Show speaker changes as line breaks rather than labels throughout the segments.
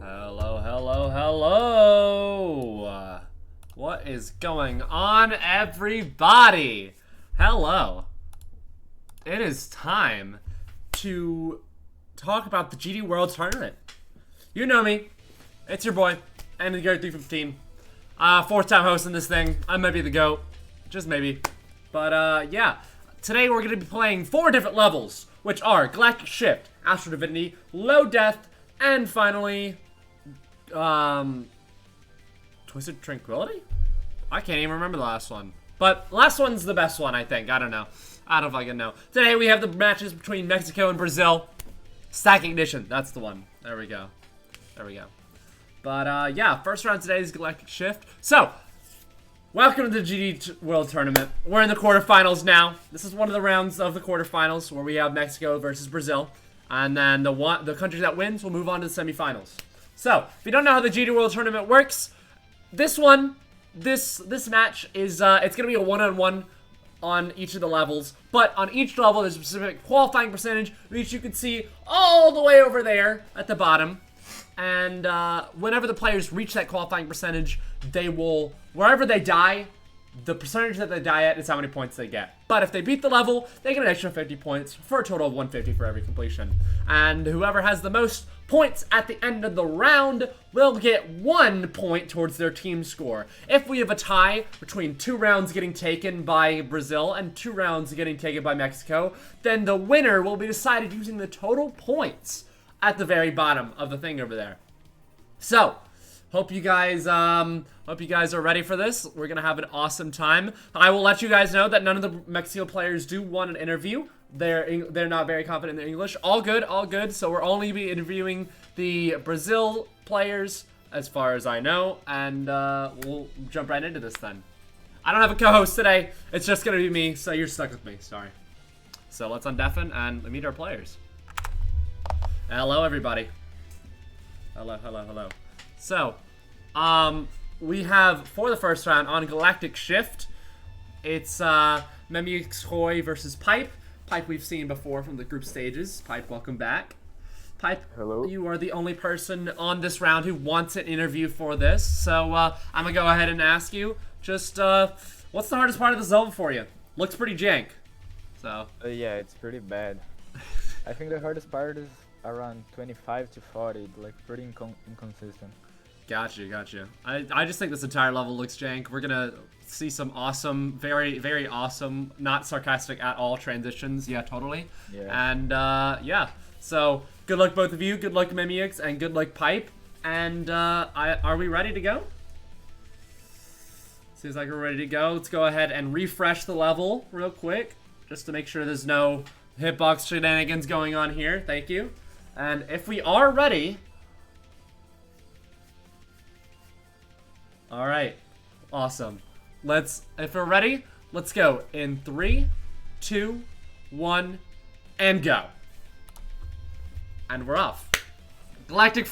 Hello, hello, hello! What is going on, everybody? Hello. It is time to talk about the GD World Tournament. You know me. It's your boy, Andy the 315. Fourth time hosting this thing. I might be the GOAT. Just maybe. But, yeah. Today we're going to be playing 4 different levels, which are Galactic Shift, Astral Divinity, Low Death, and finally, Twisted Tranquility? I can't even remember the last one. But last one's the best one, I think. I don't know. I don't fucking know. Today we have the matches between Mexico and Brazil. Stacking Edition. That's the one. There we go. There we go. But, yeah. First round today is Galactic Shift. So, welcome to the GD World Tournament. We're in the quarterfinals now. This is one of the rounds of the quarterfinals where we have Mexico versus Brazil. And then the country that wins will move on to the semifinals. So, if you don't know how the GD World Tournament works, this match is, it's going to be a one-on-one on each of the levels. But on each level, there's a specific qualifying percentage, which you can see all the way over there at the bottom. And whenever the players reach that qualifying percentage, they will, wherever they die, the percentage that they die at is how many points they get. But if they beat the level, they get an extra 50 points for a total of 150 for every completion. And whoever has the most points at the end of the round will get 1 point towards their team score. If we have a tie between 2 rounds getting taken by Brazil and 2 rounds getting taken by Mexico, then the winner will be decided using the total points at the very bottom of the thing over there. So, hope you guys are ready for this. We're gonna have an awesome time. I will let you guys know that none of the Mexico players do want an interview. They're not very confident in their English. All good, all good. So we're only be interviewing the Brazil players, as far as I know, and we'll jump right into this then. I don't have a co-host today. It's just gonna be me, so you're stuck with me. Sorry. So let's undeafen and meet our players. Hello, everybody. Hello, hello, hello. So, we have, for the first round, on Galactic Shift, it's Memix versus Pipe. Pipe we've seen before from the group stages. Pipe, welcome back. Pipe,
hello.
You are the only person on this round who wants an interview for this. So, I'm gonna go ahead and ask you, just, what's the hardest part of this level for you? Looks pretty jank. So.
Yeah, it's pretty bad. I think the hardest part is around 25 to 40, like pretty inconsistent.
Gotcha. I just think this entire level looks jank. We're gonna see some awesome, very, very awesome, not sarcastic at all transitions. Yeah, totally.
Yeah.
And, yeah. So, good luck both of you. Good luck Memiix and good luck Pipe. And, are we ready to go? Seems like we're ready to go. Let's go ahead and refresh the level real quick, just to make sure there's no hitbox shenanigans going on here. Thank you. And if we are ready... Alright. Awesome. If we're ready, let's go. In 3, 2, 1, and go. And we're off. Galactic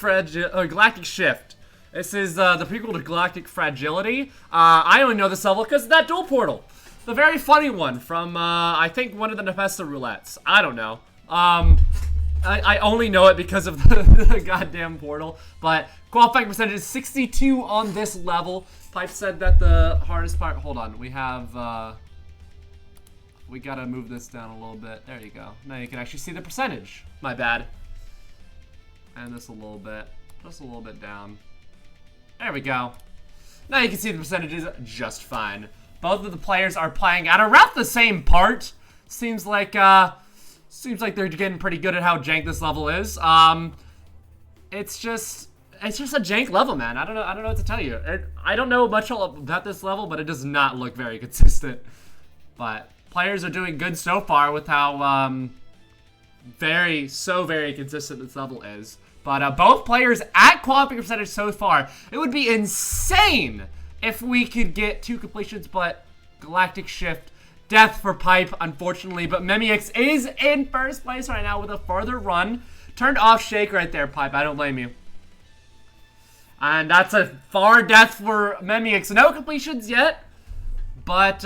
Shift. This is the prequel to Galactic Fragility. I only know this level because of that dual portal. The very funny one from, I think, one of the Nepesta roulettes. I don't know. I only know it because of the goddamn portal. But qualifying percentage is 62 on this level. Pipe said that the hardest part... Hold on. We have... we gotta move this down a little bit. There you go. Now you can actually see the percentage. My bad. And this a little bit. Just a little bit down. There we go. Now you can see the percentages just fine. Both of the players are playing at around the same part. Seems like they're getting pretty good at how jank this level is. It's just a jank level, man. I don't know what to tell you. I don't know much about this level, but it does not look very consistent. But players are doing good so far with how very consistent this level is. But both players at qualifying percentage so far. It would be insane if we could get 2 completions, but Galactic Shift, death for Pipe, unfortunately. But Memiix is in first place right now with a further run. Turned off Shake right there, Pipe. I don't blame you. And that's a far death for Memiix. No completions yet, but,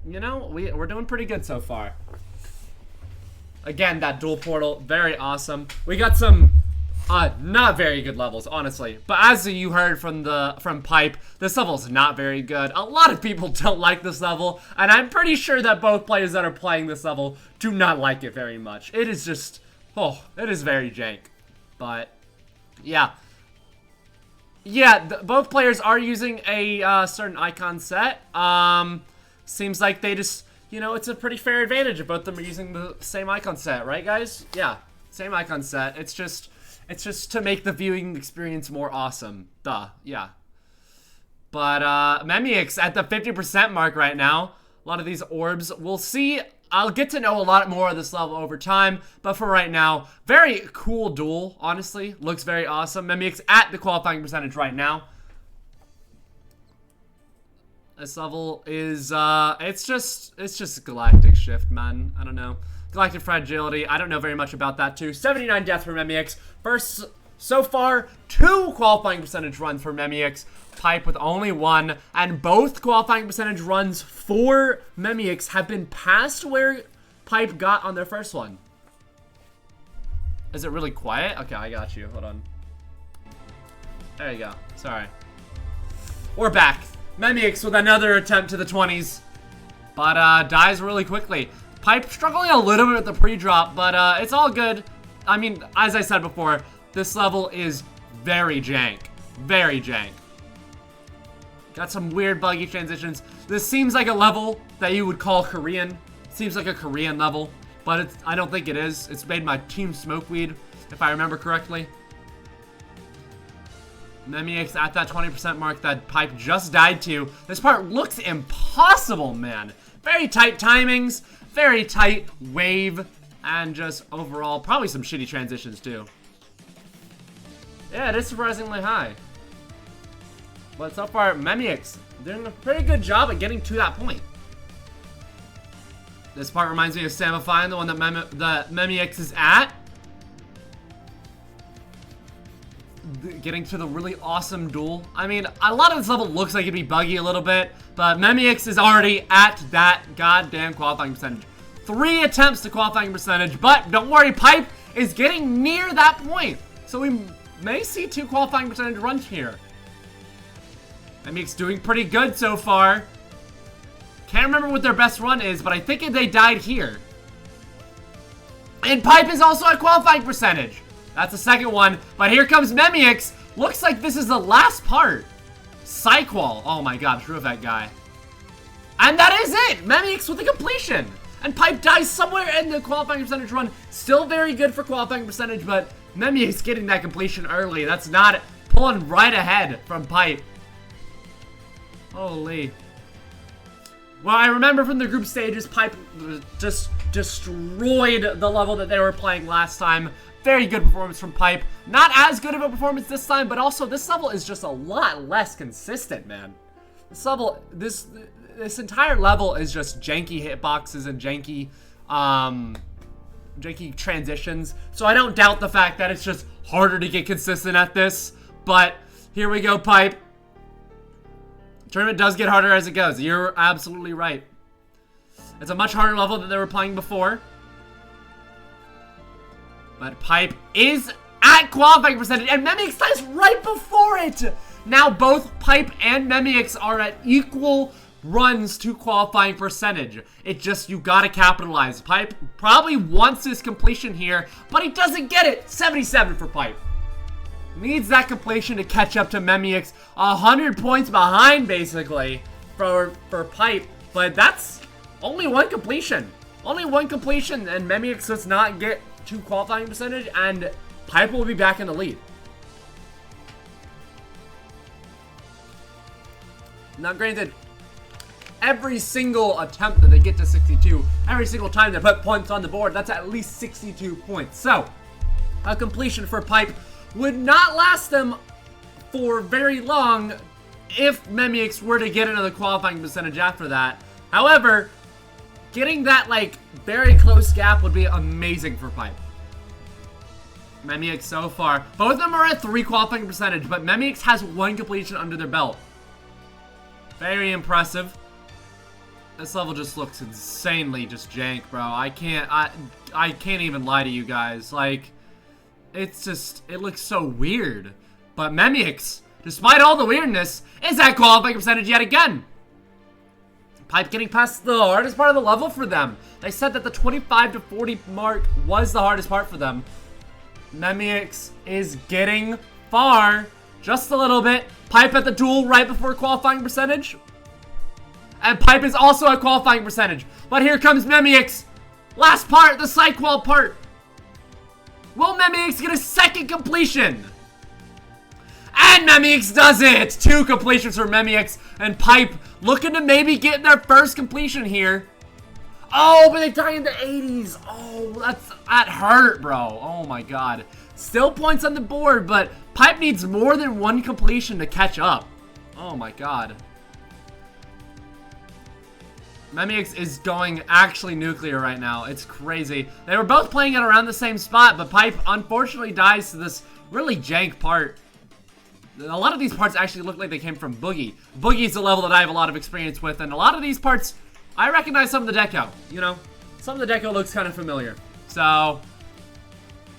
you know, we're doing pretty good so far. Again, that dual portal, very awesome. We got some Not very good levels, honestly. But as you heard from Pipe, this level's not very good. A lot of people don't like this level, and I'm pretty sure that both players that are playing this level do not like it very much. It is just, it is very jank. But yeah. Yeah, both players are using a certain icon set. Seems like they just, you know, it's a pretty fair advantage if both of them are using the same icon set, right, guys? Yeah, same icon set. It's just to make the viewing experience more awesome. Duh, yeah. But Memix at the 50% mark right now. A lot of these orbs. We'll see. I'll get to know a lot more of this level over time, but for right now, very cool duel, honestly. Looks very awesome. Memix at the qualifying percentage right now. This level is, it's just Galactic Shift, man. I don't know. Galactic Fragility, I don't know very much about that too. 79 deaths for Memix. First, so far, 2 qualifying percentage runs for Memix. Pipe with only 1, and both qualifying percentage runs for Memix have been past where Pipe got on their first one. Is it really quiet? Okay, I got you. Hold on. There you go. Sorry. We're back. Memix with another attempt to the 20s, but dies really quickly. Pipe struggling a little bit with the pre-drop, but it's all good. I mean, as I said before, this level is very jank. Very jank. Got some weird buggy transitions. This seems like a level that you would call Korean. Seems like a Korean level, but I don't think it is. It's made by Team Smokeweed, if I remember correctly. Memix at that 20% mark that Pipe just died to. This part looks impossible, man. Very tight timings, very tight wave, and just overall, probably some shitty transitions too. Yeah, it is surprisingly high. But so far, Memix doing a pretty good job at getting to that point. This part reminds me of Samifine, the one that Memix is at. Getting to the really awesome duel. I mean, a lot of this level looks like it'd be buggy a little bit, but Memix is already at that goddamn qualifying percentage. 3 attempts to qualifying percentage, but don't worry, Pipe is getting near that point. So we may see 2 qualifying percentage runs here. Memix doing pretty good so far. Can't remember what their best run is, but I think they died here. And Pipe is also at qualifying percentage. That's the second one, but here comes Memix. Looks like this is the last part. Psyqual. Oh my god, screw that guy. And that is it! Memix with the completion. And Pipe dies somewhere in the qualifying percentage run. Still very good for qualifying percentage, but Memix getting that completion early. That's not pulling right ahead from Pipe. Holy. Well, I remember from the group stages, Pipe just destroyed the level that they were playing last time. Very good performance from Pipe. Not as good of a performance this time, but also this level is just a lot less consistent, man. This level, this entire level is just janky hitboxes and janky transitions. So I don't doubt the fact that it's just harder to get consistent at this. But here we go, Pipe. Tournament does get harder as it goes. You're absolutely right. It's a much harder level than they were playing before. But Pipe is at qualifying percentage, and Memix dies right before it! Now both Pipe and Memix are at equal runs to qualifying percentage. It just, you gotta capitalize. Pipe probably wants his completion here, but he doesn't get it. 77 for Pipe. Needs that completion to catch up to Memix. 100 points behind, basically, for Pipe. But that's only 1 completion. Only 1 completion, and Memix does not get to qualifying percentage, and Pipe will be back in the lead. Now, granted, every single attempt that they get to 62, every single time they put points on the board, that's at least 62 points. So, a completion for Pipe would not last them for very long if Memix were to get another qualifying percentage after that. However, getting that, like, very close gap would be amazing for Pipe. Memix so far, both of them are at 3 qualifying percentage, but Memix has 1 completion under their belt. Very impressive. This level just looks insanely just jank, bro. I can't even lie to you guys. Like, It's just, it looks so weird. But Memix, despite all the weirdness, is at qualifying percentage yet again. Pipe getting past the hardest part of the level for them. They said that the 25 to 40 mark was the hardest part for them. Memix is getting far, just a little bit. Pipe at the duel right before qualifying percentage. And Pipe is also at qualifying percentage. But here comes Memix. Last part, the side qual part. Will Memix get a second completion? And Memix does it! 2 completions for Memix, and Pipe looking to maybe get their first completion here. Oh, but they die in the 80s. Oh, that hurt, bro. Oh my god. Still points on the board, but Pipe needs more than 1 completion to catch up. Oh my god. Memix is going actually nuclear right now. It's crazy. They were both playing it around the same spot, but Pipe unfortunately dies to this really jank part. A lot of these parts actually look like they came from Boogie. Boogie's the level that I have a lot of experience with, and a lot of these parts, I recognize some of the deco, you know? Some of the deco looks kind of familiar. So,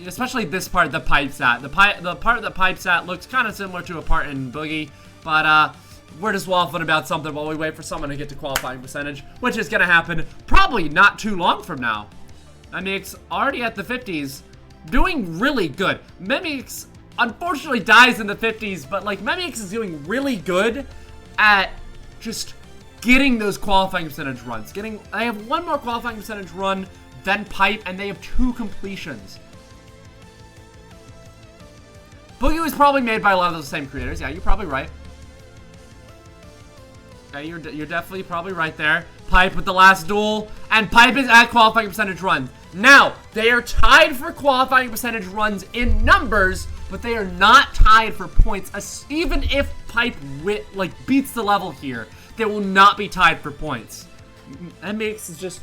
especially this part that Pipe's at. The part that Pipe's at looks kind of similar to a part in Boogie, but we're just waffling about something while we wait for someone to get to qualifying percentage, which is going to happen probably not too long from now. Memix already at the 50s, doing really good. Memix unfortunately dies in the 50s, but like Memix is doing really good at just getting those qualifying percentage runs. They have 1 more qualifying percentage run than Pipe, and they have 2 completions. Boogie was probably made by a lot of those same creators. Yeah, you're probably right. Okay, you're definitely probably right there. Pipe with the last duel, and Pipe is at qualifying percentage run. Now, they are tied for qualifying percentage runs in numbers, but they are not tied for points. Even if Pipe beats the level here, they will not be tied for points. Memix is just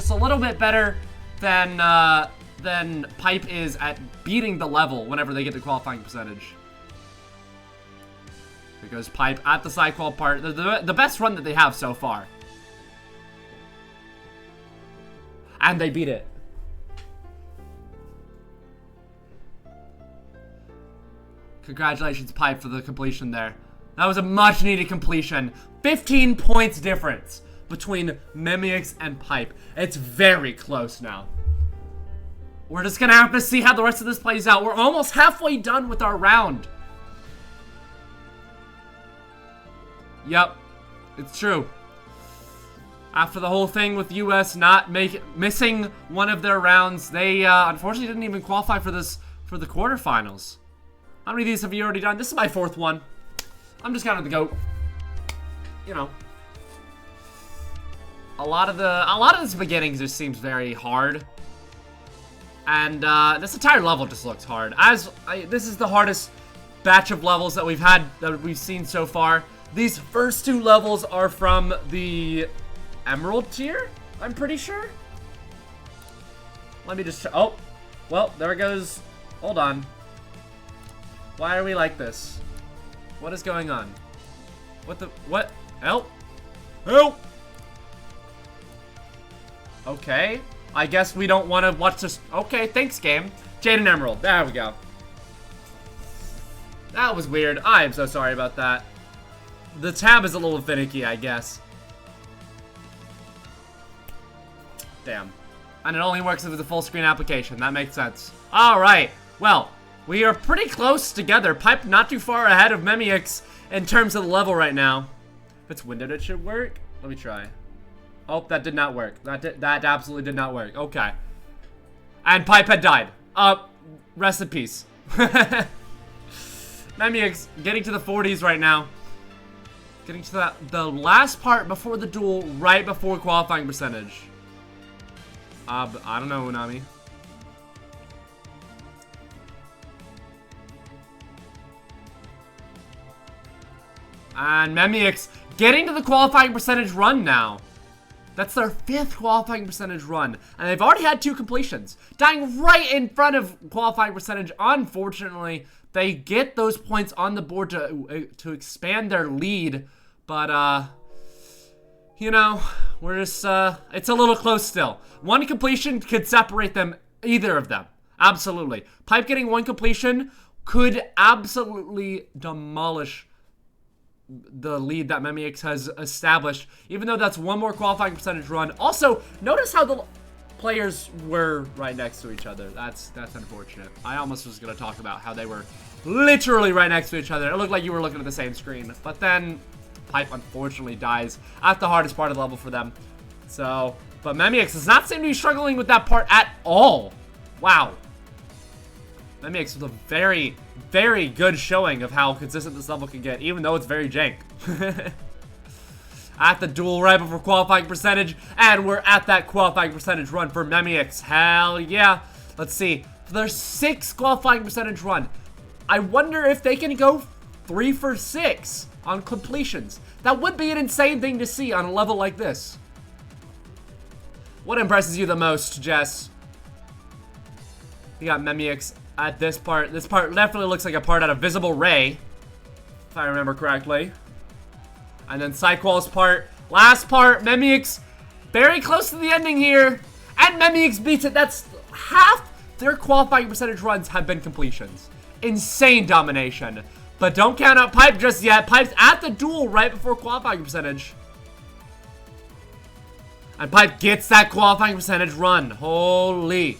a little bit better than Pipe is at beating the level whenever they get to qualifying percentage. Because Pipe at the side qual part, the best run that they have so far. And they beat it. Congratulations, Pipe, for the completion there. That was a much needed completion. 15 points difference between Memix and Pipe. It's very close now. We're just gonna have to see how the rest of this plays out. We're almost halfway done with our round. Yep, it's true. After the whole thing with US not missing one of their rounds, they unfortunately didn't even qualify for the quarterfinals. How many of these have you already done? This is my 4th one. I'm just counting the GOAT. You know, a lot of this beginning just seems very hard, and this entire level just looks hard. This is the hardest batch of levels that we've seen so far. These first 2 levels are from the Emerald tier, I'm pretty sure. Let me just oh, well, there it goes. Hold on. Why are we like this? What is going on? What? Help! Help! Okay. I guess we don't want to watch this. Okay, thanks, game. Jade and Emerald. There we go. That was weird. I am so sorry about that. The tab is a little finicky, I guess. Damn. And it only works if it's a full screen application. That makes sense. Alright. Well, we are pretty close together. Pipe not too far ahead of Memix in terms of the level right now. If it's windowed, it should work. Let me try. Oh, that did not work. That absolutely did not work. Okay. And Pipe had died. Rest in peace. Memix getting to the 40s right now. Getting to the last part before the duel, right before qualifying percentage. I don't know, Unami. And Memix getting to the qualifying percentage run now. That's their 5th qualifying percentage run. And they've already had 2 completions. Dying right in front of qualifying percentage. Unfortunately, they get those points on the board to expand their lead. But, you know, we're just, it's a little close still. 1 completion could separate them, either of them. Absolutely. Pipe getting 1 completion could absolutely demolish the lead that Memix has established, even though that's 1 more qualifying percentage run. Also, notice how the players were right next to each other. That's unfortunate. I almost was going to talk about how they were literally right next to each other. It looked like you were looking at the same screen. But then Pipe unfortunately dies at the hardest part of the level for them. So, but Memix does not seem to be struggling with that part at all. Wow. Memix with a very, very good showing of how consistent this level can get, even though it's very jank. At the duel right before qualifying percentage, and we're at that qualifying percentage run for Memix. Hell yeah. Let's see. For their 6th qualifying percentage run, I wonder if they can go 3 for 6 on completions. That would be an insane thing to see on a level like this. What impresses you the most, Jess? You got Memix at this part. This part definitely looks like a part out of Visible Ray, if I remember correctly. And then Cyqual's part. Last part, Memix very close to the ending here. And Memix beats it. That's half their qualifying percentage runs have been completions. Insane domination. But don't count out Pipe just yet. Pipe's at the duel right before qualifying percentage. And Pipe gets that qualifying percentage run. Holy.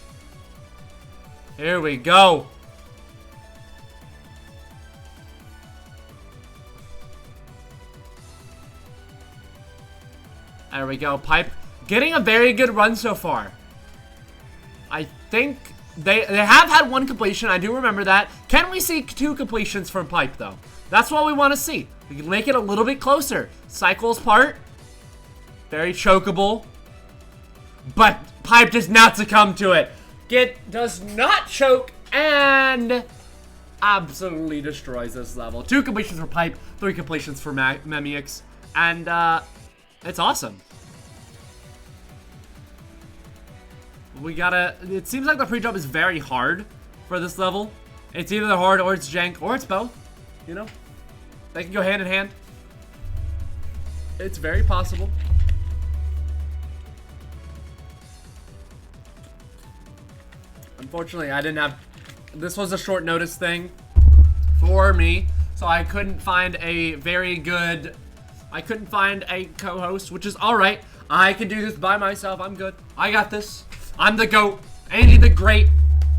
Here we go. There we go. Pipe getting a very good run so far. I think they have had 1 completion. I do remember that. Can we see 2 completions from Pipe, though? That's what we want to see. We can make it a little bit closer. Cycle's part. Very chokeable. But Pipe does not succumb to it. Does not choke and absolutely destroys this level. 2 completions for Pipe, 3 completions for Memix. And it's awesome. It seems like the pre-jump is very hard for this level. It's either hard or it's jank or it's both. You know? They can go hand in hand. It's very possible. Unfortunately, I didn't have... This was a short notice thing for me, so I couldn't find a very good... I couldn't find a co-host, which is alright. I can do this by myself. I'm good. I got this. I'm the GOAT. Andy the Great.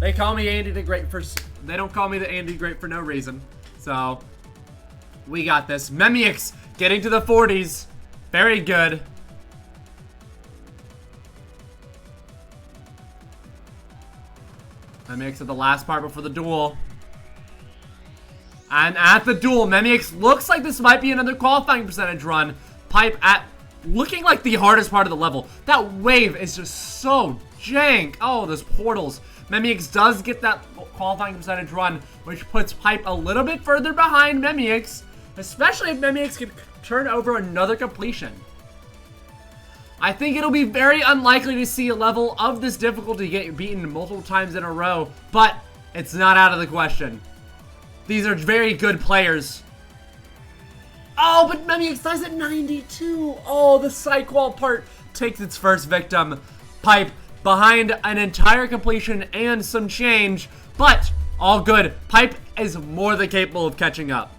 They call me Andy the Great for... They don't call me the Andy Great for no reason. So, we got this. Memix getting to the 40s. Very good. Memix at the last part before the duel. And at the duel, Memix looks like this might be another qualifying percentage run. Pipe at looking like the hardest part of the level. That wave is just so jank. Oh, those portals. Memix does get that qualifying percentage run, which puts Pipe a little bit further behind Memix, especially if Memix can turn over another completion. I think it'll be very unlikely to see a level of this difficulty get beaten multiple times in a row, but it's not out of the question. These are very good players. Oh, but Memix dies at 92. Oh, the Cyqual part takes its first victim. Pipe behind an entire completion and some change, but all good. Pipe is more than capable of catching up.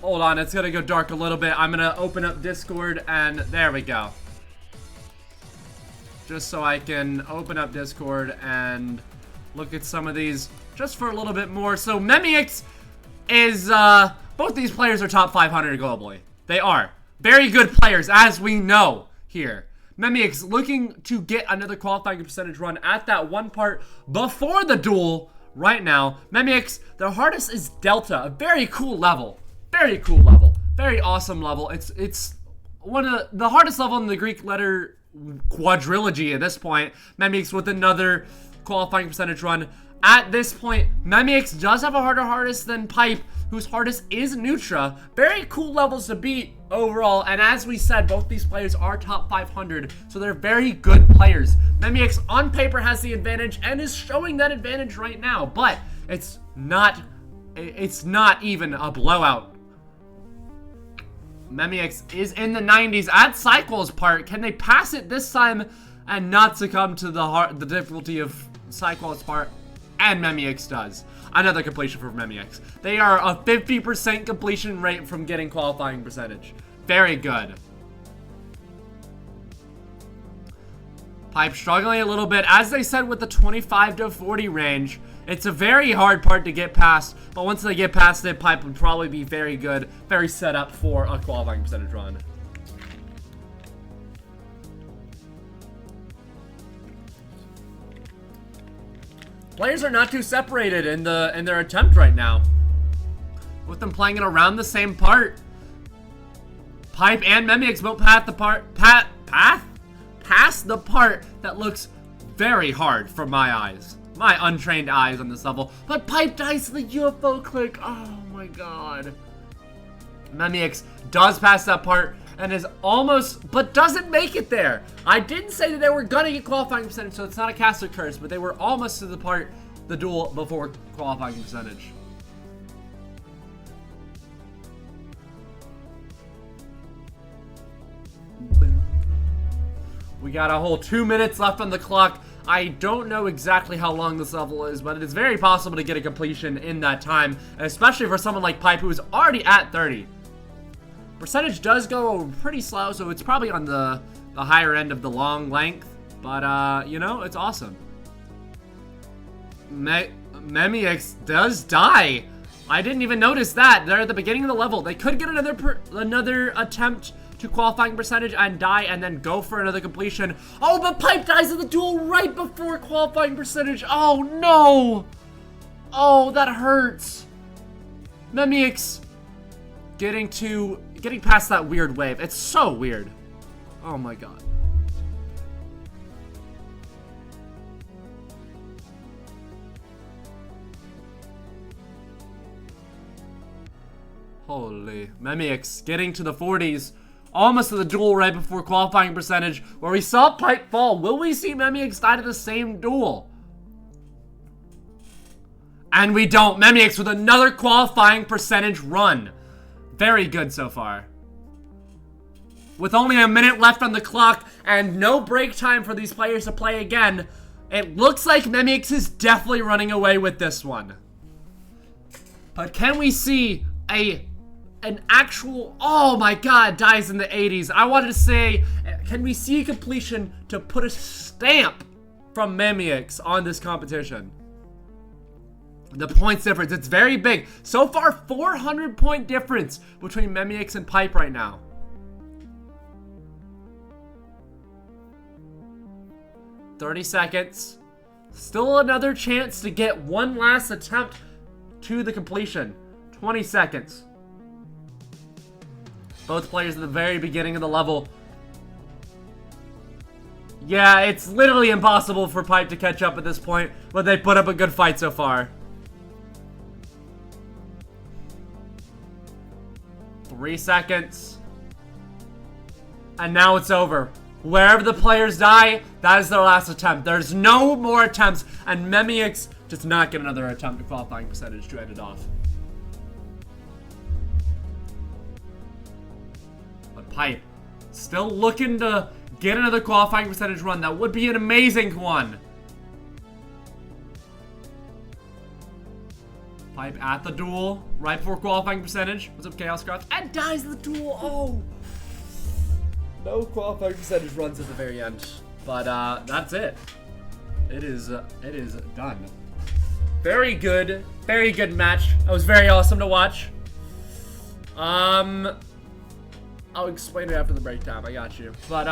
Hold on, it's gonna go dark a little bit. I'm gonna open up Discord and there we go. Just so I can open up Discord and look at some of these just for a little bit more. So Memix is, both these players are top 500 globally. They are. Very good players, as we know here. Memix looking to get another qualifying percentage run at that one part before the duel right now. Memix, their hardest is Delta, a very cool level. Very cool level. Very awesome level. It's one of the hardest level in the Greek letter quadrilogy at this point. Memix with another qualifying percentage run. At this point, Memix does have a harder hardest than Pipe, whose hardest is Nutra. Very cool levels to beat overall, and as we said, both these players are top 500, so they're very good players. Memix on paper has the advantage and is showing that advantage right now, but it's not even a blowout. Memix is in the 90s at Cycle's part. Can they pass it this time and not succumb to the difficulty of Cycle's part? And Memix does. Another completion for Memix. They are a 50% completion rate from getting qualifying percentage. Very good. Pipe struggling a little bit. As they said with the 25 to 40 range, it's a very hard part to get past, but once they get past it, Pipe would probably be very good, very set up for a qualifying percentage run. Players are not too separated in their attempt right now. With them playing it around the same part. Pipe and Memix both pass the part that looks very hard from my eyes. My untrained eyes on this level. But Pipe dies to the UFO click. Oh my god. Memix does pass that part and is almost, but doesn't make it there. I didn't say that they were gonna get qualifying percentage, so it's not a caster curse, but they were almost to the duel before qualifying percentage. We got a whole 2 minutes left on the clock. I don't know exactly how long this level is, but it is very possible to get a completion in that time, especially for someone like Pipe, who is already at 30. Percentage does go pretty slow, so it's probably on the higher end of the long length, but, you know, it's awesome. Memix does die. I didn't even notice that. They're at the beginning of the level. They could get another attempt to qualifying percentage and die and then go for another completion. Oh, but Pipe dies in the duel right before qualifying percentage. Oh, no. Oh, that hurts. Memix getting past that weird wave. It's so weird. Oh, my God. Holy. Memix getting to the 40s. Almost to the duel right before qualifying percentage, where we saw Pipe fall. Will we see Memix die to the same duel? And we don't. Memix with another qualifying percentage run. Very good so far. With only a minute left on the clock and no break time for these players to play again, it looks like Memix is definitely running away with this one. But can we see an actual, oh my god, dies in the 80s. I wanted to say, can we see a completion to put a stamp from Memix on this competition? The points difference, it's very big. So far, 400 point difference between Memix and Pipe right now. $30 seconds. Still another chance to get one last attempt to the completion. 20 seconds. Both players at the very beginning of the level. Yeah, it's literally impossible for Pipe to catch up at this point, but they put up a good fight so far. 3 seconds. And now it's over. Wherever the players die, that is their last attempt. There's no more attempts, and Memix does not get another attempt at qualifying percentage to end it off. Pipe still looking to get another qualifying percentage run. That would be an amazing one. Pipe at the duel right before qualifying percentage. What's up, Chaoscraft? And dies the duel. Oh, no qualifying percentage runs at the very end. But that's it. It is done. Very good match. That was very awesome to watch. I'll explain it after the break time. I got you. But,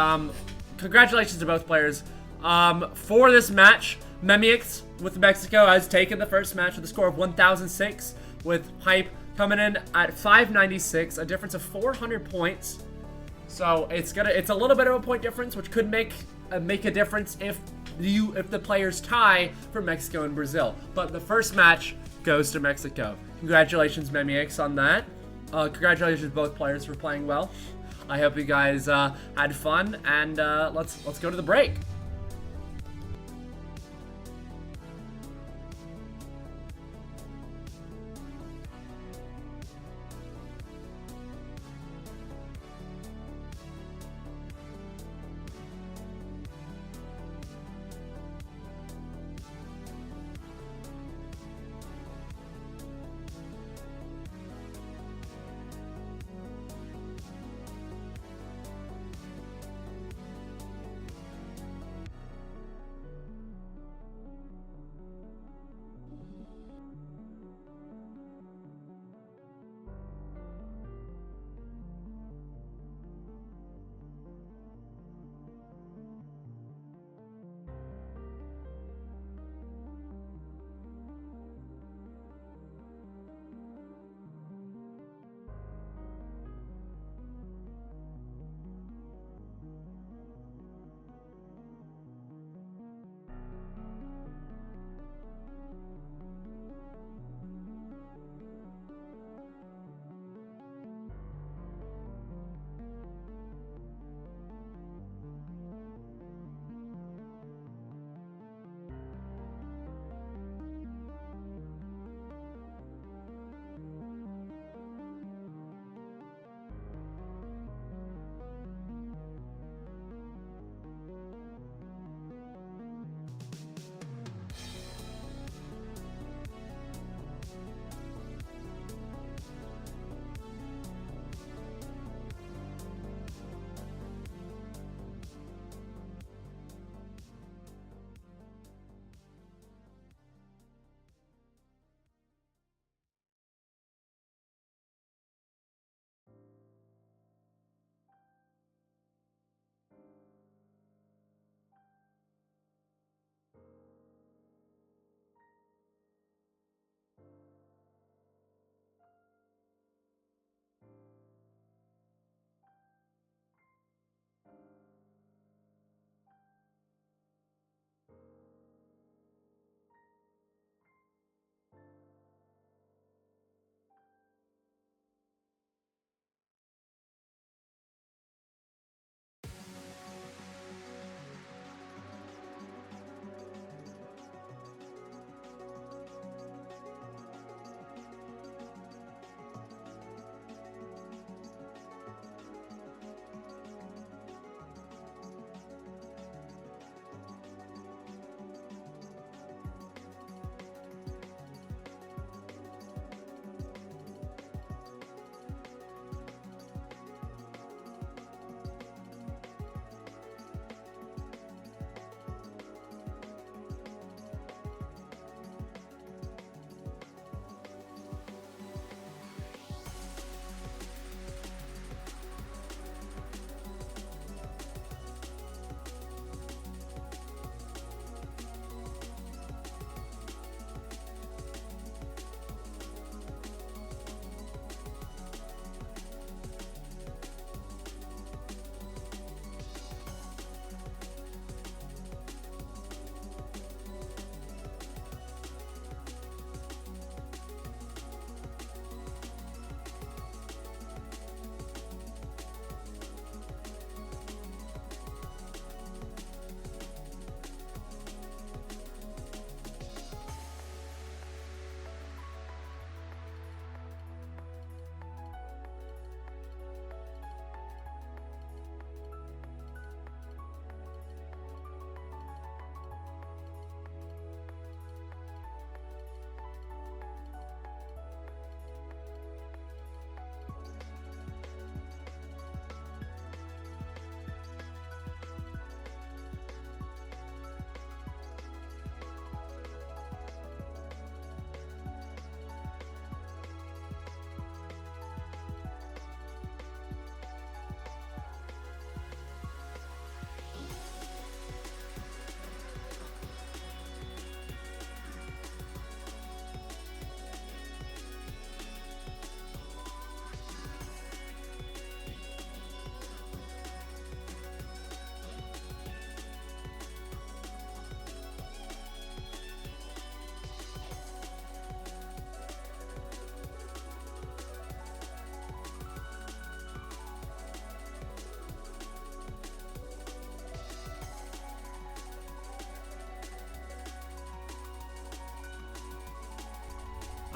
congratulations to both players. For this match, Memix with Mexico has taken the first match with a score of 1,006, with Pipe coming in at 596, a difference of 400 points. So it's a little bit of a point difference, which could make a difference if the players tie for Mexico and Brazil. But the first match goes to Mexico. Congratulations, Memix, on that. Congratulations both players for playing well. I hope you guys had fun, and let's go to the break.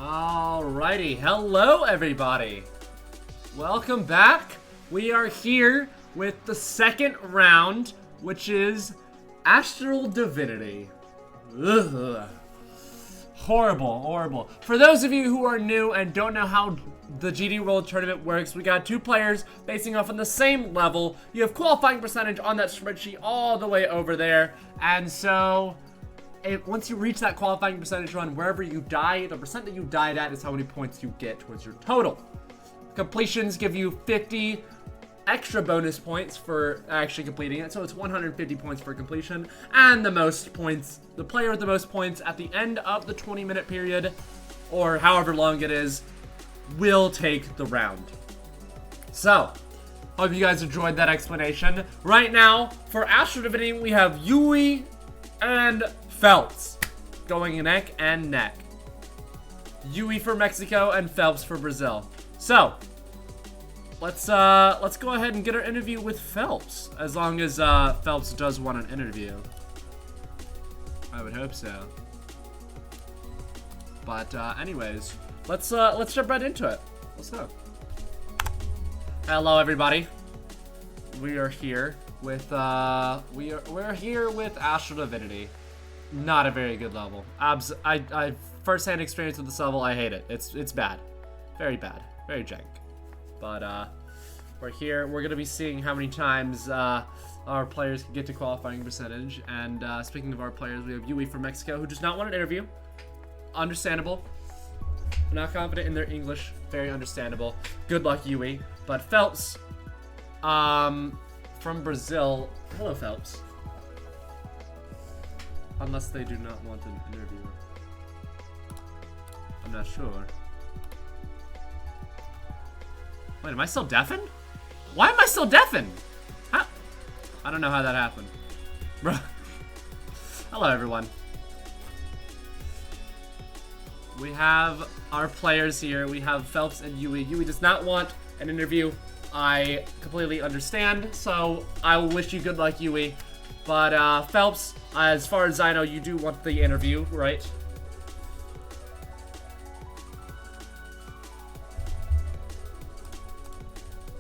Alrighty, hello everybody. Welcome back. We are here with the second round, which is Astral Divinity. Ugh. Horrible, horrible. For those of you who are new and don't know how the GD World Tournament works, we got two players facing off on the same level. You have qualifying percentage on that spreadsheet all the way over there. And so, once you reach that qualifying percentage run, wherever you die, the percent that you died at is how many points you get towards your total. Completions give you 50 extra bonus points for actually completing it, so it's 150 points for completion, and the most points, the player with the most points at the end of the 20-minute period, or however long it is, will take the round. So, hope you guys enjoyed that explanation. Right now, for Astral Divinity, we have Yui and Phelps going neck and neck. Yui for Mexico and Phelps for Brazil. So, let's go ahead and get our interview with Phelps. As long as Phelps does want an interview. I would hope so. But anyways, let's jump right into it. Let's go. Hello everybody. We are here with we're here with Astral Divinity. Not a very good level. I first-hand experience with this level. I hate it. It's bad. Very bad. Very jank. But we're here. We're gonna be seeing how many times our players can get to qualifying percentage. And speaking of our players, we have Yui from Mexico, who does not want an interview. Understandable. We're not confident in their English. Very understandable. Good luck, Yui. But Phelps, from Brazil. Hello, Phelps. Unless they do not want an interview. I'm not sure. Wait, am I still deafened? Why am I still deafened? How? I don't know how that happened. Hello, everyone. We have our players here. We have Phelps and Yui. Yui does not want an interview. I completely understand, so I will wish you good luck, Yui. But Phelps, as far as I know, you do want the interview, right?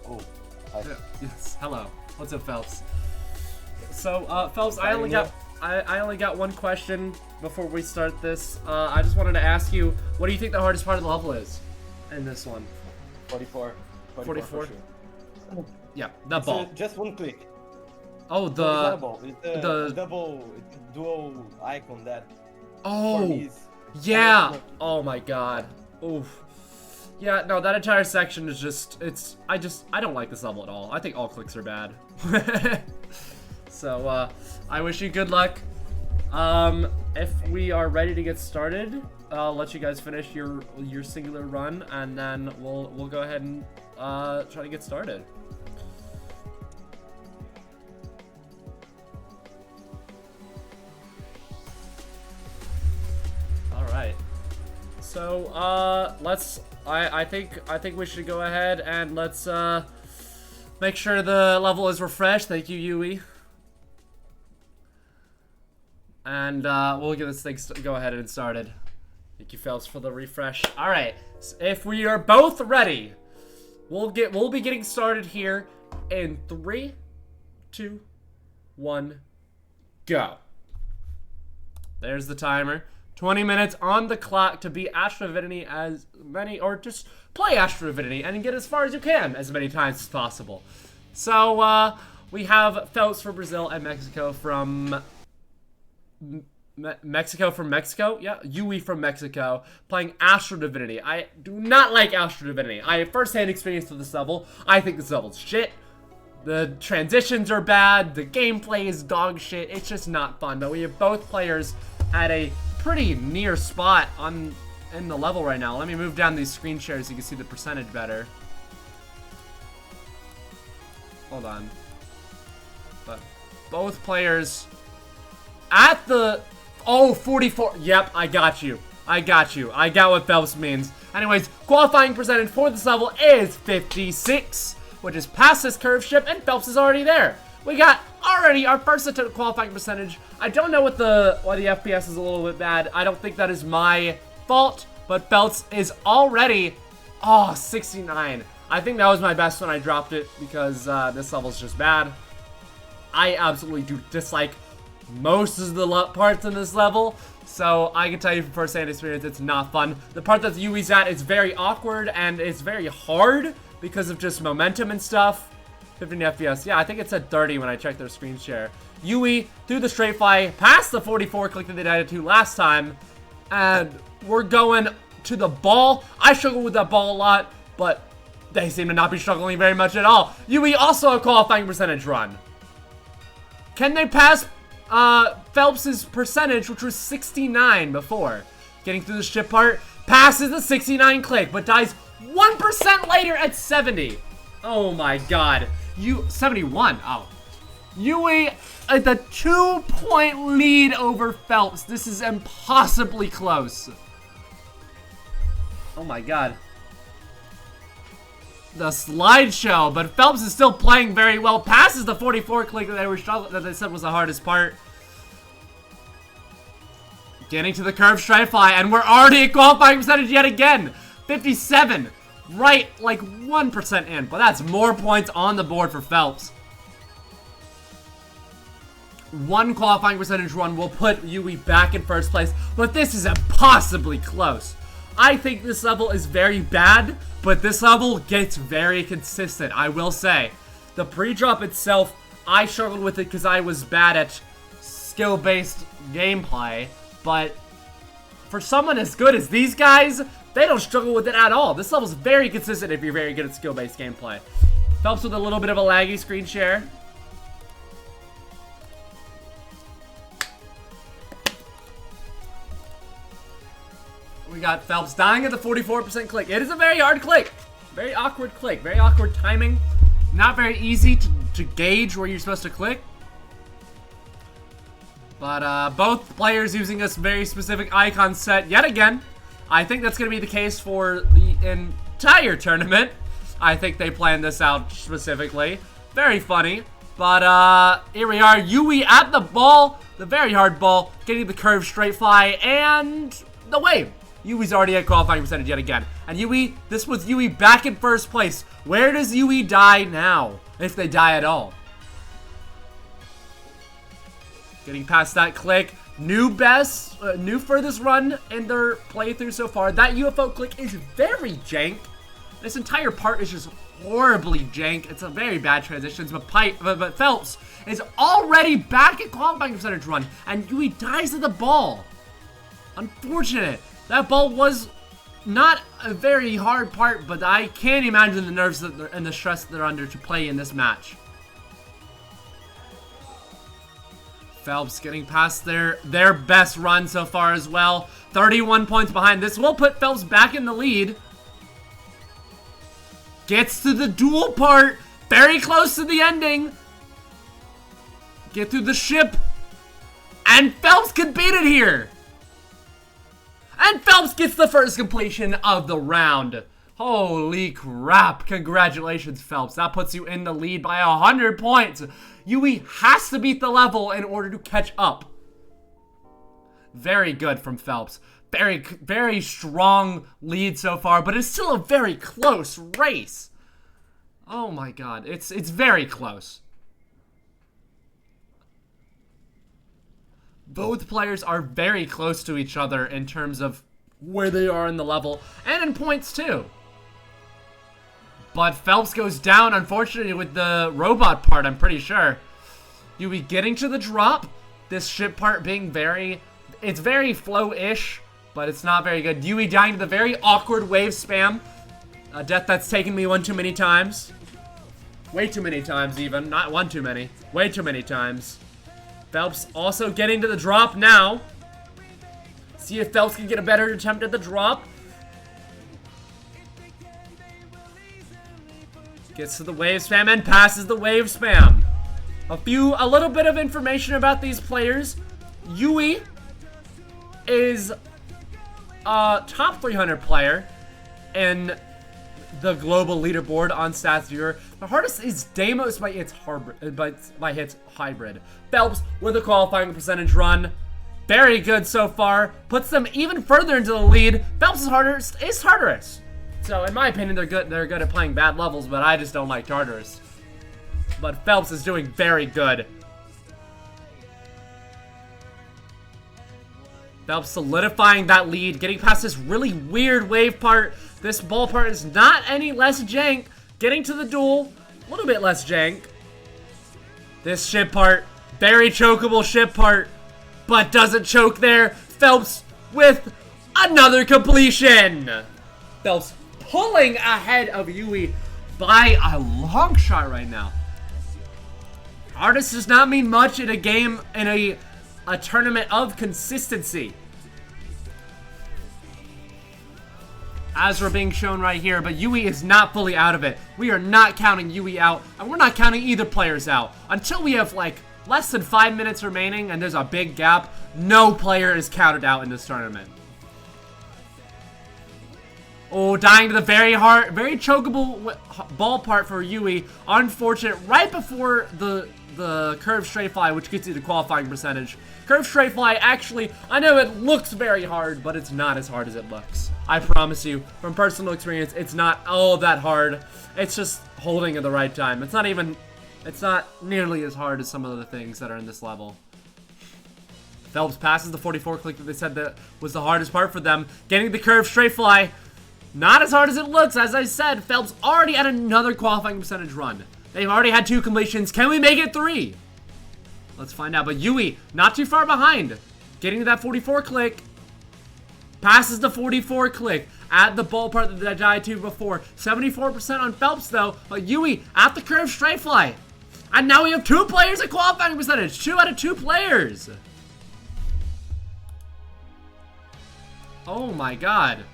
Oh, hi.
Yes. Hello. What's up, Phelps? So, Phelps, I only got one question before we start this. I just wanted to ask you, what do you think the hardest part of the level is in this one?
44.
44?
Sure.
Yeah, the ball.
Just one click.
Oh,
It's not a ball. It's
the
double, dual icon that.
Oh,
for me is
yeah. Oh my god. Oof. Yeah, no, that entire section is just, I don't like this level at all. I think all clicks are bad. So, I wish you good luck. If we are ready to get started, I'll let you guys finish your singular run, and then we'll go ahead and try to get started. All right. So, I think we should go ahead and let's make sure the level is refreshed. Thank you, Yui. And we'll get this thing go ahead and started. Thank you, Phelps, for the refresh. All right, so if we are both ready, we'll be getting started here in 3, 2, 1, go. There's the timer. 20 minutes on the clock to beat Astral Divinity as many, or just play Astral Divinity and get as far as you can, as many times as possible. So, we have Phelps for Brazil and Mexico from... Mexico from Mexico? Yeah, Yui from Mexico, playing Astral Divinity. I do not like Astral Divinity. I have first-hand experience with this level. I think this level's shit. The transitions are bad. The gameplay is dog shit. It's just not fun. But we have both players at a pretty near spot in the level right now. Let me move down these screen shares so you can see the percentage better. Hold on. But both players at the... Oh, 44. Yep, I got you. I got what Phelps means. Anyways, qualifying percentage for this level is 56, which is past this curve ship, and Phelps is already there. We got already our first attempt at qualifying percentage. I don't know why the FPS is a little bit bad. I don't think that is my fault. but Phelps is already, 69. I think that was my best when I dropped it because this level's just bad. I absolutely do dislike most of the parts in this level, so I can tell you from first-hand experience, it's not fun. The part that Yui's at is very awkward and it's very hard because of just momentum and stuff. 15 FPS. Yeah, I think it said 30 when I checked their screen share. Yui through the straight fly, past the 44 click that they did to last time, and we're going to the ball. I struggle with that ball a lot, but they seem to not be struggling very much at all. Yui also a qualifying percentage run. Can they pass Phelps's percentage, which was 69 before? Getting through the ship part, passes the 69 click, but dies 1% later at 70. Oh my god. 71. Oh. Yui at the 2-point lead over Phelps. This is impossibly close. Oh my god. The slideshow, but Phelps is still playing very well. Passes the 44 click that they were struggling, that they said was the hardest part. Getting to the curve straight fly, and we're already at qualifying percentage yet again. 57. Right, like 1% in, but that's more points on the board for Phelps. One qualifying percentage run will put Yui back in first place, but this is impossibly close. I think this level is very bad, but this level gets very consistent, I will say. The pre-drop itself, I struggled with it because I was bad at skill-based gameplay, but for someone as good as these guys, they don't struggle with it at all. This level's very consistent if you're very good at skill-based gameplay. Phelps with a little bit of a laggy screen share. We got Phelps dying at the 44% click. It is a very hard click. Very awkward click. Very awkward timing. Not very easy to gauge where you're supposed to click. But both players using this very specific icon set yet again. I think that's going to be the case for the entire tournament. I think they planned this out specifically. Very funny. But here we are. Yui at the ball. The very hard ball. Getting the curve straight fly. And the wave. Yui's already at qualifying percentage yet again. And Yui, this was Yui back in first place. Where does Yui die now? If they die at all. Getting past that click. New best, new furthest run in their playthrough so far. That UFO click is very jank. This entire part is just horribly jank. It's a very bad transitions, but Phelps is already back at qualifying percentage run, and Yui dies to the ball. Unfortunate. That ball was not a very hard part, but I can't imagine the nerves and the stress that they're under to play in this match. Phelps getting past their best run so far as well. 31 points behind. This will put Phelps back in the lead. Gets to the duel part. Very close to the ending. Get through the ship. And Phelps can beat it here. And Phelps gets the first completion of the round. Holy crap. Congratulations, Phelps. That puts you in the lead by 100 points. Yui has to beat the level in order to catch up. Very good from Phelps. Very, very strong lead so far, but it's still a very close race. Oh my god. It's very close. Both players are very close to each other in terms of where they are in the level, and in points too. But Phelps goes down, unfortunately, with the robot part, I'm pretty sure. Yui getting to the drop. This ship part being it's very flow-ish, but it's not very good. Yui dying to the very awkward wave spam. A death that's taken me one too many times. Way too many times, even. Not one too many. Way too many times. Phelps also getting to the drop now. See if Phelps can get a better attempt at the drop. Gets to the wave spam and passes the wave spam. A little bit of information about these players. Yui is a top 300 player in the global leaderboard on Stats Viewer. The hardest is Deimos by its hybrid. Phelps with a qualifying percentage run. very good so far. Puts them even further into the lead. Phelps is Tartarus. So in my opinion, they're good at playing bad levels, but I just don't like Tartarus. But Phelps is doing very good. Phelps solidifying that lead, getting past this really weird wave part. This ball part is not any less jank. Getting to the duel, a little bit less jank. This ship part, very chokeable ship part, but doesn't choke there. Phelps with another completion. Phelps pulling ahead of Yui by a long shot right now. Artist does not mean much in a game, in a tournament of consistency. As we're being shown right here, but Yui is not fully out of it. We are not counting Yui out, and we're not counting either players out. Until we have like less than 5 minutes remaining and there's a big gap, no player is counted out in this tournament. Oh, dying to the very hard, very chokeable ball part for Yui. Unfortunate, right before the curved straight fly, which gets you the qualifying percentage. Curved straight fly, actually, I know it looks very hard, but it's not as hard as it looks. I promise you, from personal experience, it's not all that hard. It's just holding at the right time. It's not nearly as hard as some of the things that are in this level. Phelps passes the 44 click that they said that was the hardest part for them. Getting the curved straight fly. Not as hard as it looks. As I said, Phelps already had another qualifying percentage run. They've already had 2 completions. Can we make it 3? Let's find out. But Yui, not too far behind. Getting to that 44 click. Passes the 44 click at the ball part that I died to before. 74% on Phelps, though. But Yui at the curved straight fly. And now we have 2 players at qualifying percentage. 2 out of 2 players. Oh, my God.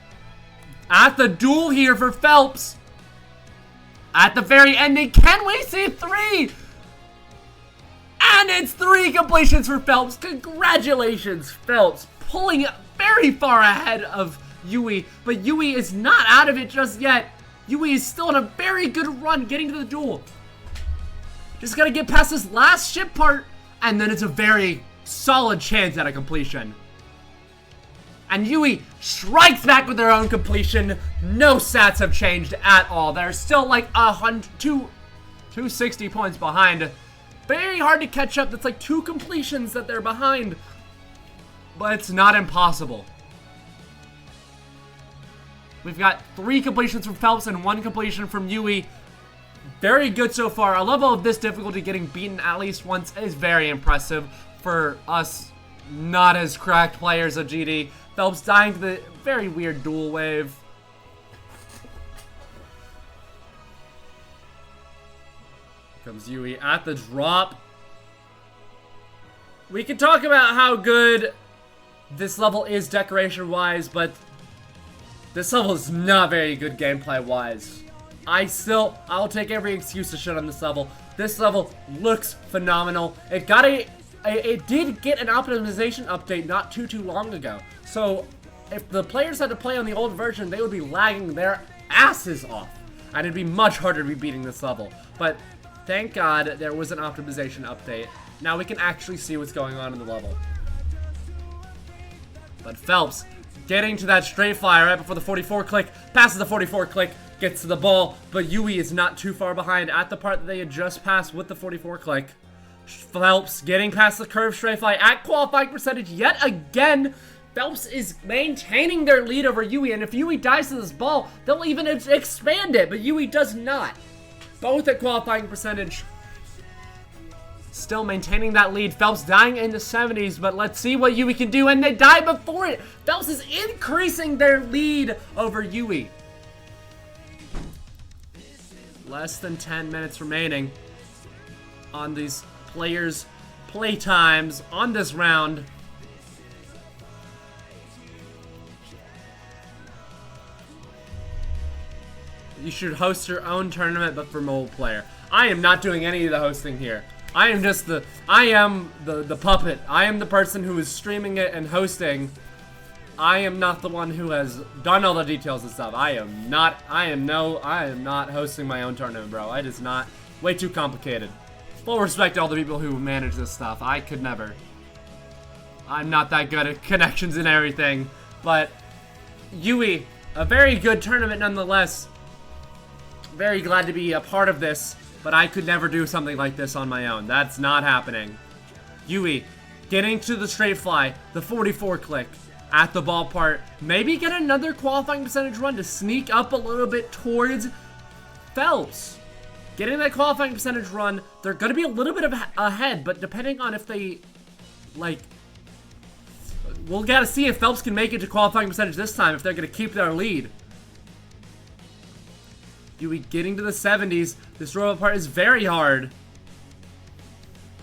At the duel here for Phelps. At the very ending, can we see 3? And it's 3 completions for Phelps. Congratulations, Phelps. Pulling very far ahead of Yui. But Yui is not out of it just yet. Yui is still in a very good run getting to the duel. Just gotta get past this last ship part. And then it's a very solid chance at a completion. And Yui strikes back with their own completion. No stats have changed at all. They're still like 260 points behind. Very hard to catch up. That's like 2 completions that they're behind. But it's not impossible. We've got 3 completions from Phelps and 1 completion from Yui. Very good so far. A level of this difficulty getting beaten at least once is very impressive for us not as cracked players of GD. Phelps dying to the very weird dual wave. Comes Yui at the drop. We can talk about how good this level is decoration-wise, but this level is not very good gameplay-wise. I'll take every excuse to shit on this level. This level looks phenomenal. It did get an optimization update not too long ago. So if the players had to play on the old version, they would be lagging their asses off. And it'd be much harder to be beating this level. But thank God there was an optimization update. Now we can actually see what's going on in the level. But Phelps getting to that straight fly right before the 44 click, passes the 44 click, gets to the ball, but Yui is not too far behind at the part that they had just passed with the 44 click. Phelps getting past the curved straight fly at qualifying percentage yet again. Phelps is maintaining their lead over Yui, and if Yui dies to this ball, they'll even expand it, but Yui does not. Both at qualifying percentage. Still maintaining that lead. Phelps dying in the 70s, but let's see what Yui can do, and they die before it. Phelps is increasing their lead over Yui. Less than 10 minutes remaining on these players' play times on this round. You should host your own tournament, but for mobile player. I am not doing any of the hosting here. I am the puppet. I am the person who is streaming it and hosting. I am not the one who has done all the details and stuff. I am not hosting my own tournament, bro. It is not, way too complicated. Full respect to all the people who manage this stuff. I could never. I'm not that good at connections and everything. But Yui, a very good tournament nonetheless. Very glad to be a part of this, but I could never do something like this on my own. That's not happening. Yui, getting to the straight fly, the 44 click at the ball part. Maybe get another qualifying percentage run to sneak up a little bit towards Phelps. Getting that qualifying percentage run, they're going to be a little bit ahead, but depending on if they, like, we'll gotta see if Phelps can make it to qualifying percentage this time, if they're going to keep their lead. Yui getting to the 70s. This robot part is very hard.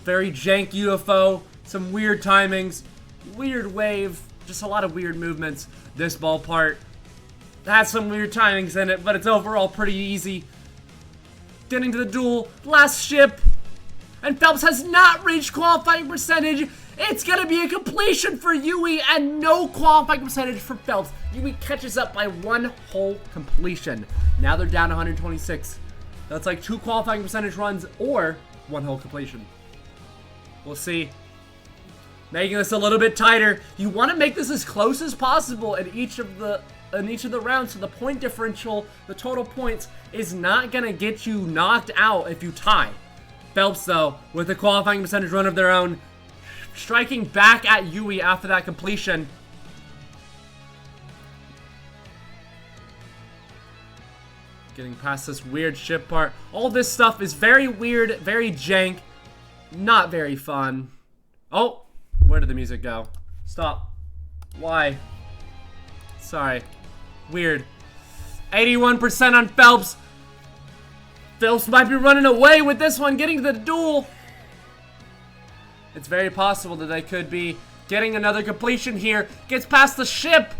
Very jank UFO. Some weird timings. Weird wave. Just a lot of weird movements. This ball part has some weird timings in it, but it's overall pretty easy. Getting to the duel. Last ship. And Phelps has not reached qualifying percentage. It's going to be a completion for Yui and no qualifying percentage for Phelps. Yui catches up by one whole completion. Now they're down 126. That's like 2 qualifying percentage runs or 1 whole completion. We'll see. Making this a little bit tighter. You want to make this as close as possible in each of the rounds, so the point differential, the total points, is not going to get you knocked out if you tie. Phelps, though, with a qualifying percentage run of their own, striking back at Yui after that completion. Getting past this weird ship part. All this stuff is very weird, very jank, not very fun. Oh, where did the music go? Stop. Why? Sorry. Weird. 81% on Phelps. Phelps might be running away with this one, getting to the duel. It's very possible that they could be getting another completion here. Gets past the ship.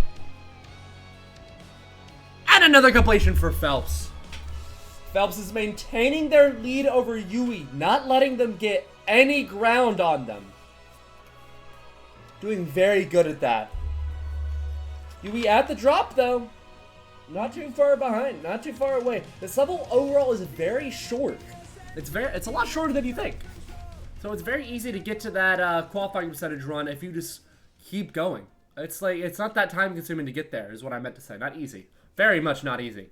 And another completion for Phelps. Phelps is maintaining their lead over Yui, not letting them get any ground on them. Doing very good at that. Yui at the drop, though. Not too far behind, not too far away. This level overall is very short. It's a lot shorter than you think. So it's very easy to get to that qualifying percentage run if you just keep going. It's like, it's not that time consuming to get there, is what I meant to say. Not easy. Very much not easy.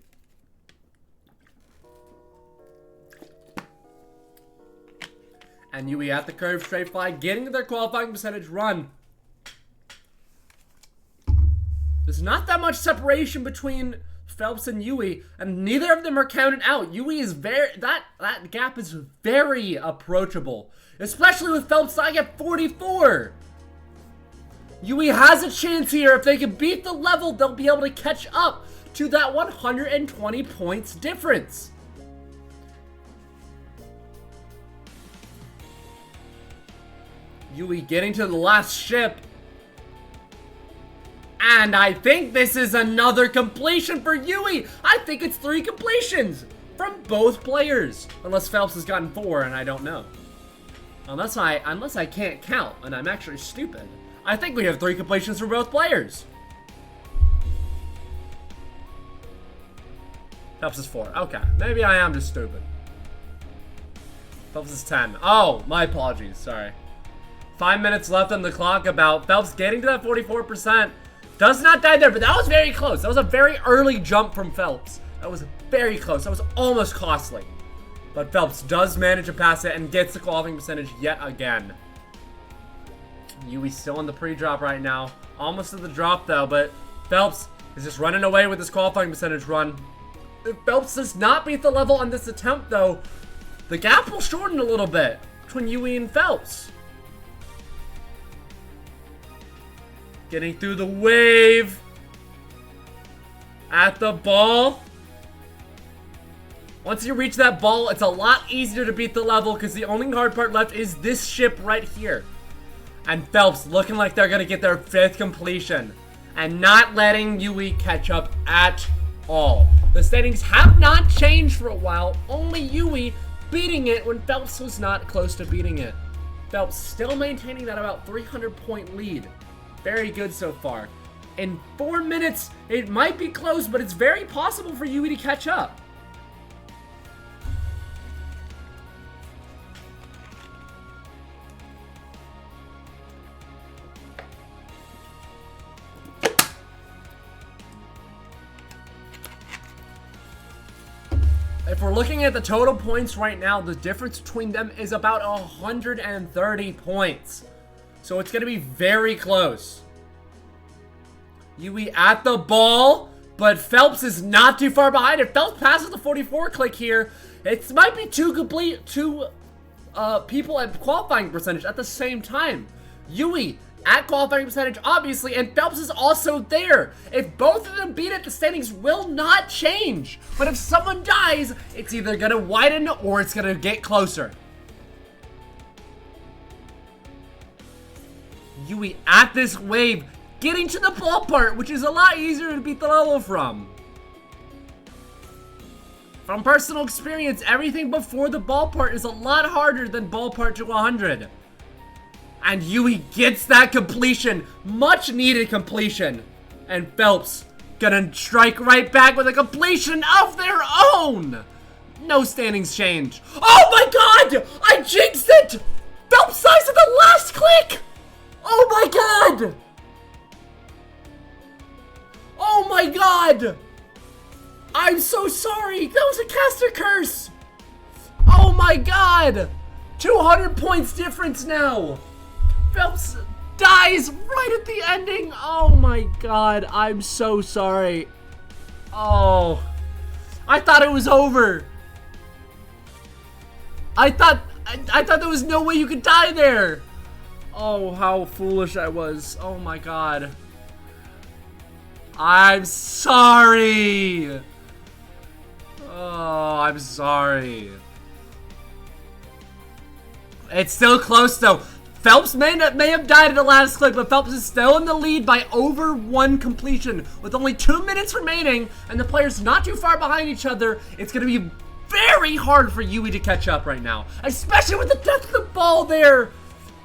And Yui at the curve straight fly, getting to their qualifying percentage run. There's not that much separation between Phelps and Yui, and neither of them are counted out. Yui is that gap is very approachable, especially with Phelps dying at 44. Yui has a chance here. If they can beat the level, they'll be able to catch up to that 120 points difference. Yui getting to the last ship. And I think this is another completion for Yui. I think it's 3 completions from both players. Unless Phelps has gotten 4 and I don't know. Unless I can't count and I'm actually stupid. I think we have 3 completions for both players. Phelps is 4. Okay, maybe I am just stupid. Phelps is 10. Oh, my apologies, sorry. 5 minutes left on the clock about Phelps getting to that 44%. Does not die there, but that was very close. That was a very early jump from Phelps. That was very close. That was almost costly. But Phelps does manage to pass it and gets the qualifying percentage yet again. Yui's still in the pre-drop right now. Almost to the drop though, but Phelps is just running away with his qualifying percentage run. If Phelps does not beat the level on this attempt though, the gap will shorten a little bit between Yui and Phelps. Getting through the wave. At the ball. Once you reach that ball, it's a lot easier to beat the level because the only hard part left is this ship right here. And Phelps looking like they're going to get their 5th completion. And not letting Yui catch up at all. The standings have not changed for a while. Only Yui beating it when Phelps was not close to beating it. Phelps still maintaining that about 300 point lead. Very good so far. In 4 minutes, it might be close, but it's very possible for Yui to catch up. If we're looking at the total points right now, the difference between them is about 130 points. So it's going to be very close. Yui at the ball, but Phelps is not too far behind. If Phelps passes the 44 click here, it might be two people at qualifying percentage at the same time. Yui at qualifying percentage, obviously, and Phelps is also there. If both of them beat it, the standings will not change. But if someone dies, it's either gonna widen or it's gonna get closer. Yui at this wave, getting to the ball part, which is a lot easier to beat the level from. From personal experience, everything before the ball part is a lot harder than ball part to 100. And Yui gets that completion, much needed completion. And Phelps gonna strike right back with a completion of their own. No standings change. Oh my god! I jinxed it! Phelps dies at the last click! Oh my god! Oh my god! I'm so sorry! That was a caster curse! Oh my god! 200 points difference now! Phelps dies right at the ending! Oh my god, I'm so sorry. Oh. I thought it was over. I thought there was no way you could die there! Oh, how foolish I was. Oh my god. I'm sorry! Oh, I'm sorry. It's still close though. Phelps may have died at the last click, but Phelps is still in the lead by over 1 completion. With only 2 minutes remaining, and the players not too far behind each other, it's going to be very hard for Yui to catch up right now. Especially with the death of the ball there.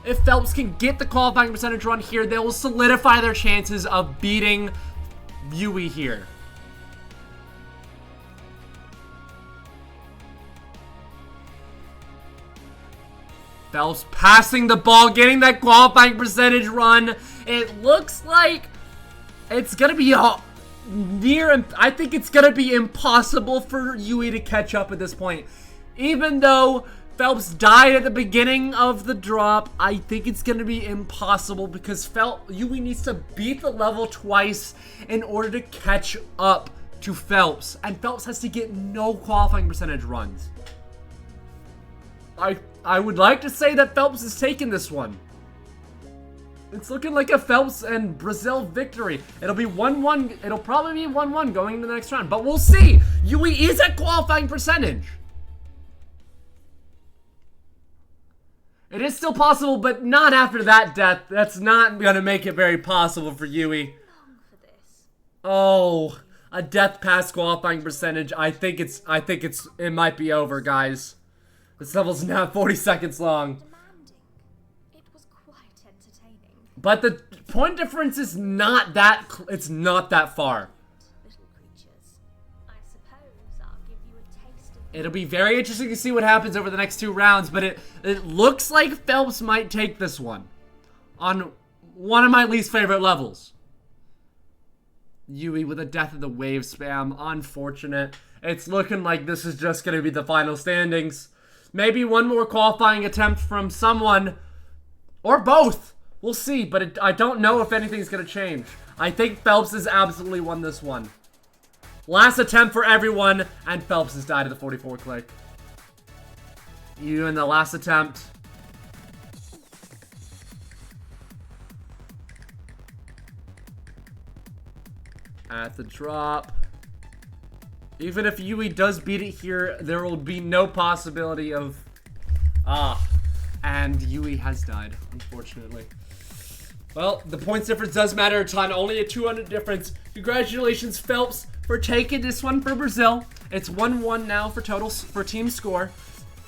If Phelps can get the qualifying percentage run here, they will solidify their chances of beating Yui here. Phelps passing the ball, getting that qualifying percentage run. It looks like it's gonna be I think it's gonna be impossible for Yui to catch up at this point. Even though Phelps died at the beginning of the drop, I think it's gonna be impossible because Yui needs to beat the level twice in order to catch up to Phelps, and Phelps has to get no qualifying percentage runs. I would like to say that Phelps is taking this one. It's looking like a Phelps and Brazil victory. It'll be 1-1. It'll probably be 1-1 going into the next round, but we'll see. Yui is at qualifying percentage. It is still possible, but not after that death. That's not gonna make it very possible for Yui. Oh, a death past qualifying percentage. I think it might be over, guys. This level's now 40 seconds long.
It was quite entertaining.
But the point difference is not that, it's not that far.
Little creatures. I suppose I'll give you a taste of...
It'll be very interesting to see what happens over the next 2 rounds, but it looks like Phelps might take this one. On one of my least favorite levels. Yui with a death of the wave spam. Unfortunate. It's looking like this is just going to be the final standings. Maybe one more qualifying attempt from someone. Or both. We'll see, but I don't know if anything's going to change. I think Phelps has absolutely won this one. Last attempt for everyone, and Phelps has died at the 44 click. You in the last attempt. At the drop. Even if Yui does beat it here, there will be no possibility of... and Yui has died, unfortunately. Well, the points difference does matter a ton. Only a 200 difference. Congratulations, Phelps, for taking this one for Brazil. It's 1-1 now for team score.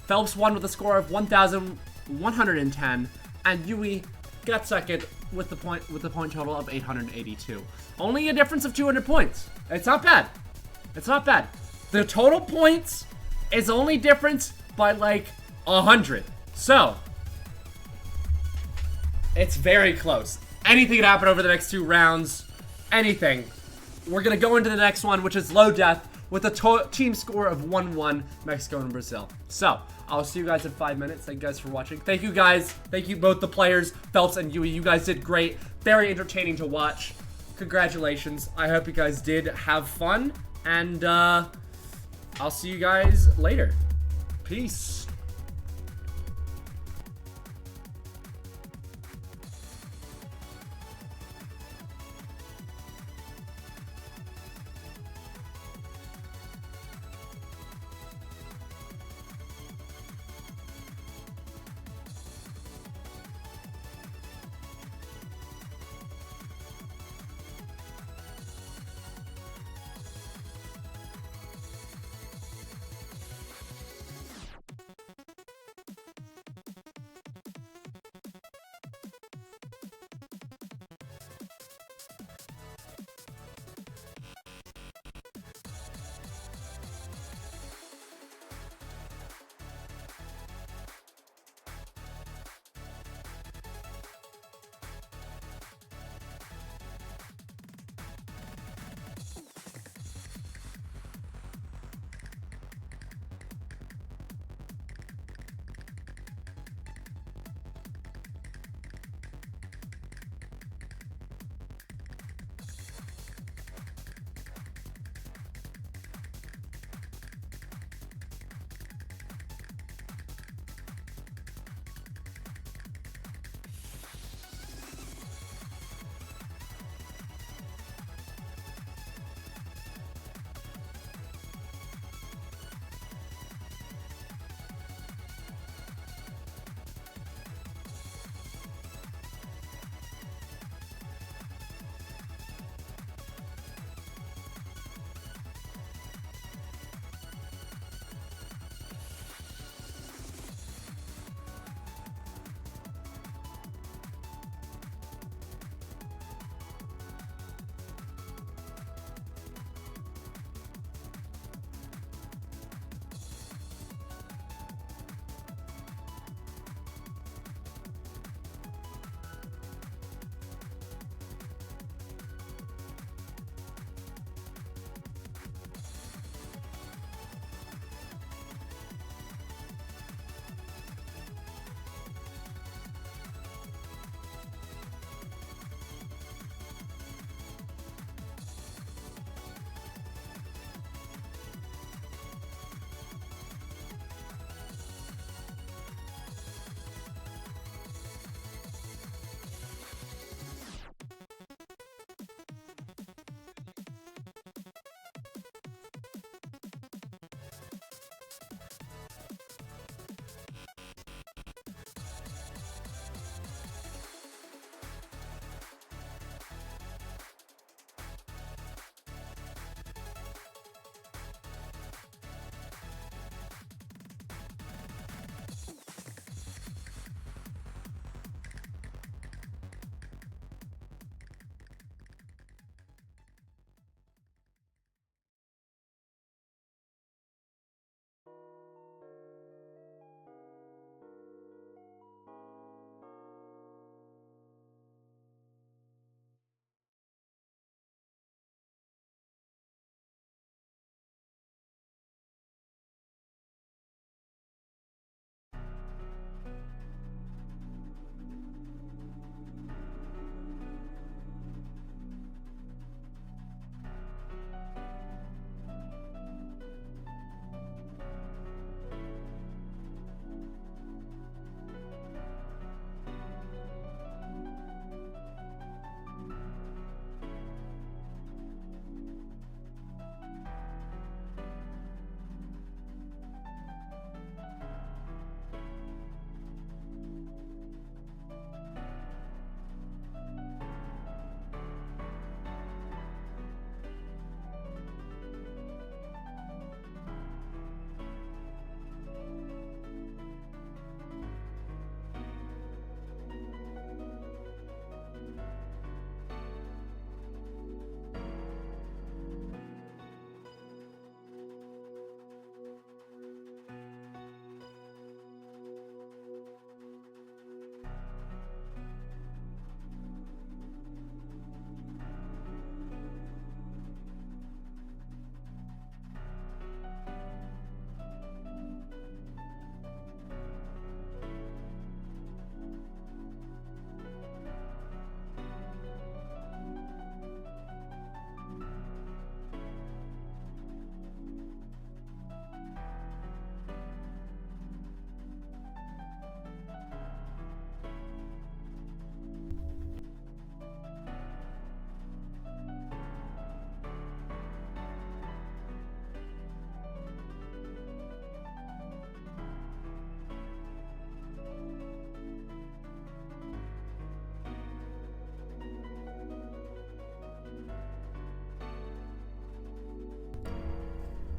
Phelps won with a score of 1,110, and Yui got second with the point total of 882. Only a difference of 200 points. It's not bad. It's not bad. The total points is only difference by like 100. So, it's very close. Anything could happen over the next 2 rounds. Anything. We're going to go into the next one, which is low death, with a team score of 1-1, Mexico and Brazil. So, I'll see you guys in 5 minutes. Thank you guys for watching. Thank you guys. Thank you both the players, Phelps and Yui. You guys did great. Very entertaining to watch. Congratulations. I hope you guys did have fun. And I'll see you guys later. Peace.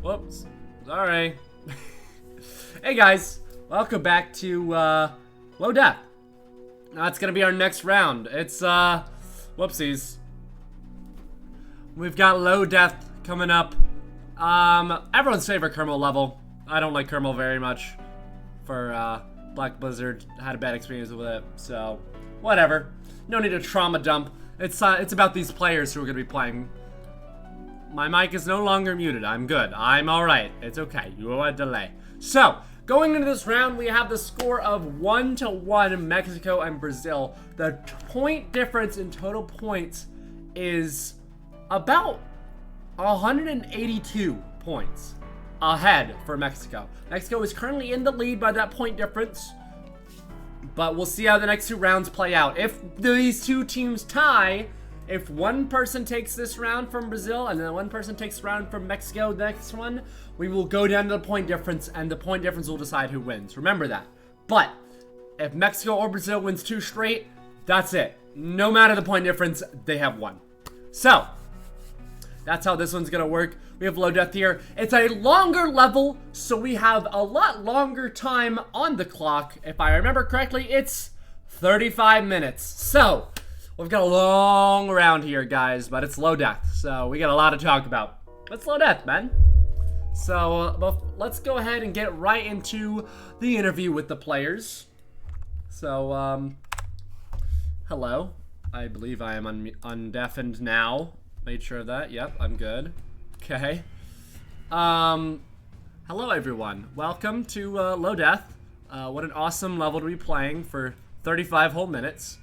Whoops. Sorry. Hey guys, welcome back to Low Death. That's gonna be our next round. It's whoopsies. We've got Low Death coming up. Everyone's favorite Kermal level. I don't like Kermal very much. For Black Blizzard had a bad experience with it, so whatever. No need to trauma dump. It's about these players who are gonna be playing. My mic is no longer muted. I'm good. I'm alright. It's okay. You have a delay. So, going into this round, we have the score of 1-1 Mexico and Brazil. The point difference in total points is about 182 points ahead for Mexico. Mexico is currently in the lead by that point difference, but we'll see how the next two rounds play out. If these two teams tie, if one person takes this round from Brazil and then one person takes the round from Mexico, the next one, we will go down to the point difference, and the point difference will decide who wins. Remember that. But if Mexico or Brazil wins 2 straight, that's it. No matter the point difference, they have won. So, that's how this one's gonna work. We have Low Death here. It's a longer level, so we have a lot longer time on the clock. If I remember correctly, it's 35 minutes. So, we've got a long round here, guys, but it's Low Death, so we got a lot to talk about. It's Low Death, man. So, let's go ahead and get right into the interview with the players. So, hello. I believe I am undeafened now. Made sure of that. Yep, I'm good. Okay. Hello, everyone. Welcome to Low Death. What an awesome level to be playing for 35 whole minutes.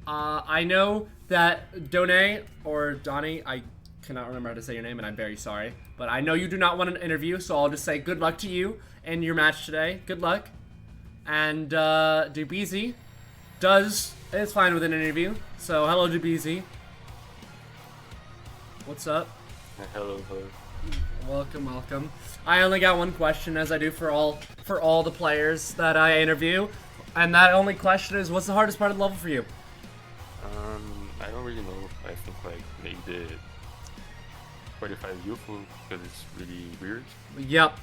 I know that Donnie or Donnie, I cannot remember how to say your name, and I'm very sorry, but I know you do not want an interview, so I'll just say good luck to you in your match today. Good luck. And DBZ is fine with an interview. So hello, DBZ. What's up?
Hello.
Welcome, welcome. I only got one question, as I do for all the players that I interview, and that only question is, what's the hardest part of the level for you?
I don't really know. I think like maybe the 45 useful because it's really weird.
Yep.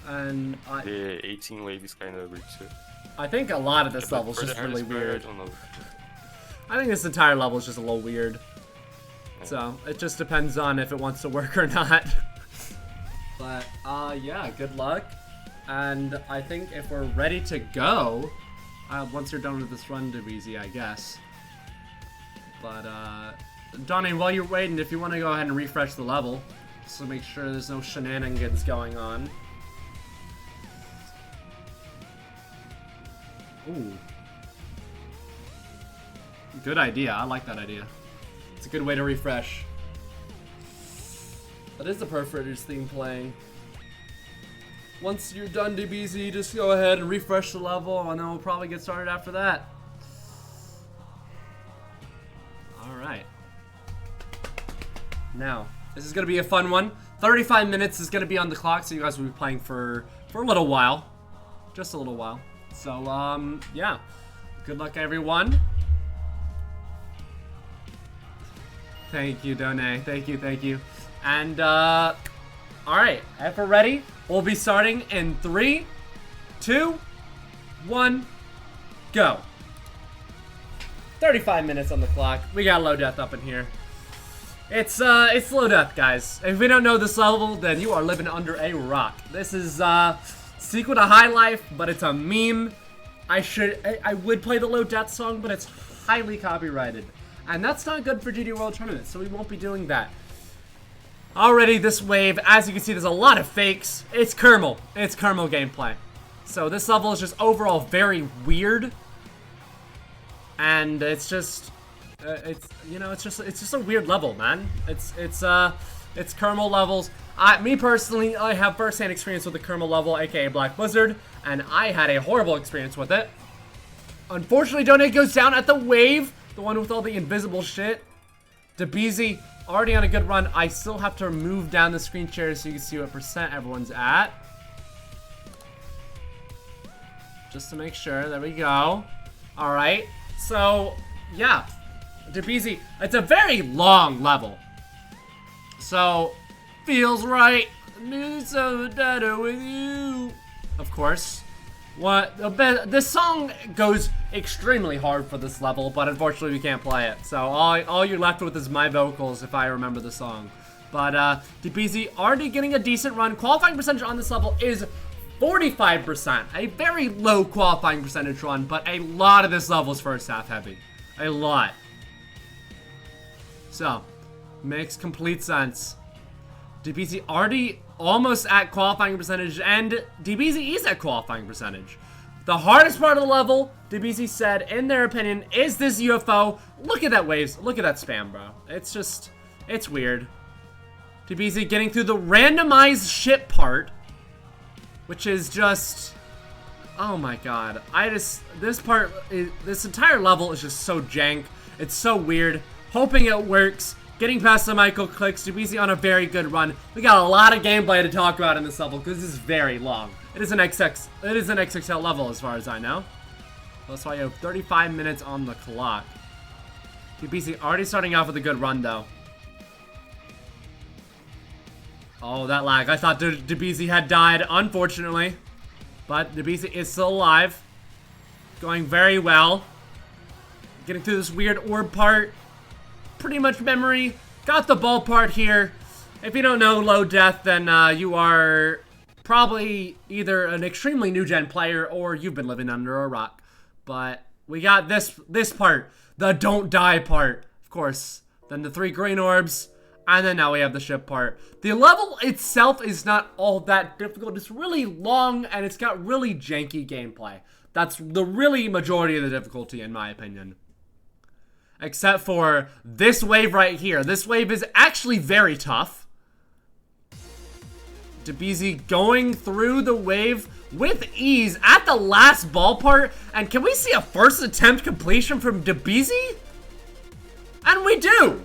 And
the 18 wave is kind of weird too.
I think a lot of this
Yeah,
level is
for the
just really
hardest part,
weird.
I don't know.
I think this entire level is just a little weird. So, it just depends on if it wants to work or not. But, yeah, good luck. And I think if we're ready to go, once you're done with this run, DBZ, I guess. But, Donnie, while you're waiting, if you want to go ahead and refresh the level, just to make sure there's no shenanigans going on. Ooh. Good idea. I like that idea. It's a good way to refresh. That is the Perforators theme playing. Once you're done, DBZ, just go ahead and refresh the level, and then we'll probably get started after that. Alright. Now, this is going to be a fun one. 35 minutes is going to be on the clock, so you guys will be playing for a little while. Just a little while. So, yeah. Good luck, everyone. Thank you, Donay. Thank you. And, alright. If we're ready, we'll be starting in 3, 2, 1, go. 35 minutes on the clock. We got Low Death up in here. It's Low Death, guys. If we don't know this level, then you are living under a rock. This is, sequel to High Life, but it's a meme. I would play the Low Death song, but it's highly copyrighted. And that's not good for GD World Tournament, so we won't be doing that. Already this wave, as you can see, there's a lot of fakes. It's Kermal. It's Kermal gameplay. So this level is just overall very weird. And it's just, it's just a weird level, man. It's Kermal levels. Me personally, I have first-hand experience with the Kermal level, aka Black Blizzard, and I had a horrible experience with it. Unfortunately, Donate goes down at the wave. The one with all the invisible shit. DBZ, already on a good run. I still have to move down the screen share so you can see what percent everyone's at. Just to make sure. There we go. Alright. So, yeah. DBZ, it's a very long level. So, feels right. Music's so much better with you. Of course. This song goes extremely hard for this level, but unfortunately we can't play it. So all you're left with is my vocals if I remember the song. But DBZ already getting a decent run. Qualifying percentage on this level is 45%. A very low qualifying percentage run, but a lot of this level is first half heavy. A lot. So, makes complete sense. DBZ already almost at qualifying percentage, and DBZ is at qualifying percentage. The hardest part of the level, DBZ said, in their opinion, is this UFO. Look at that waves. Look at that spam, bro. It's just, it's weird. DBZ getting through the randomized ship part, which is just, oh my god. This entire level is just so jank. It's so weird. Hoping it works. Getting past the Michael clicks. DBZ on a very good run. We got a lot of gameplay to talk about in this level because this is very long. It is an XXL level as far as I know. That's why you have 35 minutes on the clock. DBZ already starting off with a good run though. Oh, that lag. I thought DBZ had died, unfortunately. But DBZ is still alive. Going very well. Getting through this weird orb part. Pretty much memory. Got the ball part here. If you don't know low death, then you are probably either an extremely new gen player or you've been living under a rock. But we got this part. The don't die part. Of course. Then the 3 green orbs. And then now we have the ship part. The level itself is not all that difficult. It's really long and it's got really janky gameplay. That's the really majority of the difficulty in my opinion. Except for this wave right here. This wave is actually very tough. DBZ going through the wave with ease at the last ball part. And can we see a first attempt completion from DBZ? And we do!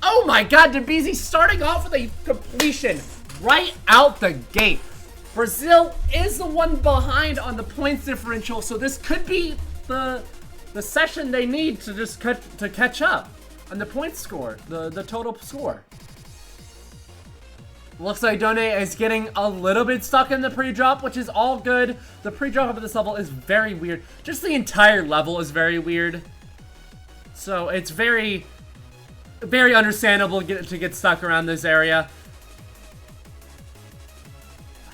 Oh my god, DBZ starting off with a completion right out the gate. Brazil is the one behind on the points differential, so this could be the session they need to just catch up on the point score, the total score. Looks like Done is getting a little bit stuck in the pre-drop, which is all good. The pre-drop of this level is very weird. Just the entire level is very weird. So it's very understandable to get stuck around this area.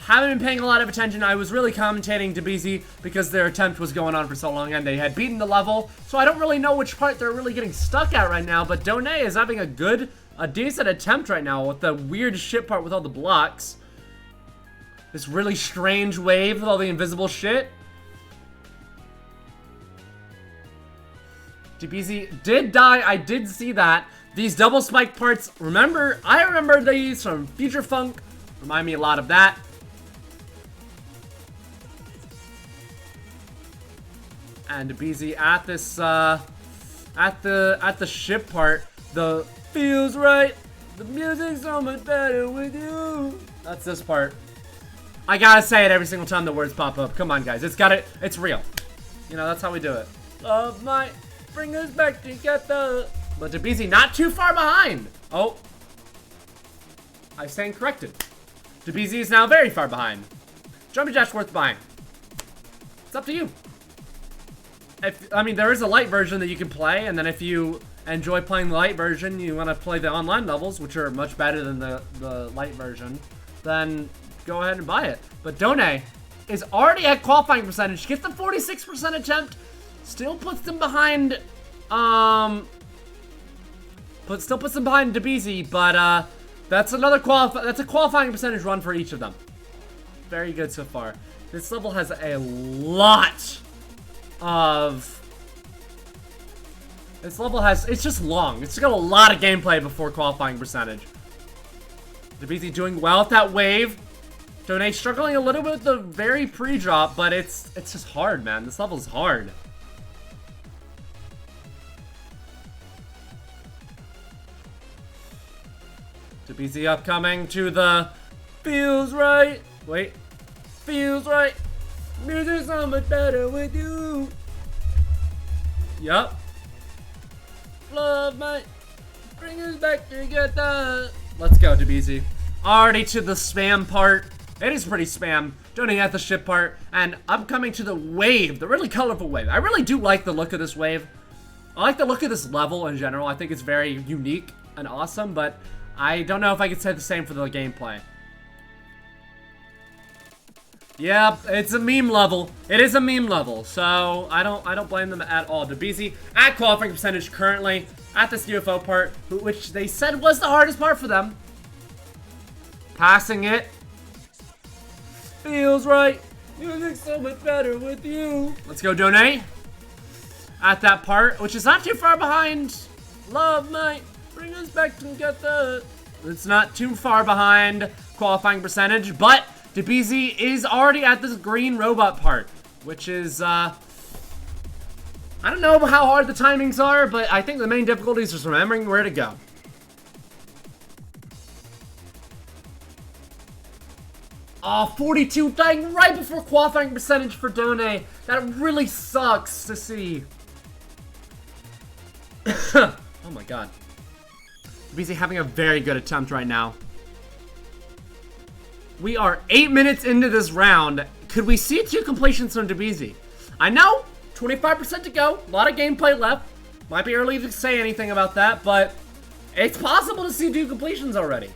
Haven't been paying a lot of attention. I was really commentating DBZ because their attempt was going on for so long and they had beaten the level. So I don't really know which part they're really getting stuck at right now. But Done is having a decent attempt right now with the weird ship part with all the blocks. This really strange wave with all the invisible shit. DBZ did die. I did see that. These double spike parts, I remember these from Future Funk. Remind me a lot of that. And DBZ at this, at the ship part, the feels right, the music's so much better with you. That's this part. I gotta say it every single time the words pop up. Come on, guys, it's real. You know, that's how we do it. Love might bring us back together. But DBZ not too far behind. Oh. I stand corrected. DBZ is now very far behind. Jumpy Jack's worth buying. It's up to you. I mean, there is a light version that you can play, and then if you enjoy playing the light version, you want to play the online levels, which are much better than the light version, then go ahead and buy it. But Done is already at qualifying percentage. Gets the 46% attempt. Still puts them behind, still puts them behind DBZ, but that's a qualifying percentage run for each of them. Very good so far. This level has a lot of... it's just long. It's got a lot of gameplay before qualifying percentage. DBZ doing well with that wave. Done struggling a little bit with the very pre-drop, but it's just hard, man. This level's hard. DBZ upcoming to the feels right. Wait. Feels right. Music's so much better with you. Yup. Love might bring us back together. Let's go, DBZ. Already to the spam part. It is pretty spam. Donate at the ship part. And I'm coming to the wave. The really colorful wave. I really do like the look of this wave. I like the look of this level in general. I think it's very unique and awesome, but I don't know if I could say the same for the gameplay. Yep, it's a meme level. It is a meme level, so I don't blame them at all. DBZ at qualifying percentage currently at this UFO part, which they said was the hardest part for them. Passing it. Feels right. Music's so much better with you. Let's go, Donate. At that part, which is not too far behind. Love might bring us back together. It's not too far behind qualifying percentage, but DBZ is already at this green robot part, which is, I don't know how hard the timings are, but I think the main difficulty is just remembering where to go. Oh, 42 dying right before qualifying percentage for Donate. That really sucks to see. Oh my god. DBZ having a very good attempt right now. We are 8 minutes into this round. Could we see 2 completions from DBZ? I know, 25% to go. A lot of gameplay left. Might be early to say anything about that, but it's possible to see 2 completions already.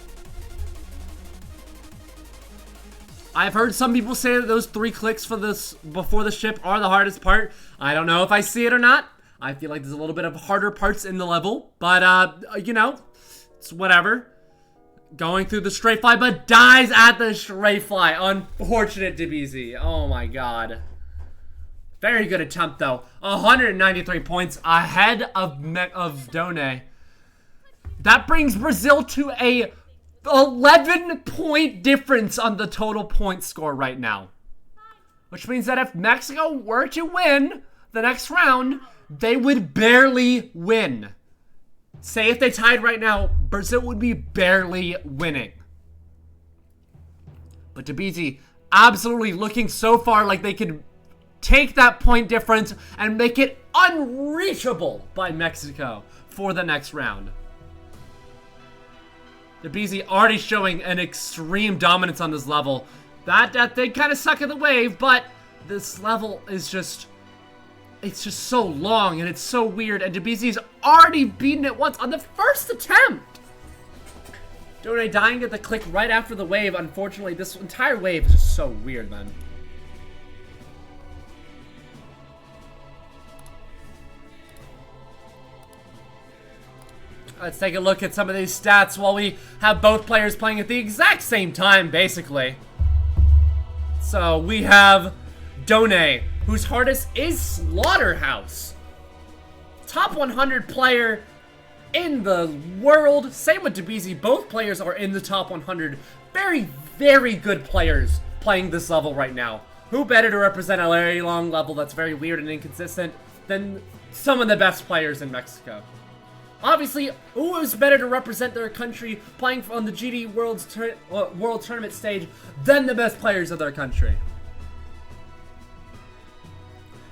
I've heard some people say that those 3 clicks for this before the ship are the hardest part. I don't know if I see it or not. I feel like there's a little bit of harder parts in the level, but you know, it's whatever. Going through the straight fly, but dies at the straight fly. Unfortunate DBZ. Oh my god. Very good attempt though. 193 points ahead of Donate. That brings Brazil to a 11-point difference on the total point score right now. Which means that if Mexico were to win the next round, they would barely win. Say if they tied right now, Brazil would be barely winning. But DBZ absolutely looking so far like they could take that point difference and make it unreachable by Mexico for the next round. DBZ already showing an extreme dominance on this level. That they kind of suck at the wave, but this level is just... it's just so long and it's so weird, and DBZ's already beaten it once on the first attempt. Donate dying at the click right after the wave. Unfortunately, this entire wave is just so weird, man. Let's take a look at some of these stats while we have both players playing at the exact same time, basically. So we have Donate, whose hardest is Slaughterhouse. Top 100 player in the world. Same with DBZ. Both players are in the top 100. Very, very good players playing this level right now. Who better to represent a very long level that's very weird and inconsistent than some of the best players in Mexico? Obviously, who is better to represent their country playing on the GD World Tournament stage than the best players of their country?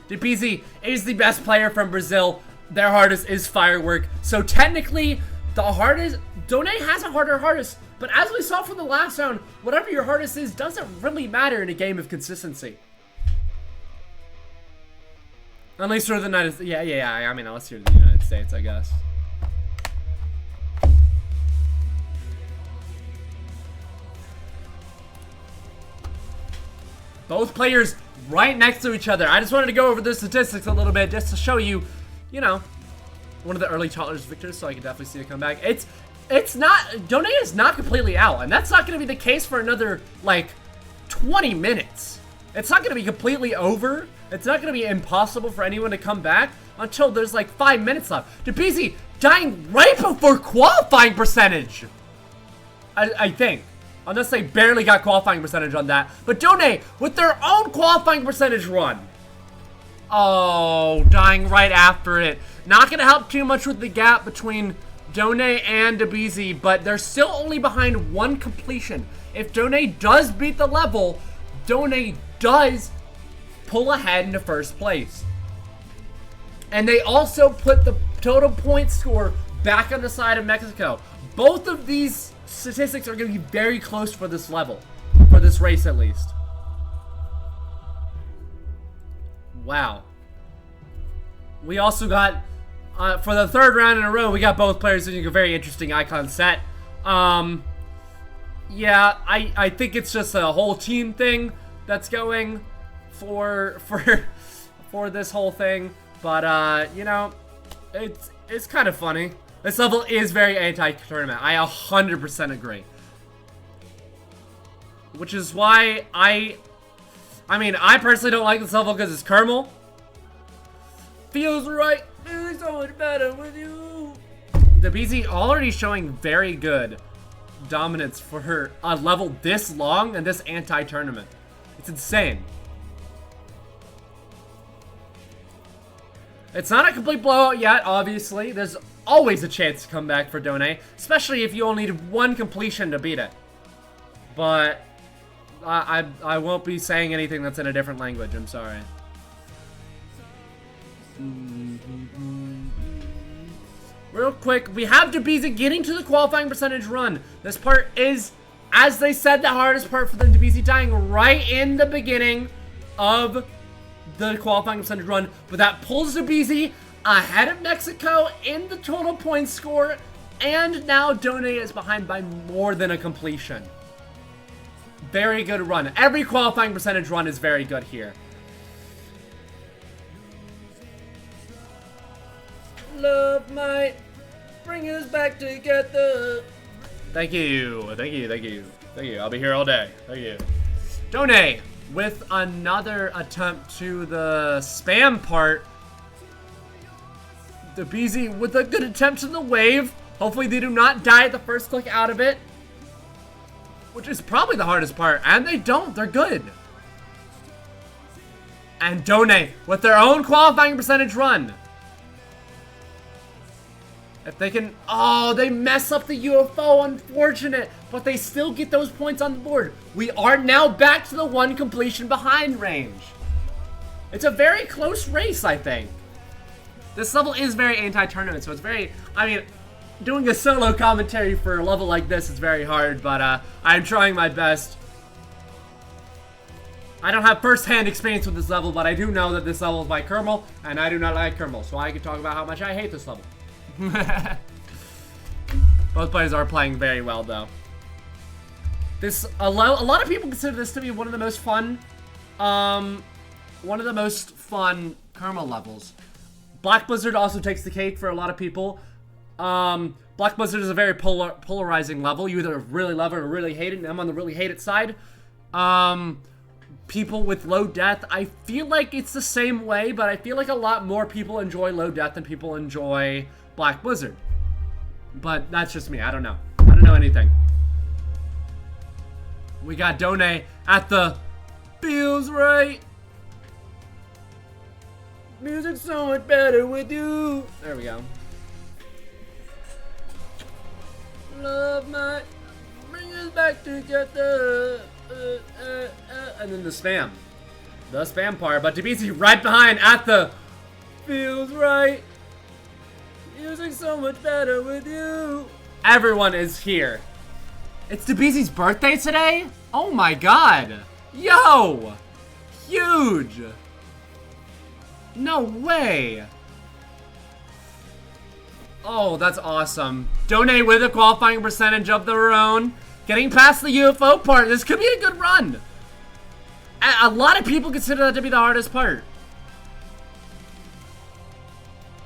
DBZ is the best player from Brazil. Their hardest is Firework. So technically, the hardest... Donate has a harder hardest. But as we saw from the last round, whatever your hardest is doesn't really matter in a game of consistency. Unless you're the United States. Yeah. I mean, unless you're the United States, I guess. Both players right next to each other. I just wanted to go over the statistics a little bit just to show you, you know, one of the early toddlers victors, so I can definitely see it come back. It's not, Donate is not completely out, and that's not going to be the case for another, like, 20 minutes. It's not going to be completely over. It's not going to be impossible for anyone to come back until there's, like, 5 minutes left. DBZ dying right before qualifying percentage, I think. Unless they barely got qualifying percentage on that. But Donate, with their own qualifying percentage run. Oh, dying right after it. Not going to help too much with the gap between Donate and DBZ, but they're still only behind 1 completion. If Donate does beat the level, Donate does pull ahead into first place. And they also put the total point score back on the side of Mexico. Both of these statistics are going to be very close for this level. For this race, at least. Wow. We also got, for the third round in a row, we got both players doing a very interesting icon set. Yeah, I think it's just a whole team thing that's going for this whole thing. But, you know, it's kind of funny. This level is very anti-tournament. I 100% agree. Which is why I mean, I personally don't like this level because it's Kermal. Feels right. Feeling so much better with you. The BZ already showing very good dominance for her a level this long and this anti-tournament. It's insane. It's not a complete blowout yet, obviously. There's always a chance to come back for Done, especially if you only need one completion to beat it. But I won't be saying anything that's in a different language. I'm sorry. Real quick, we have DeBeezy getting to the qualifying percentage run. This part is, as they said, the hardest part for them. DeBeezy dying right in the beginning of the qualifying percentage run, but that pulls DeBeezy ahead of Mexico in the total points score, and now Done is behind by more than a completion. Very good run. Every qualifying percentage run is very good here. Love might bring us back together. Thank you. Thank you. Thank you. Thank you. I'll be here all day. Thank you. Done with another attempt to the spam part. The BZ with a good attempt to the wave. Hopefully they do not die at the first click out of it. Which is probably the hardest part. And they don't. They're good. And Done with their own qualifying percentage run. If they can... Oh, they mess up the UFO. Unfortunate. But they still get those points on the board. We are now back to the one completion behind range. It's a very close race, I think. This level is very anti-tournament, so it's very... I mean, doing a solo commentary for a level like this is very hard, but I'm trying my best. I don't have first-hand experience with this level, but I do know that this level is by Kermal, and I do not like Kermal, so I can talk about how much I hate this level. Both players are playing very well, though. A lot of people consider this to be one of the most fun, Kermal levels. Black Blizzard also takes the cake for a lot of people. Black Blizzard is a very polarizing level. You either really love it or really hate it, and I'm on the really hate it side. People with low death, I feel like it's the same way, but I feel like a lot more people enjoy low death than people enjoy Black Blizzard. But that's just me. I don't know. I don't know anything. We got Done at the feels right. Music's so much better with you. There we go. Love might bring us back together. And then the spam. The spam part. But DeBeezy right behind at the feels right. Music's so much better with you. Everyone is here. It's DeBeezy's birthday today? Oh my god. Yo! Huge! No way! Oh, that's awesome. Done with a qualifying percentage of their own. Getting past the UFO part. This could be a good run. A lot of people consider that to be the hardest part.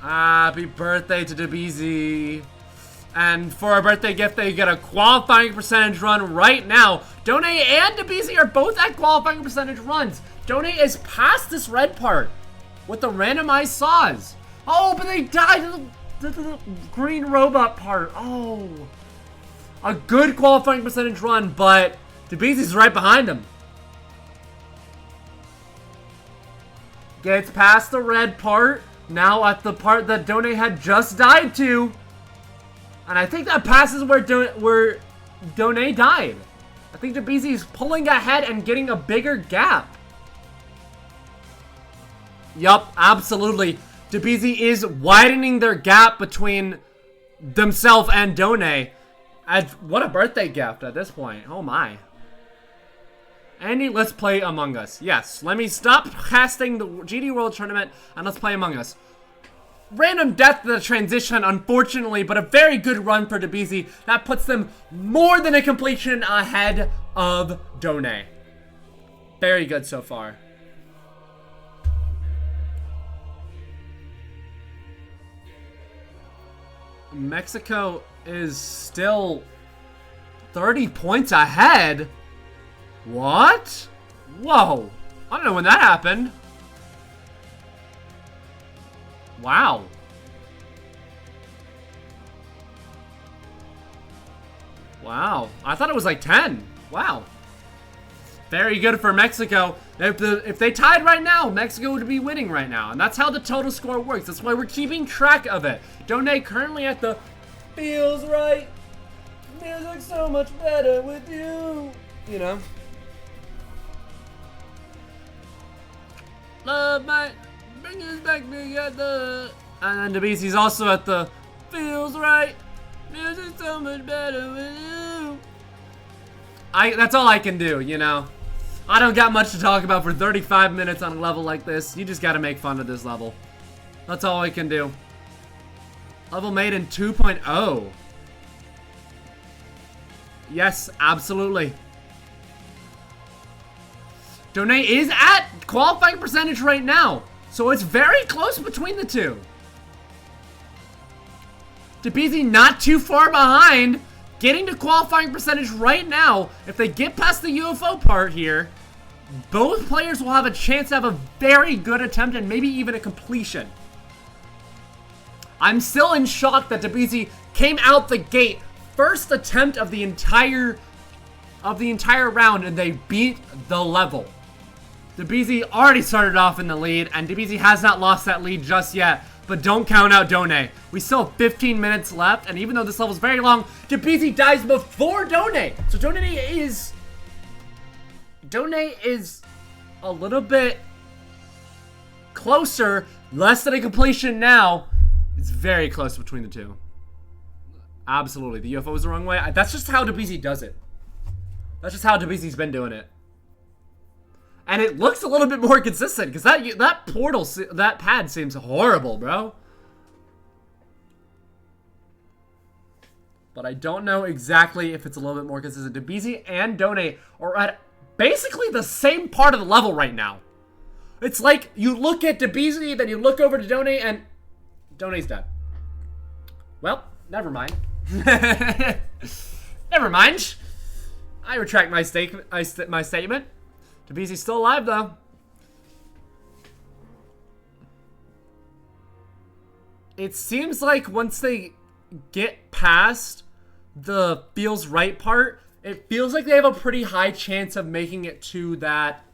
Happy birthday to DeBeezy. And for a birthday gift, they get a qualifying percentage run right now. Done and DeBeezy are both at qualifying percentage runs. Done is past this red part with the randomized saws. Oh, but they died to the green robot part. Oh. A good qualifying percentage run, but DeBeezy's right behind him. Gets past the red part. Now at the part that Done had just died to. And I think that passes where Done died. I think DeBeezy's pulling ahead and getting a bigger gap. Yup, absolutely. DeBeezy is widening their gap between themselves and Done. What a birthday gift at this point. Oh my. Andy, let's play Among Us. Yes, let me stop casting the GD World Tournament and let's play Among Us. Random death to the transition, unfortunately, but a very good run for DeBeezy. That puts them more than a completion ahead of Done. Very good so far. Mexico is still 30 points ahead. What? Whoa. I don't know when that happened. Wow. Wow. I thought it was like 10. Wow. Very good for Mexico. If they tied right now, Mexico would be winning right now. And that's how the total score works. That's why we're keeping track of it. Done currently at the feels right. Music's so much better with you. You know. Love might bring us back together. And then DeBeezy's also at the feels right. Music's so much better with you. That's all I can do, you know. I don't got much to talk about for 35 minutes on a level like this. You just gotta make fun of this level. That's all I can do. Level made in 2.0. Yes, absolutely. Done is at qualifying percentage right now. So it's very close between the two. DeBeezy not too far behind. Getting to qualifying percentage right now. If they get past the UFO part here, both players will have a chance to have a very good attempt and maybe even a completion. I'm still in shock that DeBeezy came out the gate. First attempt of the entire round and they beat the level. DeBeezy already started off in the lead and DeBeezy has not lost that lead just yet. But don't count out Done. We still have 15 minutes left, and even though this level is very long, DeBeezy dies before Done. So Done is a little bit closer, less than a completion now. It's very close between the two. Absolutely, the UFO was the wrong way. That's just how DeBeezy does it. That's just how DeBeezy's been doing it. And it looks a little bit more consistent because that portal, that pad seems horrible, bro. But I don't know exactly if it's a little bit more consistent. DeBeezy and Done are at basically the same part of the level right now. It's like you look at DeBeezy, then you look over to Done, and Done's dead. Well, never mind. Never mind. I retract my statement. DeBeezy's still alive, though. It seems like once they get past the feels right part, it feels like they have a pretty high chance of making it to that,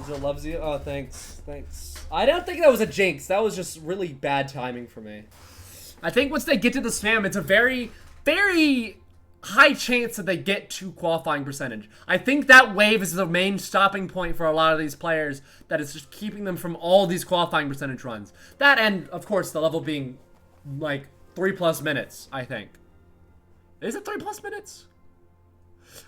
Is it loves you? Oh, thanks. Thanks. I don't think that was a jinx. That was just really bad timing for me. I think once they get to the spam, it's a very, very high chance that they get to qualifying percentage. I think that wave is the main stopping point for a lot of these players that is just keeping them from all these qualifying percentage runs. That and, of course, the level being like 3+ minutes, I think. Is it 3+ minutes?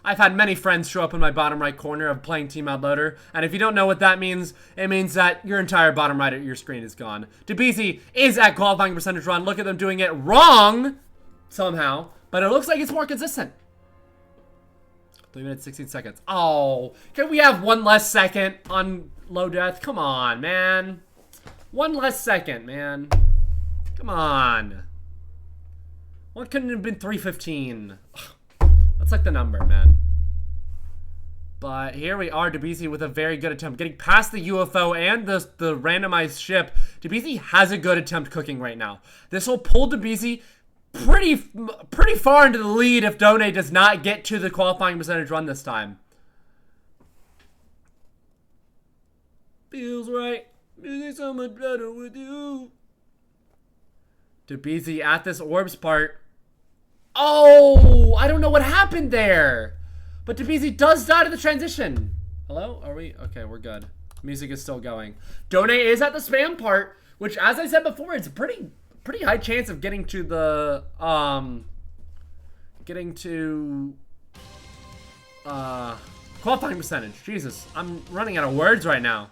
I've had many friends show up in my bottom right corner of playing Team Mod Loader, and if you don't know what that means, it means that your entire bottom right of your screen is gone. DeBeezy is at qualifying percentage run. Look at them doing it wrong somehow. But it looks like it's more consistent. 3 minutes, 16 seconds. Oh, can we have one less second on low death? Come on, man. One less second, man. Come on. Why couldn't it have been 3:15? That's like the number, man. But here we are, DeBeezy with a very good attempt. Getting past the UFO and the randomized ship. DeBeezy has a good attempt cooking right now. This will pull DeBeezy pretty far into the lead if Done does not get to the qualifying percentage run this time. Feels right. Music's so much better with you. DeBeezy at this orbs part. Oh, I don't know what happened there. But DeBeezy does die to the transition. Hello? Are we? Okay, we're good. Music is still going. Done is at the spam part, which, as I said before, it's pretty pretty high chance of getting to the qualifying percentage. Jesus, I'm running out of words right now.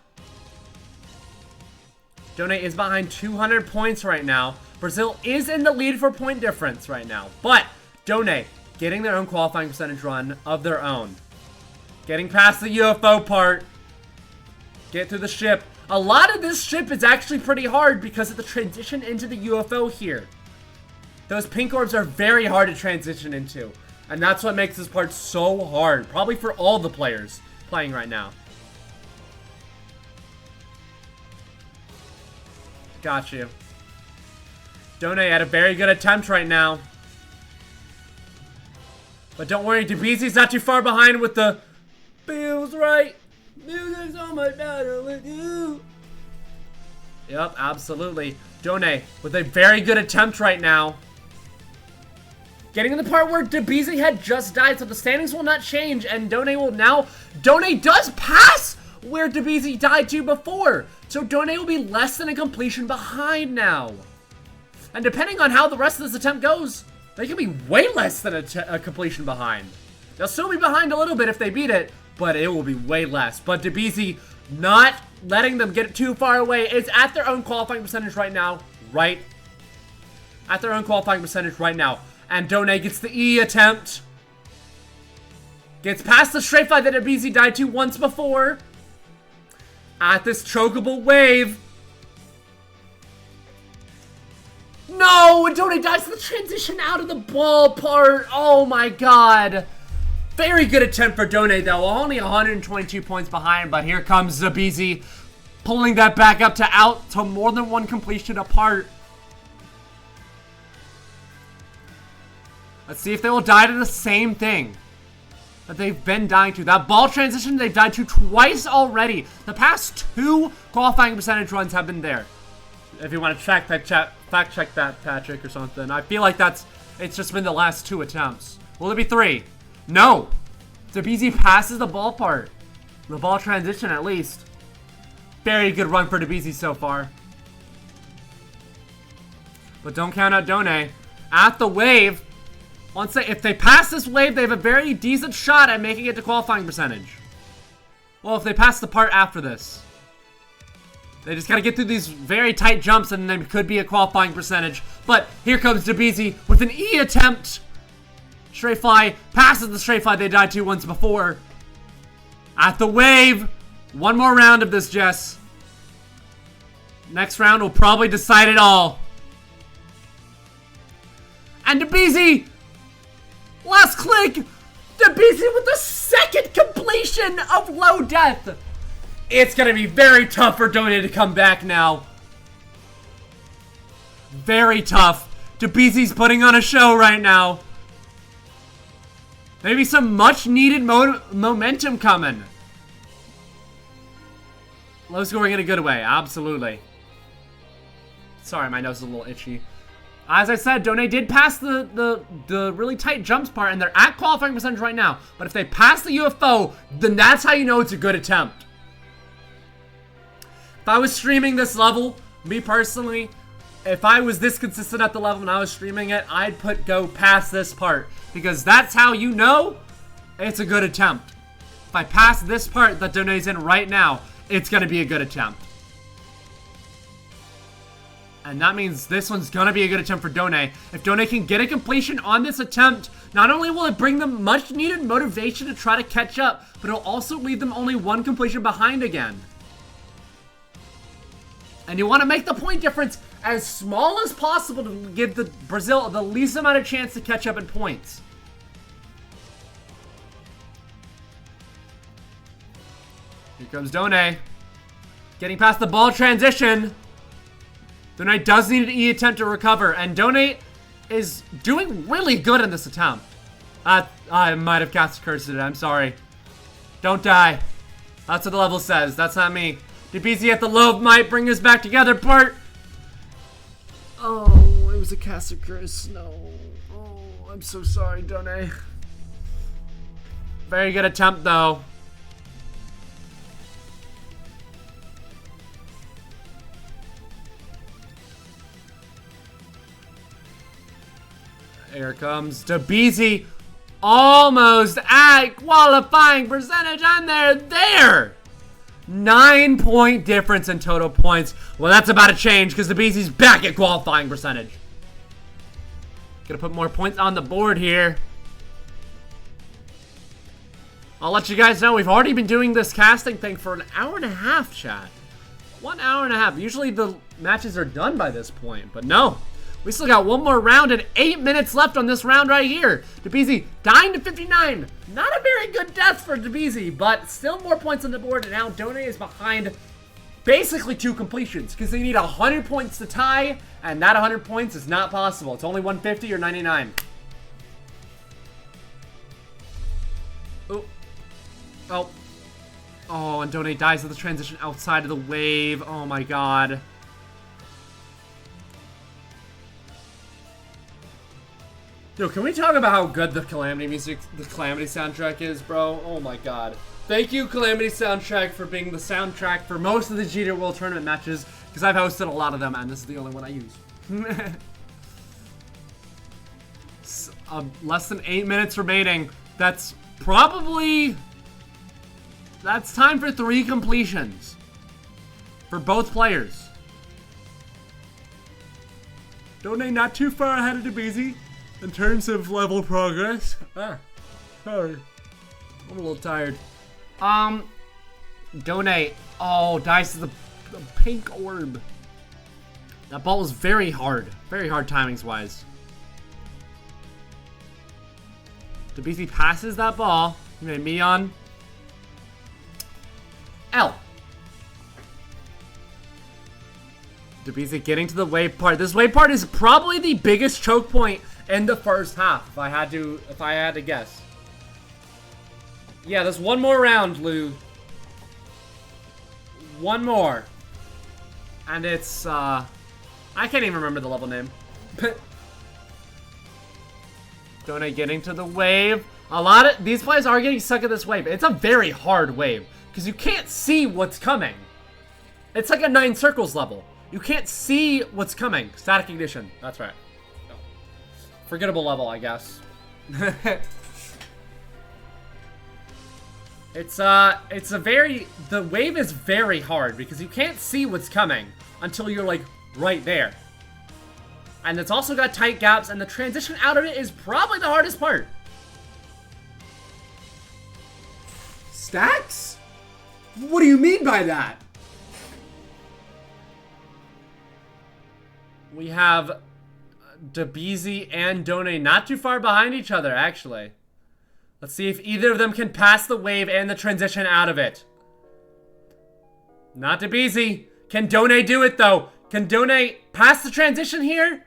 Done is behind 200 points right now. Brazil is in the lead for point difference right now. But Done getting their own qualifying percentage run of their own. Getting past the UFO part. Get through the ship. A lot of this ship is actually pretty hard because of the transition into the UFO here. Those pink orbs are very hard to transition into. And that's what makes this part so hard. Probably for all the players playing right now. Got you. Done had a very good attempt right now. But don't worry, DeBeezy's not too far behind with the feels right. Music's so much better with you. Yep, absolutely. Done with a very good attempt right now. Getting to the part where DeBeezy had just died, so the standings will not change, and Done will now... Done does pass where DeBeezy died to before. So Done will be less than a completion behind now. And depending on how the rest of this attempt goes, they can be way less than a completion behind. They'll still be behind a little bit if they beat it, but it will be way less. But DeBeezy not letting them get too far away. It's at their own qualifying percentage right now. At their own qualifying percentage right now. And Done gets the E attempt. Gets past the strafe line that DeBeezy died to once before. At this chokeable wave. No! And Done dies to the transition out of the ball part. Oh my god. Very good attempt for Done though. Only 122 points behind, but here comes DeBeezy pulling that back up to out to more than one completion apart. Let's see if they will die to the same thing that they've been dying to. That ball transition they've died to twice already. The past 2 qualifying percentage runs have been there. If you want to fact check that, Patrick, or something. I feel like it's just been the last 2 attempts. Will it be 3? No! DeBeezy passes the ball part. The ball transition, at least. Very good run for DeBeezy so far. But don't count out Done. At the wave, if they pass this wave, they have a very decent shot at making it to qualifying percentage. Well, if they pass the part after this. They just gotta get through these very tight jumps and then could be a qualifying percentage. But here comes DeBeezy with an E attempt. Straight fly, passes the straight fly they died to once before. At the wave. One more round of this, Jess. Next round will probably decide it all. And DeBeezy, last click. DeBeezy with the second completion of low death. It's gonna be very tough for Done to come back now. Very tough. DeBeezy's putting on a show right now. Maybe some much needed momentum coming. Low scoring in a good way, absolutely. Sorry, my nose is a little itchy. As I said, Done did pass the really tight jumps part, and they're at qualifying percentage right now. But if they pass the UFO, then that's how you know it's a good attempt. If I was streaming this level, me personally, if I was this consistent at the level when I was streaming it, I'd go past this part. Because that's how you know it's a good attempt. If I pass this part that Done's in right now, it's going to be a good attempt. And that means this one's going to be a good attempt for Done. If Done can get a completion on this attempt, not only will it bring them much needed motivation to try to catch up, but it'll also leave them only 1 completion behind again. And you want to make the point difference as small as possible to give Brazil the least amount of chance to catch up in points. Here comes Done. Getting past the ball transition. Done does need an E attempt to recover, and Done is doing really good in this attempt. I might have cast a curse at it, I'm sorry. Don't die. That's what the level says, that's not me. DeBeezy at the low might bring us back together part. Oh, it was a cast of curse, no. Oh, I'm so sorry, Done. Very good attempt, though. Here comes DeBeezy. Almost at qualifying percentage, and they're there. 9-point difference in total points. Well, that's about to change because DeBeezy's back at qualifying percentage. Gonna put more points on the board here. I'll let you guys know we've already been doing this casting thing for an hour and a half, chat. 1 hour and a half. Usually the matches are done by this point, but no. We still got one more round and 8 minutes left on this round right here. DeBeezy dying to 59. Not a very good death for DeBeezy, but still more points on the board. And now Done is behind basically 2 completions because they need 100 points to tie, and that 100 points is not possible. It's only 150 or 99. Oh. Oh. Oh, and Done dies with the transition outside of the wave. Oh my god. Yo, can we talk about how good the Calamity music, the Calamity soundtrack is, bro? Oh my god. Thank you, Calamity Soundtrack, for being the soundtrack for most of the GDWT tournament matches, because I've hosted a lot of them, and this is the only one I use. Less than 8 minutes remaining. That's probably... That's time for 3 completions. For both players. Done not too far ahead of DeBeezy in terms of level progress. Sorry. I'm a little tired. Done. Oh, dies to the pink orb. That ball was very hard. Very hard timings-wise. DeBeezy passes that ball. Me on L. DeBeezy getting to the wave part. This wave part is probably the biggest choke point in the first half, if I had to guess. Yeah, there's one more round, Lou. One more. And it's, I can't even remember the level name. Done getting to the wave. A lot of these players are getting stuck at this wave. It's a very hard wave because you can't see what's coming. It's like a 9 circles level. You can't see what's coming. Static ignition. That's right. No. Forgettable level, I guess. The wave is very hard because you can't see what's coming until you're like right there. And it's also got tight gaps, and the transition out of it is probably the hardest part. Stacks? What do you mean by that? We have DeBeezy and Done not too far behind each other, actually. Let's see if either of them can pass the wave and the transition out of it. Not DeBeezy. Can Done do it, though? Can Done pass the transition here?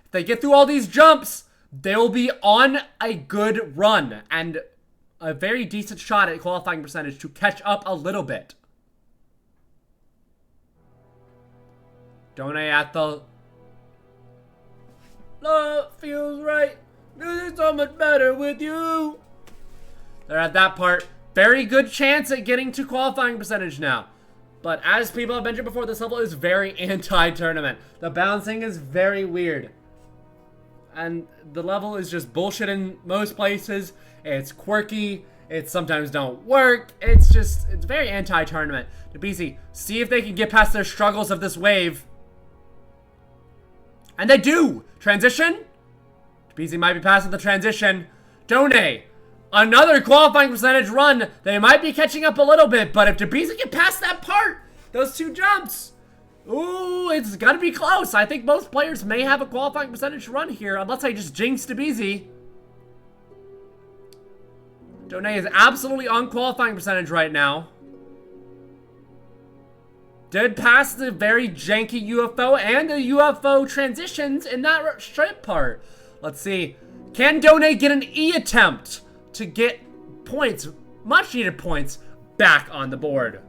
If they get through all these jumps, they'll be on a good run and a very decent shot at qualifying percentage to catch up a little bit. Done at the... Love feels right. This is so much better with you. They're at that part. Very good chance at getting to qualifying percentage now. But as people have mentioned before, this level is very anti-tournament. The bouncing is very weird. And the level is just bullshit in most places. It's quirky. It sometimes don't work. It's very anti-tournament. DeBeezy, see if they can get past their struggles of this wave. And they do! Transition? DeBeezy might be passing the transition. Done, another qualifying percentage run. They might be catching up a little bit, but if DeBeezy can pass that part, those 2 jumps, ooh, it's gotta be close. I think most players may have a qualifying percentage run here, unless I just jinx DeBeezy. Done is absolutely on qualifying percentage right now. Did pass the very janky UFO and the UFO transitions in that strip part. Let's see. Can Done get an E attempt to get points, much needed points, back on the board?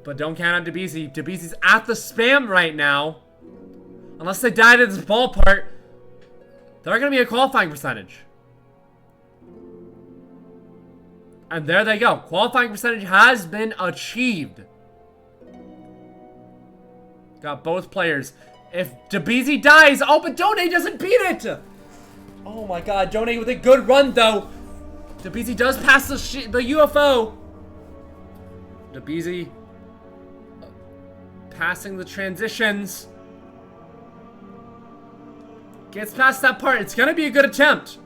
But don't count on DeBeezy. DeBeezy's at the spam right now. Unless they die to this ball part, they're going to be a qualifying percentage. And there they go. Qualifying percentage has been achieved. Got both players If DeBeezy dies, oh, but Done doesn't beat it! Oh my god, Done with a good run, though. DeBeezy does pass the UFO. DeBeezy passing the transitions. Gets past that part. It's gonna be a good attempt.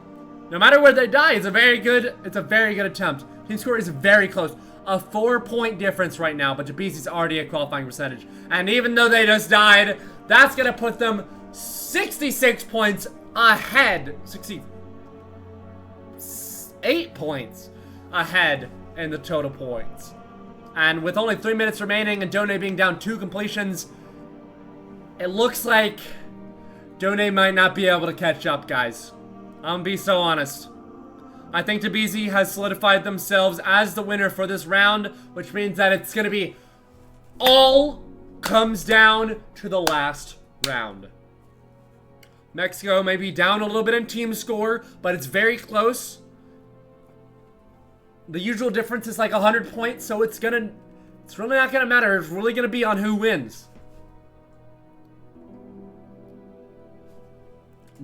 No matter where they die, it's a very good attempt. Team score is very close. A 4-point difference right now, but DeBeezy's already at qualifying percentage. And even though they just died, that's gonna put them 66 points ahead. 68 points ahead in the total points. And with only 3 minutes remaining and Done being down 2 completions, it looks like Done might not be able to catch up, guys. I'm gonna be so honest. I think DeBeezy has solidified themselves as the winner for this round, which means that it's gonna be all comes down to the last round. Mexico may be down a little bit in team score, but it's very close. The usual difference is like 100 points, so it's really not gonna matter. It's really gonna be on who wins.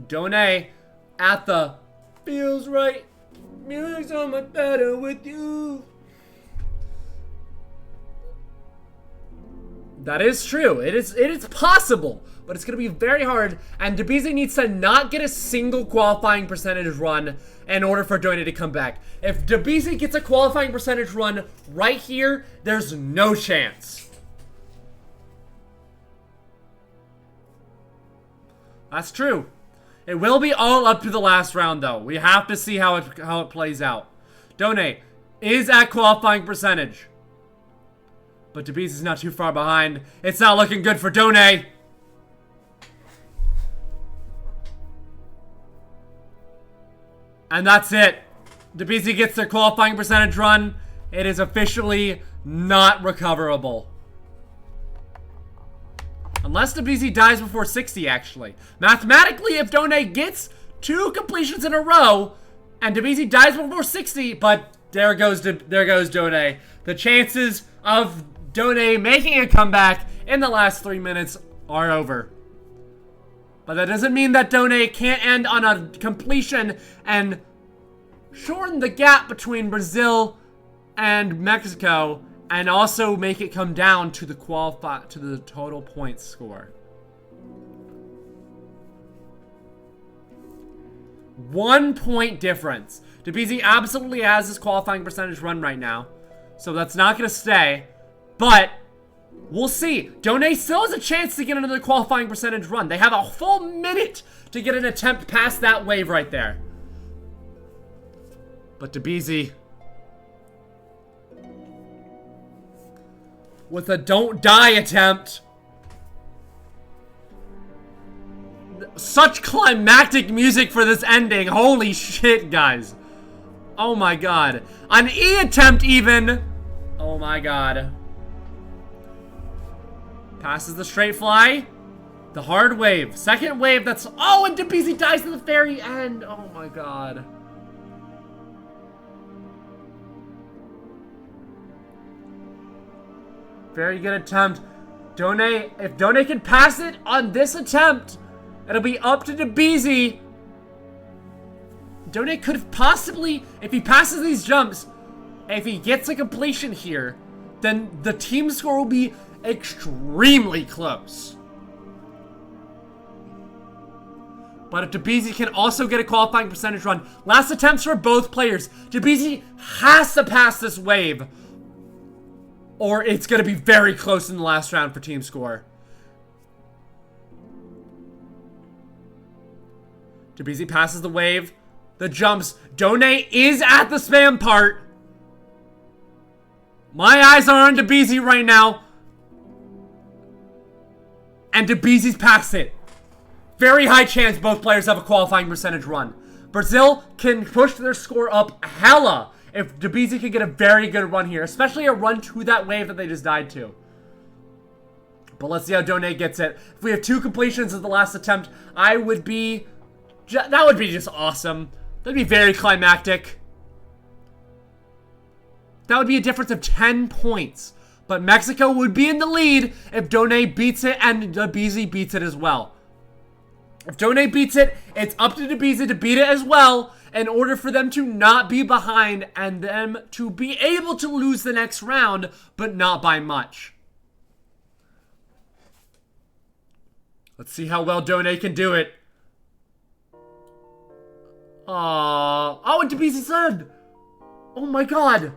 Done at the feels right. Music's so much better with you. That is true. It is possible, but it's gonna be very hard. And DeBeezy needs to not get a single qualifying percentage run in order for Done to come back. If DeBeezy gets a qualifying percentage run right here, there's no chance. That's true. It will be all up to the last round, though. We have to see how it plays out. Done is at qualifying percentage, but DeBeezy's not too far behind. It's not looking good for Done. And that's it. DeBeezy gets their qualifying percentage run. It is officially not recoverable. Unless DeBeezy dies before 60, actually. Mathematically, if Done gets 2 completions in a row, and DeBeezy dies before 60, but there goes Done. The chances of Done making a comeback in the last 3 minutes are over. But that doesn't mean that Done can't end on a completion and shorten the gap between Brazil and Mexico, and also make it come down to the total points score. 1 point difference. DeBeezy absolutely has his qualifying percentage run right now, so that's not gonna stay. But we'll see. Done still has a chance to get another qualifying percentage run. They have a full minute to get an attempt past that wave right there. But DeBeezy, with a don't die attempt. Such climactic music for this ending. Holy shit, guys. Oh my god. An E attempt even. Oh my god. Passes the straight fly. The hard wave. Second wave that's... Oh, and DeBeezy dies at the very end. Oh my god. Very good attempt. Done, if Done can pass it on this attempt, it'll be up to DeBeezy. Done could possibly, if he passes these jumps, if he gets a completion here, then the team score will be extremely close. But if DeBeezy can also get a qualifying percentage run, last attempts for both players, DeBeezy has to pass this wave, or it's going to be very close in the last round for team score. DeBeezy passes the wave. The jumps. Done is at the spam part. My eyes are on DeBeezy right now. And DeBeezy's past it. Very high chance both players have a qualifying percentage run. Brazil can push their score up hella if DeBeezy can get a very good run here, especially a run to that wave that they just died to. But let's see how Done gets it. If we have 2 completions of the last attempt, that would be just awesome. That'd be very climactic. That would be a difference of 10 points But Mexico would be in the lead if Done beats it and Dabizi beats it as well. If Done beats it, it's up to Dabizi to beat it as well in order for them to not be behind and them to be able to lose the next round, but not by much. Let's see how well Done can do it. Aww. Oh, and Dabizi said! Oh my god!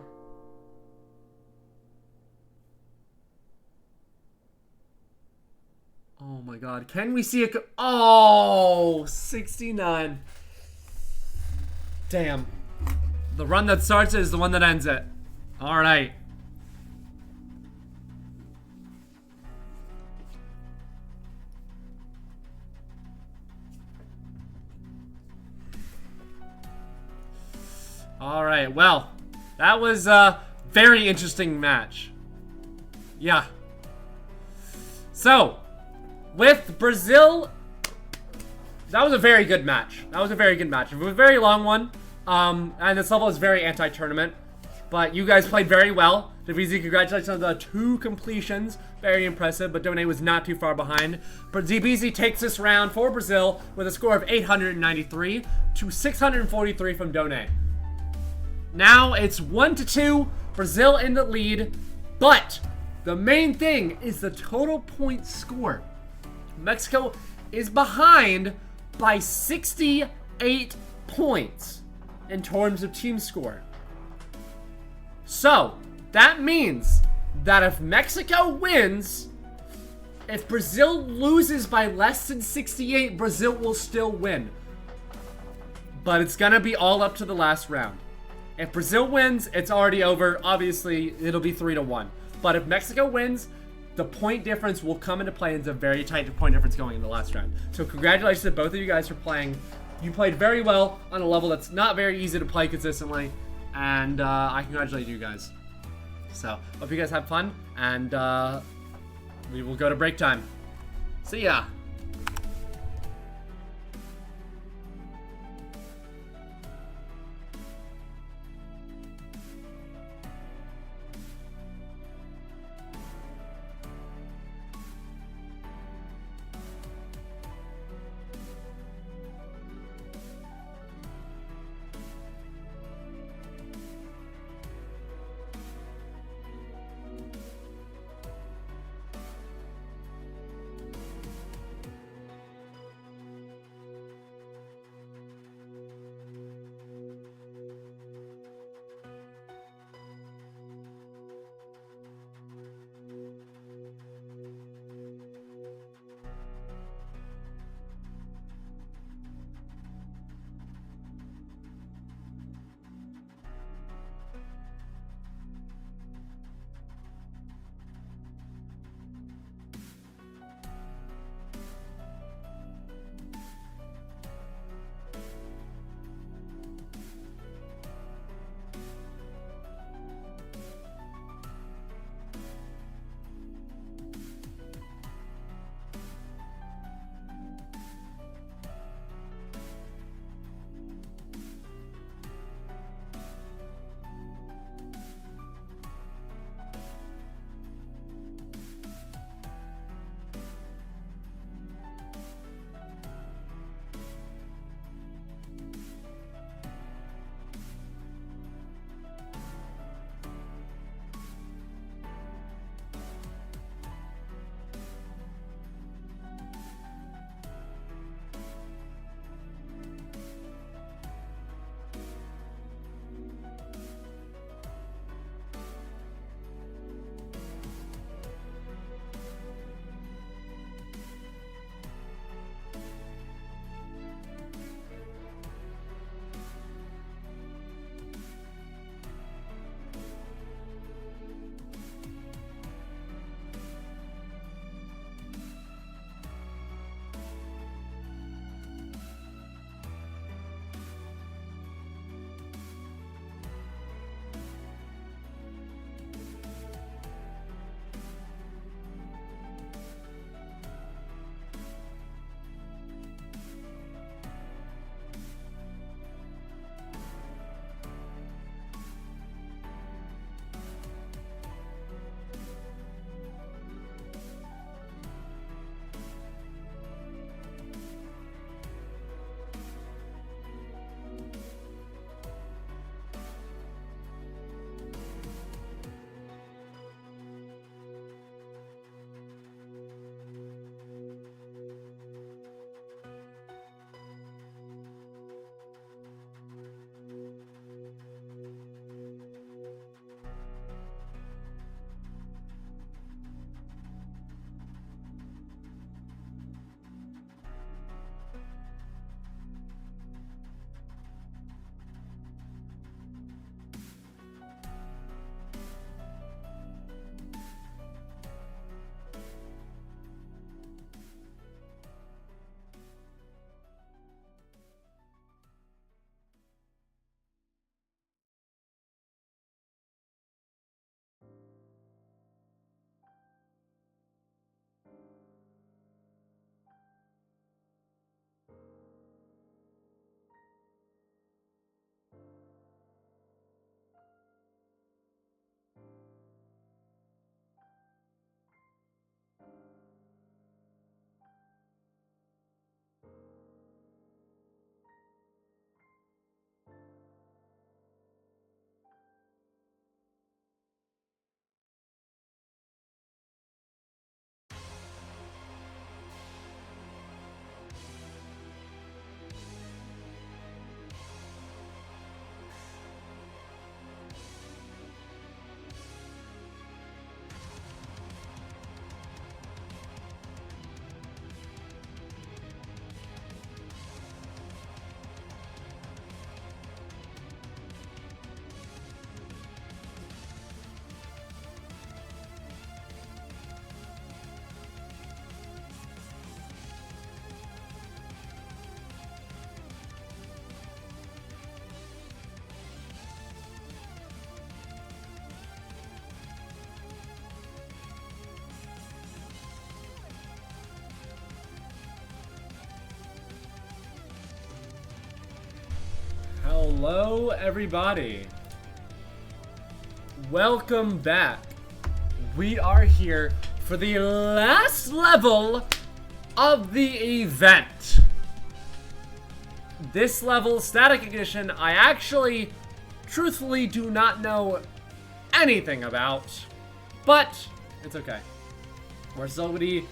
Oh my god. Can we see it? Oh, 69. Damn. The run that starts it is the one that ends it. Alright. Alright, well, that was a very interesting match. Yeah. So, with Brazil, that was a very good match. That was a very good match. It was a very long one, and this level is very anti-tournament, but you guys played very well. Davizi, congratulations on the 2 completions. Very impressive, but Done was not too far behind. But Davizi takes this round for Brazil with a score of 893 to 643 from Done. Now it's 1-2, Brazil in the lead, but the main thing is the total point score. Mexico is behind by 68 points in terms of team score. So, that means that if Mexico wins, if Brazil loses by less than 68, Brazil will still win. But it's gonna be all up to the last round. If Brazil wins, it's already over. Obviously, it'll be 3-1. But if Mexico wins, the point difference will come into play. It's a very tight point difference going in the last round. So congratulations to both of you guys for playing. You played very well on a level that's not very easy to play consistently. And I congratulate you guys. So, hope you guys have fun. And we will go to break time. See ya. Hello, everybody. Welcome back. We are here for the last level of the event. This level, Static Ignition, I actually, truthfully, do not know anything about, but it's okay. We're still gonna be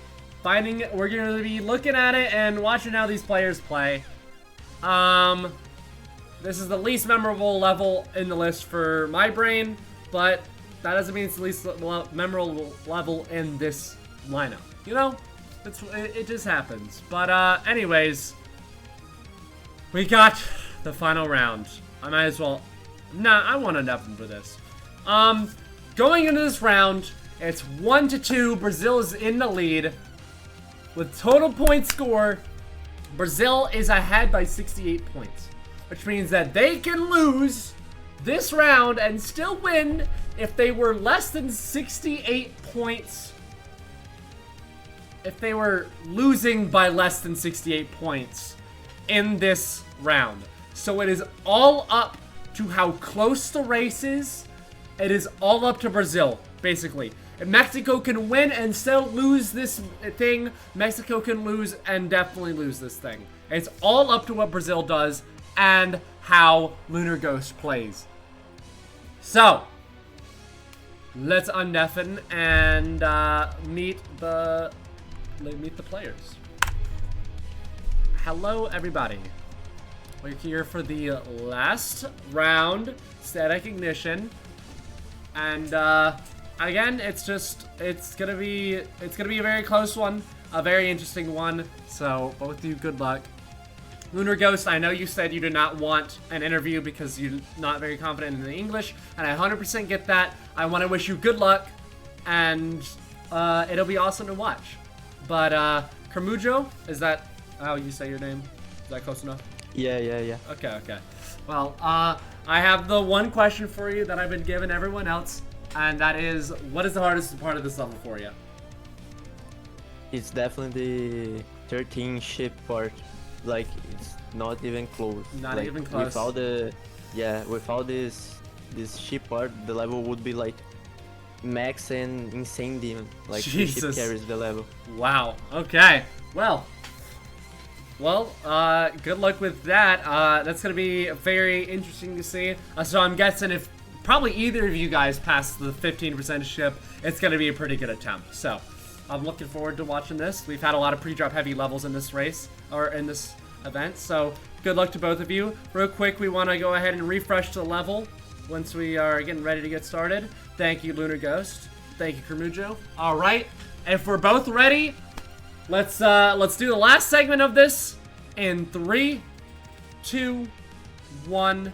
we're gonna be looking at it and watching how these players play. This is the least memorable level in the list for my brain, but that doesn't mean it's the least memorable level in this lineup. You know, it just happens. But anyways, we got the final round. I might as well. Nah, I want nothing for this. Going into this round, it's 1-2. Brazil is in the lead with total point score. Brazil is ahead by 68 points. Which means that they can lose this round and still win if they were less than 68 points. If they were losing by less than 68 points in this round. So it is all up to how close the race is. It is all up to Brazil, basically. If Mexico can win and still lose this thing, Mexico can lose and definitely lose this thing. It's all up to what Brazil does and how Lunar Ghost plays. So, let's undeafen and meet the players. Hello, everybody. We're here for the last round, Static Ignition, and again, it's gonna be a very close one, a very interesting one. So, both of you, good luck. Lunar Ghost, I know you said you did not want an interview because you're not very confident in the English, and I 100% get that. I want to wish you good luck, and it'll be awesome to watch. But Kermujo, is that how you say your name? Is that close enough?
Yeah.
Okay. Well, I have the one question for you that I've been giving everyone else, and that is, what is the hardest part of this level for you?
It's definitely the 13 ship part. Like, it's not even close.
Not even close.
Without this ship part, the level would be like max and insane demon. Like, the ship
Jesus.
carries the level.
Wow. Okay. Well, good luck with that. That's gonna be very interesting to see. So I'm guessing if probably either of you guys pass the 15% ship, it's gonna be a pretty good attempt. So I'm looking forward to watching this. We've had a lot of pre-drop heavy levels in this race, or in this event, so good luck to both of you. Real quick, we want to go ahead and refresh the level once we are getting ready to get started. Thank you, Lunar Ghost. Thank you, Kermujo. All right, if we're both ready, let's do the last segment of this in 3, 2, 1,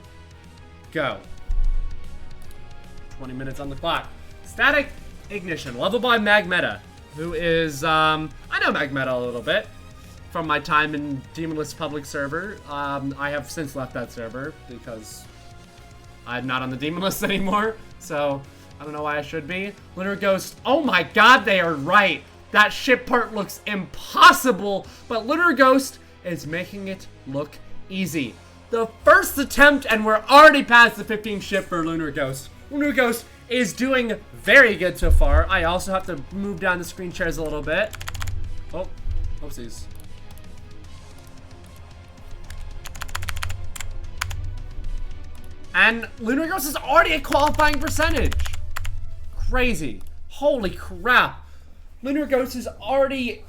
go. 20 minutes on the clock. Static Ignition, level by Magmeta, who is, I know Magmeta a little bit from my time in Demonless public server. I have since left that server because I'm not on the Demonless anymore, so I don't know why I should be. Lunar Ghost, oh my god, they are right. That ship part looks impossible, but Lunar Ghost is making it look easy. The first attempt, and we're already past the 15 ship for Lunar Ghost. Lunar Ghost is doing very good so far. I also have to move down the screen shares a little bit. Oh, oopsies. And Lunar Ghost is already a qualifying percentage. Crazy. Holy crap. Lunar Ghost is already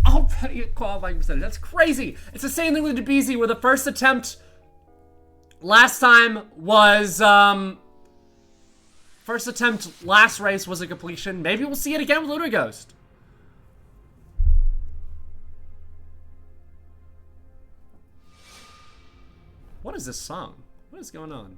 a qualifying percentage. That's crazy. It's the same thing with DeBeezy, where the first attempt last time was, first attempt last race was a completion. Maybe we'll see it again with Lunar Ghost. What is this song? What is going on?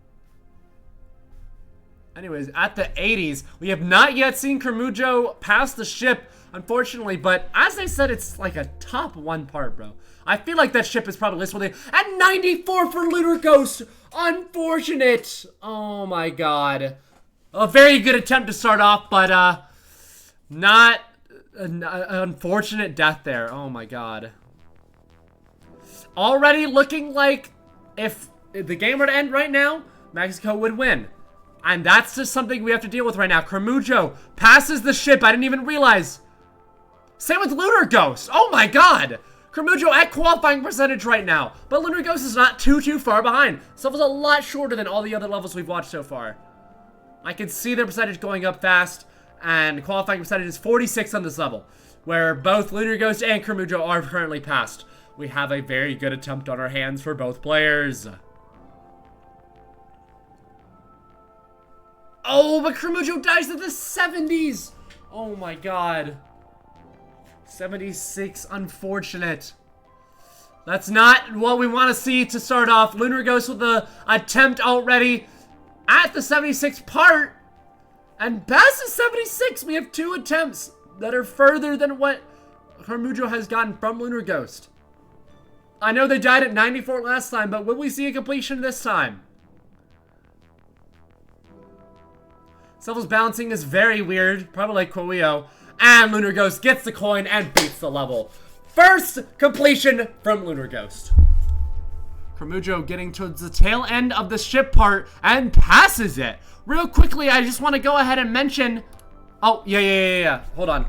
Anyways, at the 80s, we have not yet seen Kermujo pass the ship, unfortunately, but as I said, it's like a top 1 part, bro. I feel like that ship is probably listable. At 94 for Lunar Ghost! Unfortunate! Oh my god. A very good attempt to start off, but, not an unfortunate death there. Oh my god. Already looking like if if the game were to end right now, Mexico would win. And that's just something we have to deal with right now. Kermujo passes the ship. I didn't even realize. Same with Lunar Ghost. Oh my god. Kermujo at qualifying percentage right now. But Lunar Ghost is not too far behind. This level's a lot shorter than all the other levels we've watched so far. I can see their percentage going up fast. And qualifying percentage is 46 on this level, where both Lunar Ghost and Kermujo are currently passed. We have a very good attempt on our hands for both players. Oh, but Kermujo dies in the 70s. Oh my god. 76, unfortunate. That's not what we want to see to start off. Lunar Ghost with the attempt already at the 76 part. And past the 76, we have 2 attempts that are further than what Kermujo has gotten from Lunar Ghost. I know they died at 94 last time, but will we see a completion this time? This level's balancing is very weird, probably like Koeo. And Lunar Ghost gets the coin and beats the level. First completion from Lunar Ghost. Kermujo getting towards the tail end of the ship part and passes it. Real quickly, I just want to go ahead and mention... Oh, yeah. Hold on.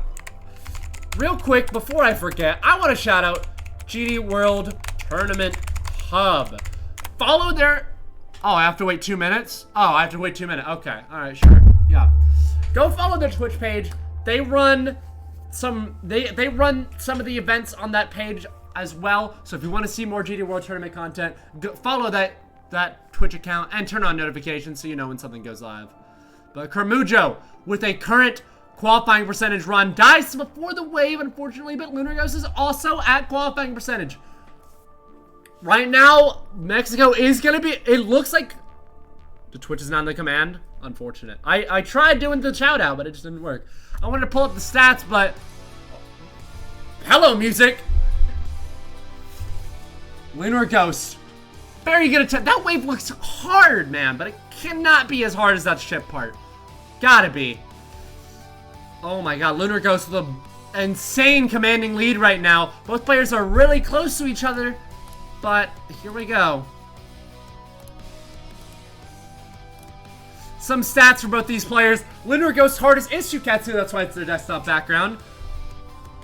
Real quick, before I forget, I want to shout out GD World Tournament Hub. Follow their... Oh, I have to wait 2 minutes? Oh, I have to wait 2 minutes. Okay. Alright, sure. Yeah. Go follow their Twitch page. They run some... They run some of the events on that page as well. So if you want to see more GD World Tournament content, go follow that Twitch account and turn on notifications so you know when something goes live. But Kermujo, with a current qualifying percentage run, dies before the wave, unfortunately, but Lunar Ghost is also at qualifying percentage. Right now, Mexico is going to be... It looks like... The Twitch is not in the command. Unfortunate. I tried doing the shout out, but it just didn't work. I wanted to pull up the stats, but... Hello, music! Lunar Ghost. Very good attempt. That wave looks hard, man, but it cannot be as hard as that ship part. Gotta be. Oh my god, Lunar Ghost with an insane commanding lead right now. Both players are really close to each other, but here we go. Some stats for both these players. Lunar Ghost's hardest is Shuketsu, that's why it's their desktop background.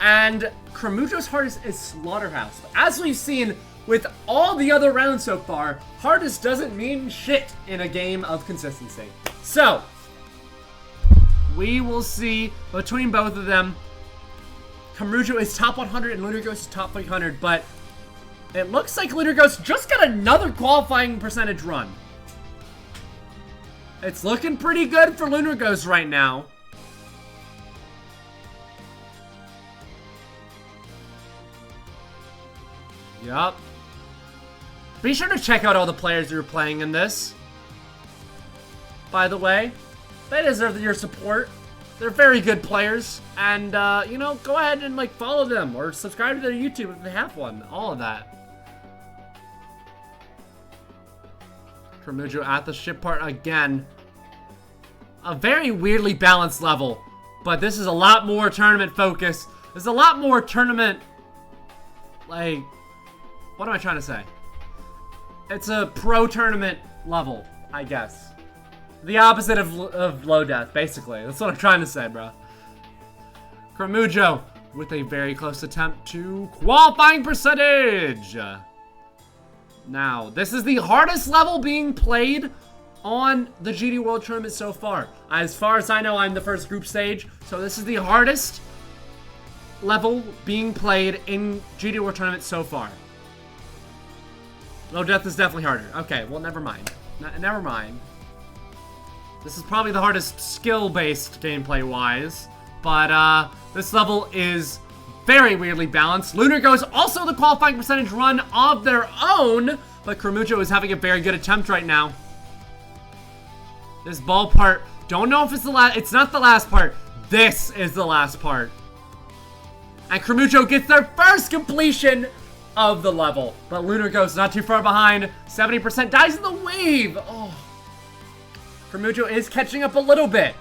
And Kermujo's hardest is Slaughterhouse. But as we've seen with all the other rounds so far, hardest doesn't mean shit in a game of consistency. So, we will see between both of them. Kermujo is top 100 and Lunar Ghost is top 300, but it looks like Lunar Ghost just got another qualifying percentage run. It's looking pretty good for Lunar Ghost right now. Yup. Be sure to check out all the players who are playing in this. By the way, they deserve your support. They're very good players. And, you know, go ahead and, like, follow them or subscribe to their YouTube if they have one. All of that. Kermujo at the ship part again. A very weirdly balanced level. But this is a lot more tournament focused. There's a lot more tournament... Like... What am I trying to say? It's a pro tournament level, I guess. The opposite of low death, basically. That's what I'm trying to say, bro. Kermujo with a very close attempt to qualifying percentage. Now, this is the hardest level being played on the GD World Tournament so far. As far as I know, I'm the first group stage, so this is the hardest level being played in GD World Tournament so far. Low death is definitely harder. Okay, well, never mind. Never mind. This is probably the hardest skill-based gameplay-wise, but this level is very weirdly balanced. Lunar Ghost also the qualifying percentage run of their own, but Kermujo is having a very good attempt right now. This ball part, don't know if it's the last, it's not the last part. This is the last part. And Kermujo gets their first completion of the level. But Lunar Ghost not too far behind. 70% dies in the wave. Oh. Kermujo is catching up a little bit.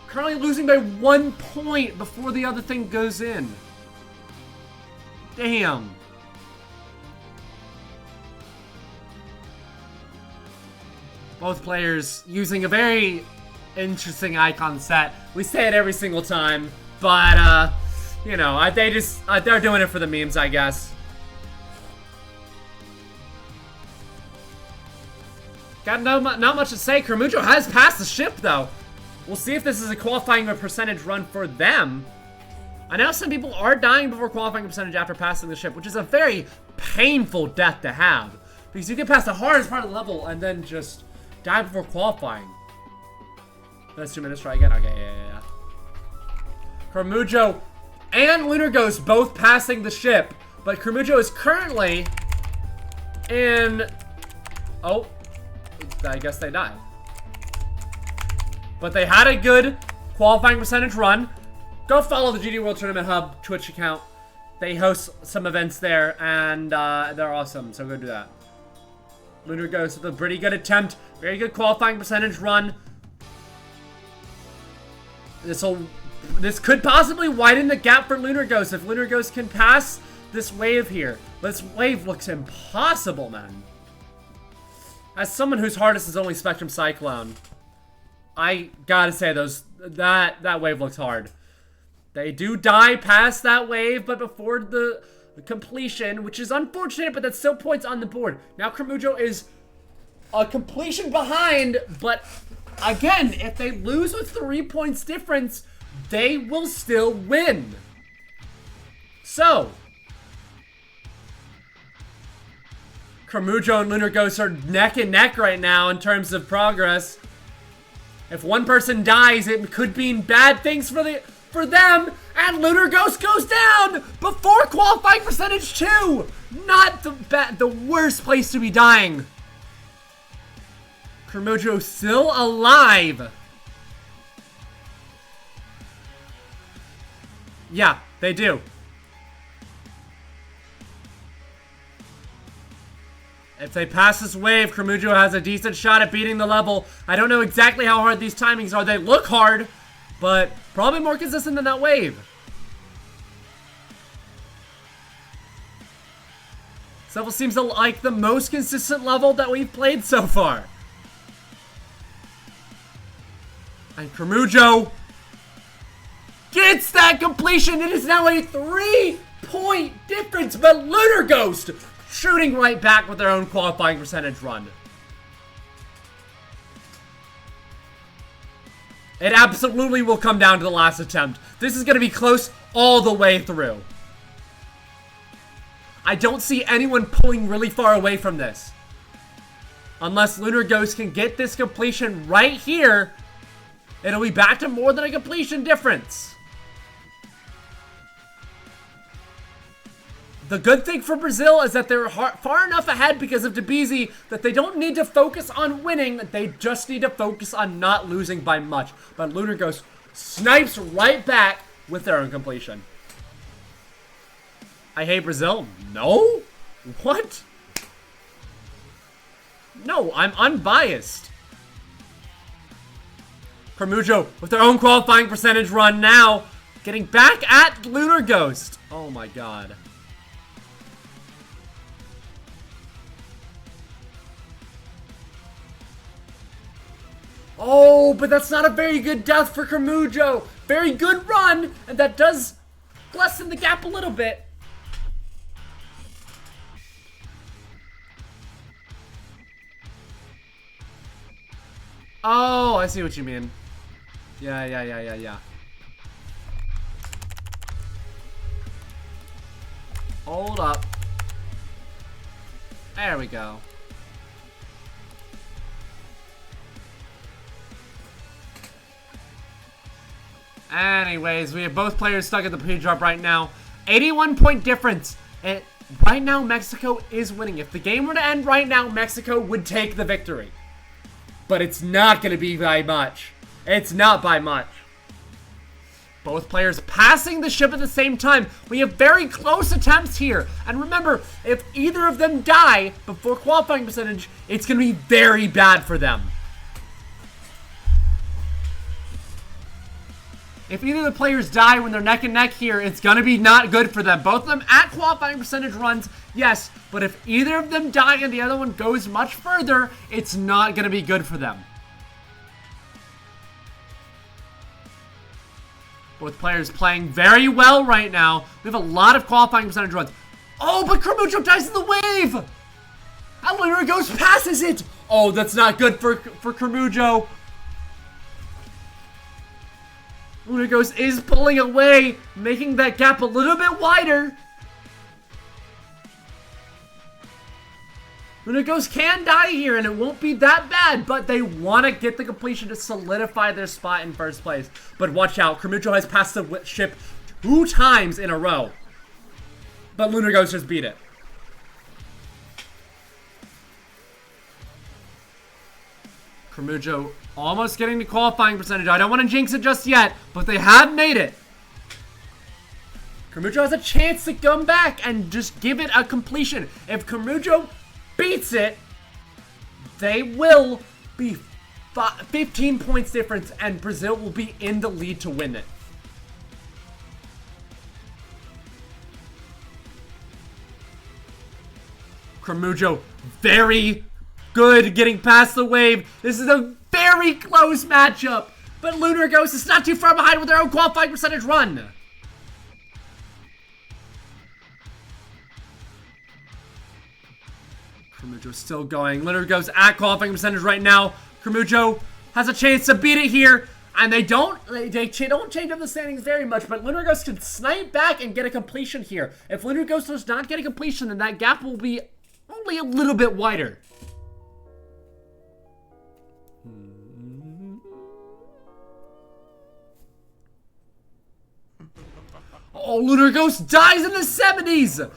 Currently losing by 1 point before the other thing goes in. Damn. Both players using a very interesting icon set. We say it every single time, but you know, they're doing it for the memes, I guess. Got not much to say. Kermujo has passed the ship, though. We'll see if this is a qualifying percentage run for them. I know some people are dying before qualifying percentage after passing the ship, which is a very painful death to have. Because you can pass the hardest part of the level and then just die before qualifying. That's 2 minutes, try again. Okay, yeah. Kermujo and Lunar Ghost both passing the ship, but Kermujo is currently in... Oh, I guess they died. But they had a good qualifying percentage run. Go follow the GD World Tournament Hub Twitch account. They host some events there, and they're awesome, so go do that. Lunar Ghost with a pretty good attempt. Very good qualifying percentage run. This could possibly widen the gap for Lunar Ghost if Lunar Ghost can pass this wave here. This wave looks impossible, man. As someone whose hardest is only Spectrum Cyclone, I gotta say that wave looks hard. They do die past that wave, but before the completion, which is unfortunate, but that's still points on the board. Now Kermujo is a completion behind, but again, if they lose with 3 points difference, they will still win. So, Kermujo and Lunar Ghost are neck and neck right now in terms of progress. If one person dies, it could mean bad things for them, and Lunar Ghost goes down before qualifying percentage 2. Not the worst place to be dying. Kermujo still alive. Yeah, they do. If they pass this wave, Kermujo has a decent shot at beating the level. I don't know exactly how hard these timings are. They look hard, but probably more consistent than that wave. This level seems like the most consistent level that we've played so far. And Kermujo gets that completion. It is now a 3-point difference, but Lunar Ghost shooting right back with their own qualifying percentage run. It absolutely will come down to the last attempt. This is going to be close all the way through. I don't see anyone pulling really far away from this. Unless Lunar Ghost can get this completion right here, it'll be back to more than a completion difference. The good thing for Brazil is that they're far enough ahead because of DeBeezy that they don't need to focus on winning. They just need to focus on not losing by much. But Lunar Ghost snipes right back with their own completion. I hate Brazil? No? What? No, I'm unbiased. Kermujo with their own qualifying percentage run now. Getting back at Lunar Ghost. Oh my god. Oh, but that's not a very good death for Kermujo. Very good run, and that does lessen the gap a little bit. Oh, I see what you mean. Yeah. Hold up. There we go. Anyways, we have both players stuck at the pre-drop right now. 81-point difference. And right now, Mexico is winning. If the game were to end right now, Mexico would take the victory. But it's not going to be by much. It's not by much. Both players passing the ship at the same time. We have very close attempts here. And remember, if either of them die before qualifying percentage, it's going to be very bad for them. If either of the players die when they're neck and neck here, it's going to be not good for them. Both of them at qualifying percentage runs, yes. But if either of them die and the other one goes much further, it's not going to be good for them. Both players playing very well right now. We have a lot of qualifying percentage runs. Oh, but Kramujo dies in the wave! And Lunar Ghost passes it! Oh, that's not good for Kramujo. Lunar Ghost is pulling away, making that gap a little bit wider. Lunar Ghost can die here, and it won't be that bad, but they want to get the completion to solidify their spot in first place. But watch out, Kramujo has passed the ship 2 times in a row. But Lunar Ghost just beat it. Kramujo almost getting the qualifying percentage. I don't want to jinx it just yet, but they have made it. Kramujo has a chance to come back and just give it a completion. If Kramujo beats it, they will be 15 points difference, and Brazil will be in the lead to win it. Kramujo, very good getting past the wave. This is a very close matchup, but Lunar Ghost is not too far behind with their own qualifying percentage run. Kramujo still going. Lunar Ghost at qualifying percentage right now. Kramujo has a chance to beat it here, and they don't change up the standings very much, but Lunar Ghost can snipe back and get a completion here. If Lunar Ghost does not get a completion, then that gap will be only a little bit wider. Oh, Lunar Ghost dies in the 70s!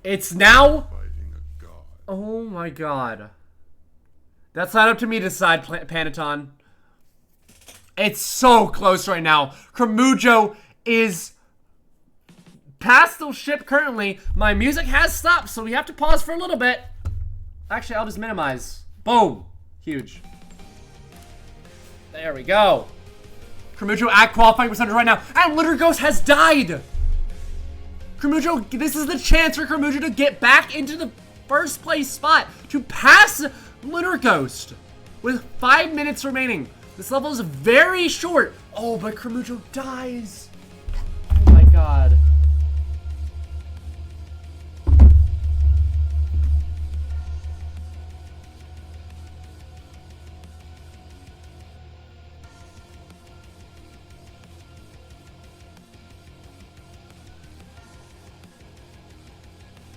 It's now... Oh my god. That's not up to me to decide, Panaton. It's so close right now. Kramujo is past the ship currently. My music has stopped, so we have to pause for a little bit. Actually, I'll just minimize. Boom. Huge. There we go. Kramujo at qualifying percentage right now. And Lunar Ghost has died. Kramujo, this is the chance for Kramujo to get back into the first place spot to pass Lunar Ghost with 5 minutes remaining. This level is very short. Oh, but Kramujo dies. Oh my god.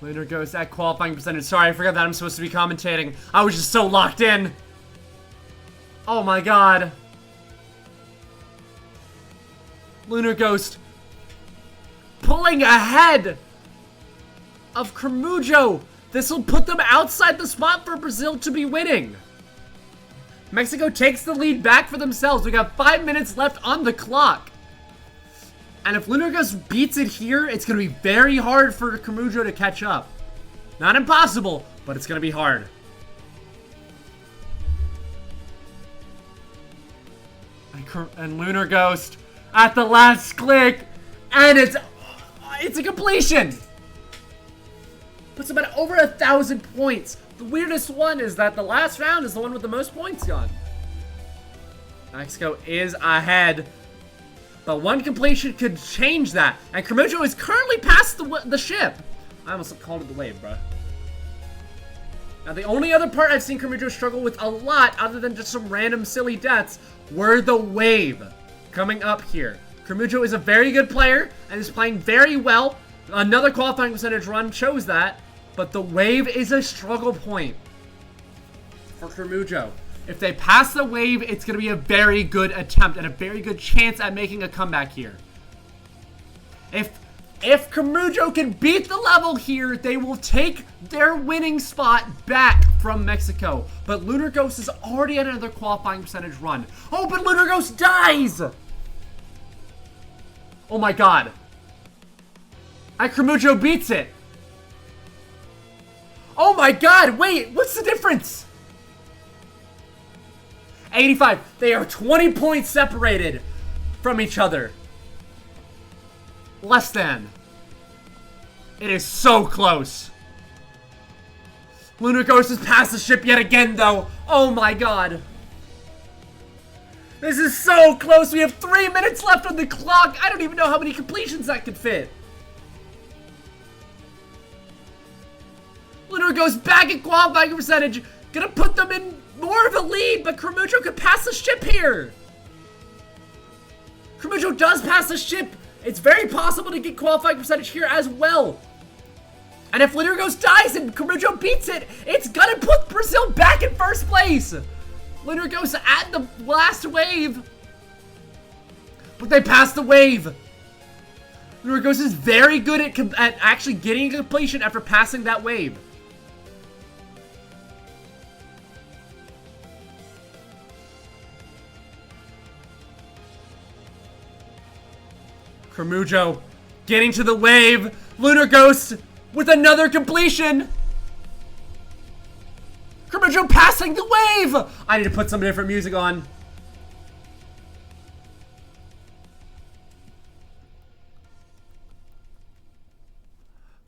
Lunar Ghost at qualifying percentage. Sorry, I forgot that I'm supposed to be commentating. I was just so locked in. Oh my god. Lunar Ghost pulling ahead of Kramujo. This will put them outside the spot for Brazil to be winning. Mexico takes the lead back for themselves. We got 5 minutes left on the clock. And if Lunar Ghost beats it here, it's going to be very hard for Kramujo to catch up. Not impossible, but it's going to be hard. And Lunar Ghost at the last click, and it's a completion. Puts him at over 1,000 points. The weirdest one is that the last round is the one with the most points gone. Mexico is ahead. But one completion could change that. And Kramujo is currently past the ship. I almost called it the wave, bro. Now, the only other part I've seen Kramujo struggle with a lot, other than just some random silly deaths, were the wave coming up here. Kramujo is a very good player and is playing very well. Another qualifying percentage run shows that. But the wave is a struggle point for Kramujo. If they pass the wave, it's going to be a very good attempt and a very good chance at making a comeback here. If Kramujo can beat the level here, they will take their winning spot back from Mexico. But Lunar Ghost is already at another qualifying percentage run. Oh, but Lunar Ghost dies! Oh my god. And Kramujo beats it. Oh my god, wait, what's the difference? 85. They are 20 points separated from each other. Less than. It is so close. Lunar Ghost has passed the ship yet again, though. Oh my god. This is so close. We have 3 minutes left on the clock. I don't even know how many completions that could fit. Lunar goes back at qualifying percentage. Gonna put them in more of a lead, but Kramujo could pass the ship here. Kramujo does pass the ship. It's very possible to get qualifying percentage here as well. And if Lunar Ghost dies and Kramujo beats it, it's gonna put Brazil back in first place. Lunar Ghost at the last wave. But they passed the wave. Lunar Ghost is very good at actually getting a completion after passing that wave. Kramujo getting to the wave. Lunar Ghost with another completion. Kramujo passing the wave. I need to put some different music on.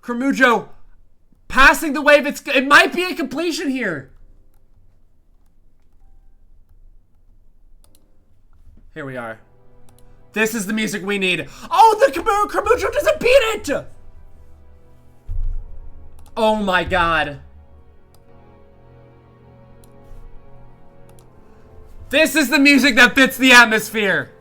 Kramujo passing the wave. It might be a completion here. Here we are. This is the music we need. Oh, the Kramujo doesn't beat it! Oh my god. This is the music that fits the atmosphere.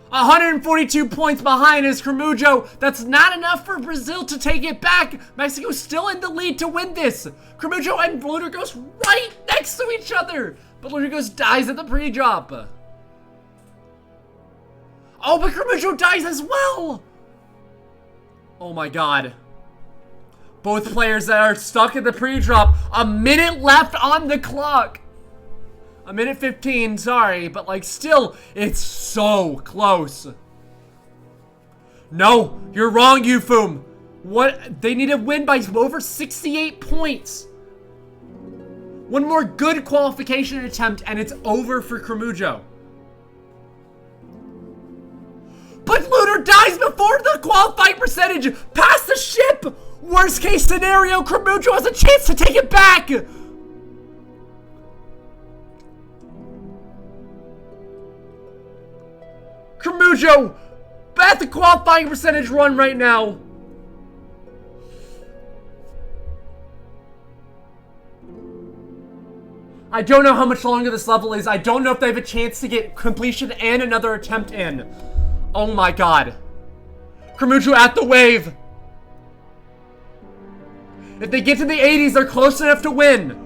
142 points behind is Kramujo. That's not enough for Brazil to take it back. Mexico's still in the lead to win this. Kramujo and Lunar Ghost right next to each other. But Lunar Ghost dies at the pre-drop. Oh, but Kramujo dies as well! Oh my god. Both players that are stuck at the pre-drop. A minute left on the clock. A minute 15, sorry, but like still, it's so close. No, you're wrong, Yufum. What? They need to win by over 68 points. One more good qualification attempt and it's over for Kramujo. But Lunar dies before the qualifying percentage. Pass the ship. Worst case scenario, Kramujo has a chance to take it back. Kramujo at the qualifying percentage run right now. I don't know how much longer this level is. I don't know if they have a chance to get completion and another attempt in. Oh my god. Kramujo at the wave. If they get to the 80s, they're close enough to win.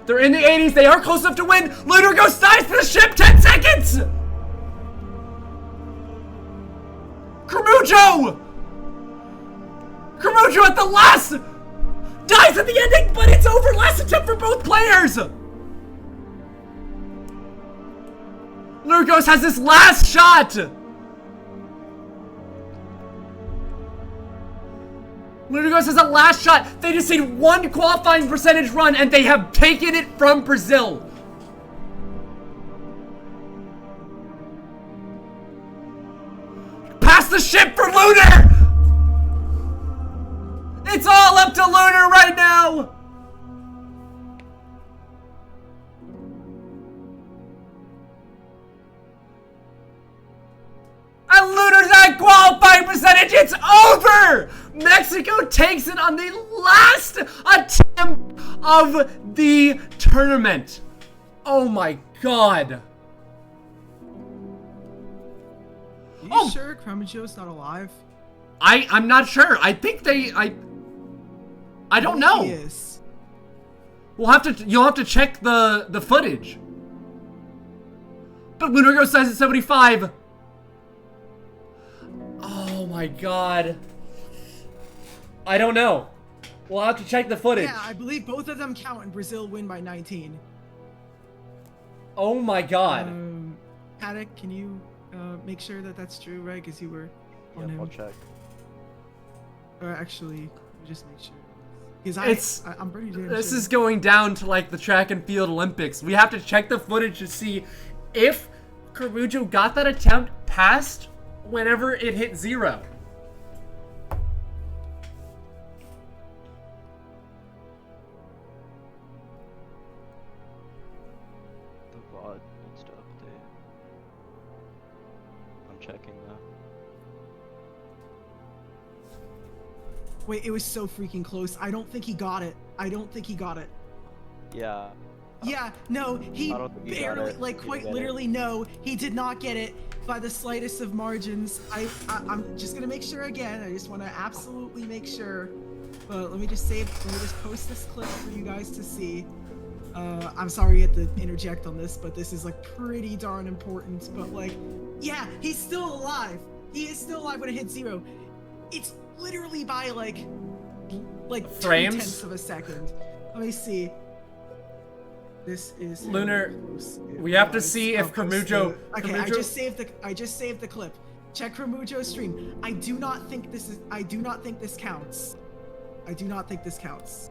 They're in the 80s. They are close enough to win. Lunar Ghost dies for the ship. 10 seconds. Kramujo. Kramujo at the last. Dies at the ending, but it's over. Last attempt for both players. Lunar Ghost has this last shot. Lunar Ghost has a last shot. They just need one qualifying percentage run and they have taken it from Brazil. Pass the ship for Lunar. It's all up to Lunar right now. And Lunar's at qualifying percentage. It's over. Mexico takes it on the last attempt of the tournament. Oh my god.
Are you sure Kramujo's not alive?
I'm not sure. I think I don't know.
He is.
You'll have to check the footage. But Lunar Ghost says it's 75. Oh my god. I don't know. We'll have to check the footage.
Yeah, I believe both of them count and Brazil win by 19.
Oh my god.
Paddock, can you make sure that that's true, right? Because you were on him.
I'll check.
Or actually, just make sure. Because I'm pretty damn
This
sure.
is going down to like the track and field Olympics. We have to check the footage to see if Karujo got that attempt past whenever it hit 0.
The VOD needs to update. I'm checking now.
Wait, it was so freaking close. I don't think he got it. I don't think he got it.
Yeah.
Yeah, no, he
I don't think he got
barely,
it.
like
He didn't
quite
get it.
literally, no, he did not get it by the slightest of margins. I'm just gonna make sure again. I just want to absolutely make sure. But let me just post this clip for you guys to see. I'm sorry I had to interject on this, but this is like pretty darn important. But like, yeah, he's still alive. He is still alive when it hits 0. It's literally by like
Frames?
0.2 of a second. Let me see. This is
Lunar,
close it
we have to
was.
see if
I'll post
Kamujo-
the- Okay, I
Kamujo-
just saved the clip. Check Kamujo's stream. I do not think this counts. I do not think this counts.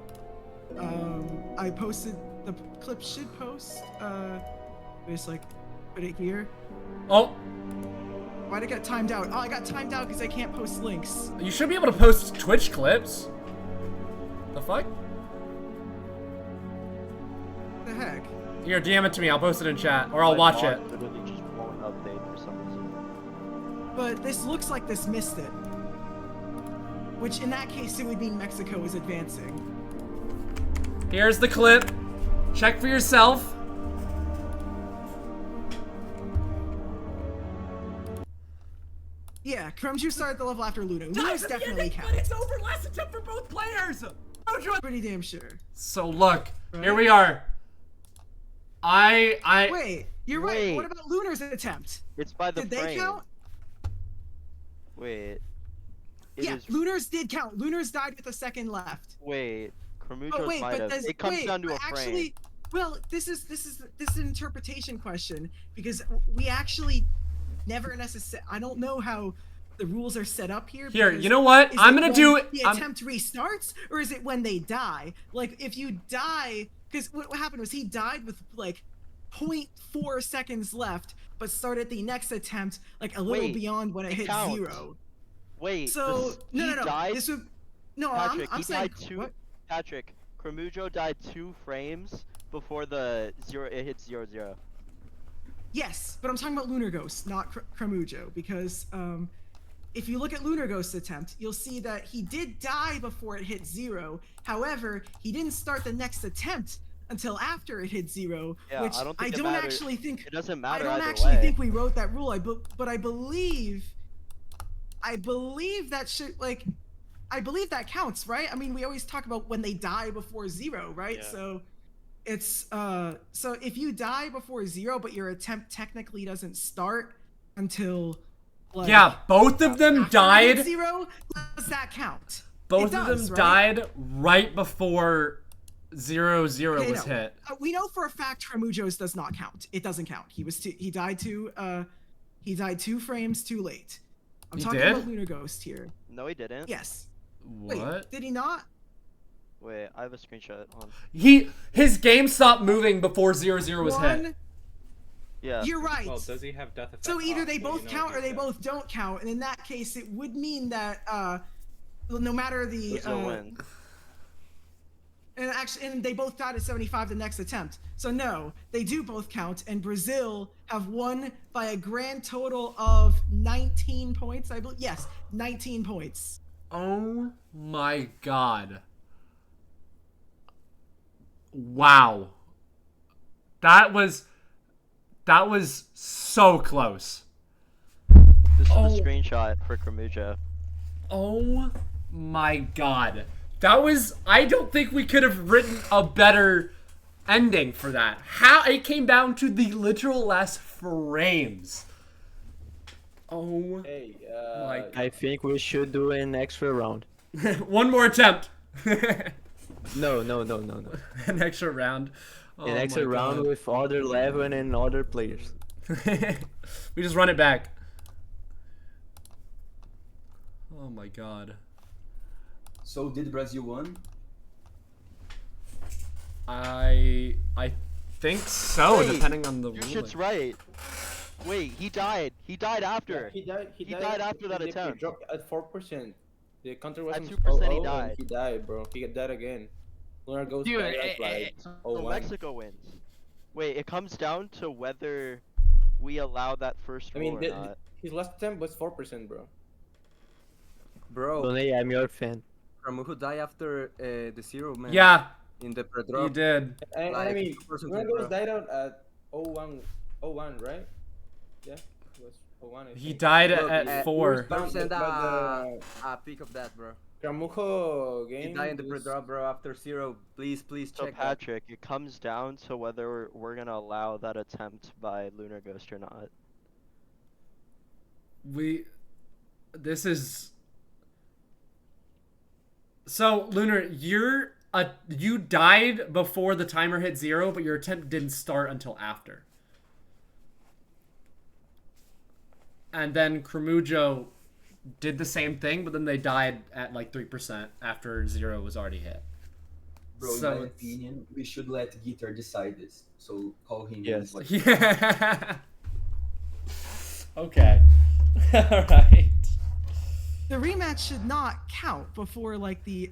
I posted the clip should post. Just like put it here.
Oh,
Why'd I get timed out? Oh, I got timed out because I can't post links.
you should be able to post Twitch clips. The fuck?
What the heck?
Here, DM it to me. I'll post it in chat, or I'll
My
watch
VOD
it.
literally just won't update for some reason.
But this looks like this missed it. Which in that case it would mean Mexico is advancing.
Here's the clip. Check for yourself.
Yeah, Krumju started at the level after Luna. Luna's definitely
But
counts.
it's over. Last attempt for both players.
Pretty damn sure.
So look,
Right?
here we are. I
Wait, you're right.
Wait.
What about Lunar's attempt?
It's by the
Did they
frame.
count?
Wait.
Yeah, Lunar's did count. Lunar's died with a second left.
Wait. Kramujo's
Oh wait,
might
but
have.
does
It comes
wait,
down to a
actually,
frame.
well, this is an interpretation question because we actually never necessarily. I don't know how the rules are set up here.
Here,
because
you know what?
is
I'm
it
gonna
when
do it-
The
I'm-
attempt restarts, or is it when they die? Like, if you die, because what happened was he died with like 0.4 seconds left, but started the next attempt like a little
Wait,
beyond when it
it
hit
counts.
0.
Wait.
So
he
no.
Died,
This would no.
Patrick,
I'm
he
saying
died two.
what?
Patrick, Kramujo died 2 frames before the 0. It hit 0-0.
Yes, but I'm talking about Lunar Ghost, not Kramujo, because if you look at Lunar Ghost's attempt, you'll see that he did die before it hit 0. However, he didn't start the next attempt until after it hit 0,
Yeah,
which
I don't
I
think it
don't
matters.
actually think.
It doesn't
I
matter
don't
either
actually
way.
think we wrote that rule. But I believe that should like. I believe that counts, right? I mean, we always talk about when they die before 0, right?
Yeah.
So it's so if you die before 0, but your attempt technically doesn't start until like
yeah, both of them
after it hit
died.
0, does that count?
Both
It
of
does,
them
right?
died right before 0-0
Okay,
was
no.
hit.
We know for a fact Tremujo's does not count. It doesn't count. He died 2 frames too late. I'm
He
talking
did?
about Lunar Ghost here.
No, he didn't.
Yes.
What?
Wait, did he not?
Wait, I have a screenshot on.
His game stopped moving before 0-0 was hit.
One.
Yeah.
You're right.
Well, does he have death effect?
So either
off?
they
Do you
both
know
count
if
or they
he's
both don't count, and in that case, it would mean that no matter the
Brazil win.
and they both died at 75 the next attempt. So no, they do both count, and Brazil have won by a grand total of 19 points. I believe. Yes, 19 points.
Oh my god. Wow. That was so close.
This is
Oh.
the screenshot for Kramujo.
Oh my god. That was, I don't think we could have written a better ending for that. How it came down to the literal last frames. Oh
Hey,
my god.
I think we should do an extra round.
One more attempt.
No.
An extra round. Oh
An extra
my
round
God.
with other level and other players.
We just run it back. Oh my god.
so did Brazil won?
I think so,
Wait,
depending on the
Your
ruling.
shit's right. Wait, he died. He died after.
He died.
He died after that
they
attempt.
dropped at 4%. The counter was
At
on
2% he
0-0
died.
and he died, bro. He died again. Lunar Ghost
Dude,
died at like
So
0-1.
Mexico wins. Wait, it comes down to whether we allow that first
I
rule
mean,
or not.
his last attempt was 4%, bro.
Bro,
Donate, I'm your fan.
Ramujo died after the 0, man.
Yeah,
In the
he
pre-drop.
did.
And I
Like,
mean,
2%
Lunar
bro.
Ghost died out at 0-1, 0-1, right? Yeah, it was 0-1. I
He
think.
died
Look,
at 4.
Don't send
But
a pic of that, bro.
Ramujo game.
He died in the
was-
pre-drop, bro, after 0. Please
So
check that.
Patrick, it comes down to whether we're gonna allow that attempt by Lunar Ghost or not.
This is... So, Lunar, you died before the timer hit 0, but your attempt didn't start until after. And then Crumujo did the same thing, but then they died at like 3% after 0 was already hit.
Bro,
So
in my
it's-
opinion, we should let Guitar decide this. So call him.
Yes.
Like,
Yeah. Okay. Alright.
The rematch should not count before like the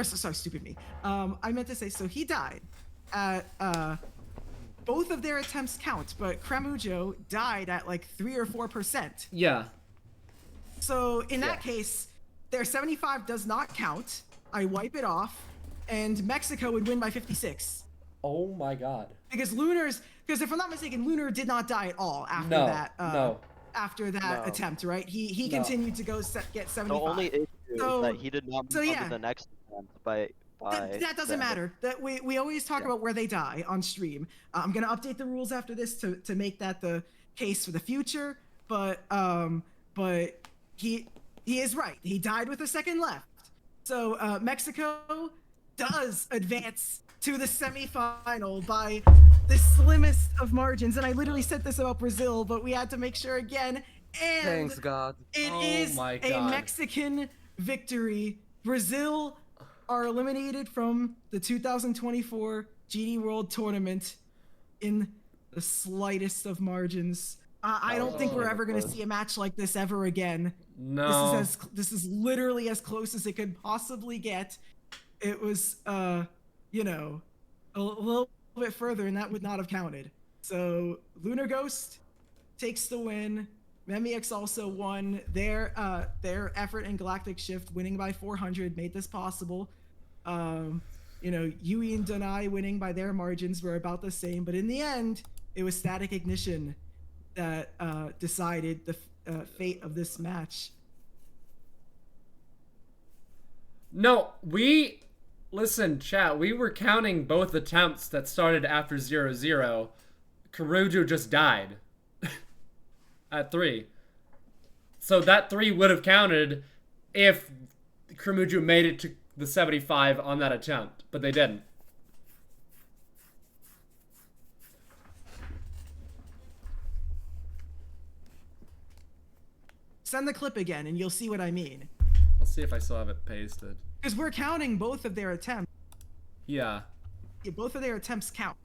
sorry, stupid me. I meant to say so he died at both of their attempts count, but Cramujo died at like 3 or 4%.
Yeah.
So in that case, their 75 does not count. I wipe it off, and Mexico would win by 56.
Oh my god.
Because if I'm not mistaken, Lunar did not die at all after
No,
that.
no.
After that
No.
attempt, right? He
No.
continued to go get 75.
The only issue
So-
is that he did not move
so
on
yeah.
to the next attempt by
That doesn't
the-
matter. That we always talk about where they die on stream. I'm gonna update the rules after this to make that the case for the future. But he is right. He died with a second left. So Mexico does advance to the semifinal by the slimmest of margins. And I literally said this about Brazil, but we had to make sure again. And
Thanks, God.
it
Oh
is
my
a
God.
Mexican victory. Brazil are eliminated from the 2024 GD World Tournament in the slightest of margins. I don't think we're ever going to see a match like this ever again.
No.
This is literally as close as it could possibly get. It was, a little bit further, and that would not have counted. So Lunar Ghost takes the win. Memix also won. Their effort in Galactic Shift, winning by 400, made this possible. Yui and Donai winning by their margins were about the same, but in the end, it was Static Ignition that decided the fate of this match.
No, listen, chat, we were counting both attempts that started after 0-0. Karuju just died at 3. So that 3 would have counted if Karuju made it to the 75 on that attempt, but they didn't.
Send the clip again, and you'll see what I mean.
I'll see if I still have it pasted.
Because we're counting both of their attempts.
Yeah.
Yeah, both of their attempts count.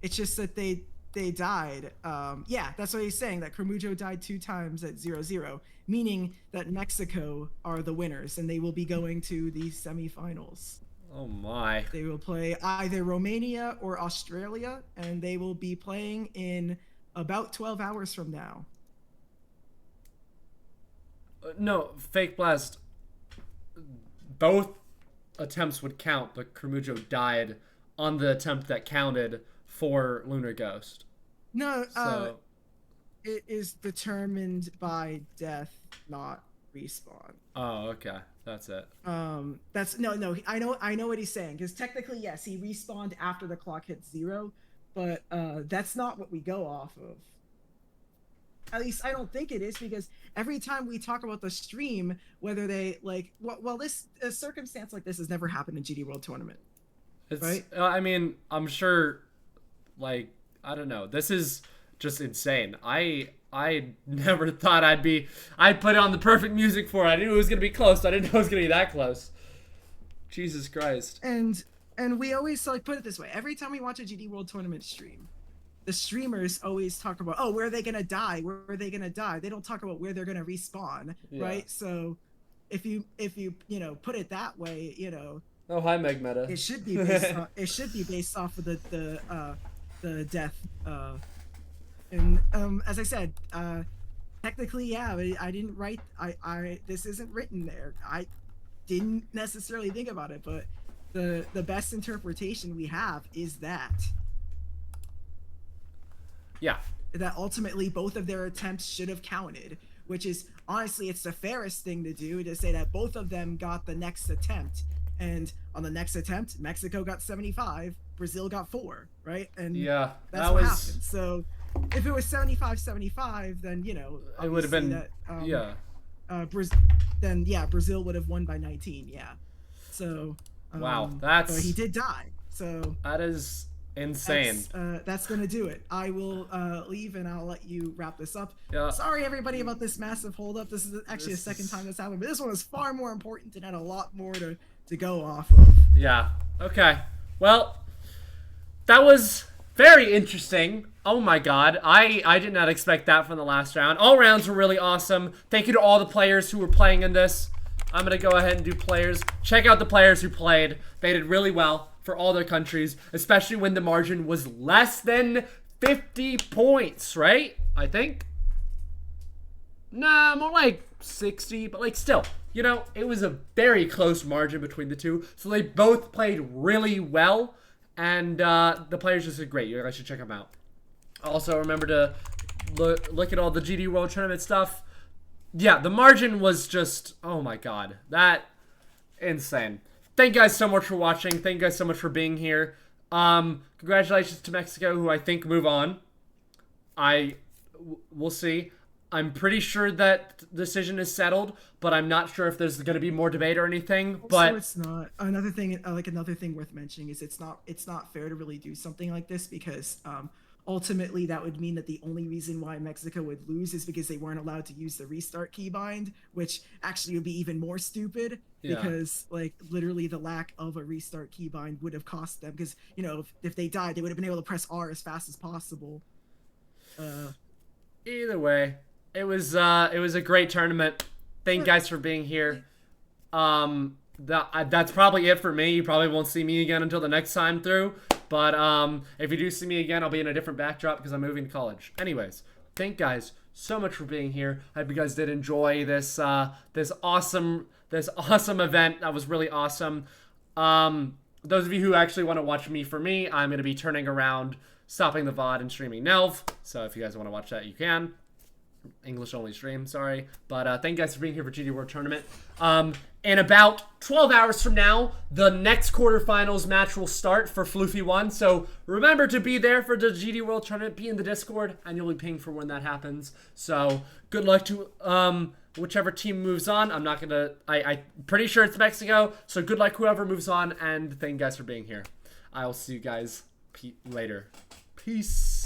It's just that they died. Yeah, that's what he's saying, that Cramujo died 2 times at 0-0, meaning that Mexico are the winners, and they will be going to the semifinals.
Oh my.
They will play either Romania or Australia, and they will be playing in about 12 hours from now.
No, Fake Blast. Both attempts would count, but Cramujo died on the attempt that counted for Lunar Ghost.
No,
So,
it is determined by death, not respawn.
oh, okay. That's it.
That's no. I know what he's saying, because technically, yes, he respawned after the clock hit 0, but that's not what we go off of. At least I don't think it is, because every time we talk about the stream, whether they a circumstance like this has never happened in GD World Tournament.
It's,
Right?
I mean, I'm sure, like, I don't know. This is just insane. I never thought I'd put on the perfect music for it. I knew it was going to be close. I didn't know it was going to be that close. Jesus Christ.
And and we always like put it this way: every time we watch a GD World Tournament stream, the streamers always talk about, oh, where are they gonna die? Where are they gonna die? They don't talk about where they're gonna respawn, right? So if you put it that way,
Oh, hi, Meg Meta.
it should be based off of the death. And as I said, technically, yeah, I didn't write. This isn't written there. I didn't necessarily think about it, but the best interpretation we have is that.
Yeah.
That ultimately both of their attempts should have counted, which is honestly, it's the fairest thing to do, to say that both of them got the next attempt. And on the next attempt, Mexico got 75, Brazil got 4, right? And
yeah,
that's what happened. So if it was 75-75, then
it would have been
that, Brazil would have won by 19. Yeah. So
wow,
but he did die. So
that is insane.
That's gonna do it. I will leave and I'll let you wrap this up.
Yeah.
Sorry everybody about this massive holdup. This is actually the second time this happened, but this one was far more important and had a lot more to go off of.
Yeah. Okay. Well, that was very interesting. Oh my god. I did not expect that from the last round. All rounds were really awesome. Thank you to all the players who were playing in this. I'm going to go ahead and do players. Check out the players who played. They did really well for all their countries, especially when the margin was less than 50 points, right? I think. Nah, more like 60, but like still, it was a very close margin between the two. So they both played really well, and the players just did great. You guys should check them out. Also, remember to look at all the GD World Tournament stuff. Yeah, the margin was just, oh my god, that insane. Thank you guys so much for watching. Thank you guys so much for being here. Congratulations to Mexico, who I think move on. We'll see. I'm pretty sure that decision is settled, but I'm not sure if there's going to be more debate or anything. But
it's not. Another thing worth mentioning is it's not fair to really do something like this, because ultimately that would mean that the only reason why Mexico would lose is because they weren't allowed to use the restart keybind, which actually would be even more stupid, because like literally the lack of a restart keybind would have cost them, because if they died, they would have been able to press R as fast as possible.
Either way, it was a great tournament. Thank you guys for being here. That's probably it for me. You probably won't see me again until the next time through. But if you do see me again, I'll be in a different backdrop because I'm moving to college. Anyways, thank you guys so much for being here. I hope you guys did enjoy this awesome event. That was really awesome. Those of you who actually want to watch me for me, I'm going to be turning around, stopping the VOD and streaming Nelv. So if you guys want to watch that, you can. English only stream, sorry. But thank you guys for being here for GD World Tournament. In about 12 hours from now, the next quarterfinals match will start for Floofy 1. So remember to be there for the GD World Tournament. Be in the Discord, and you'll be pinged for when that happens. So good luck to whichever team moves on. I'm not gonna. I'm pretty sure it's Mexico. So good luck whoever moves on, and thank you guys for being here. I'll see you guys later. Peace.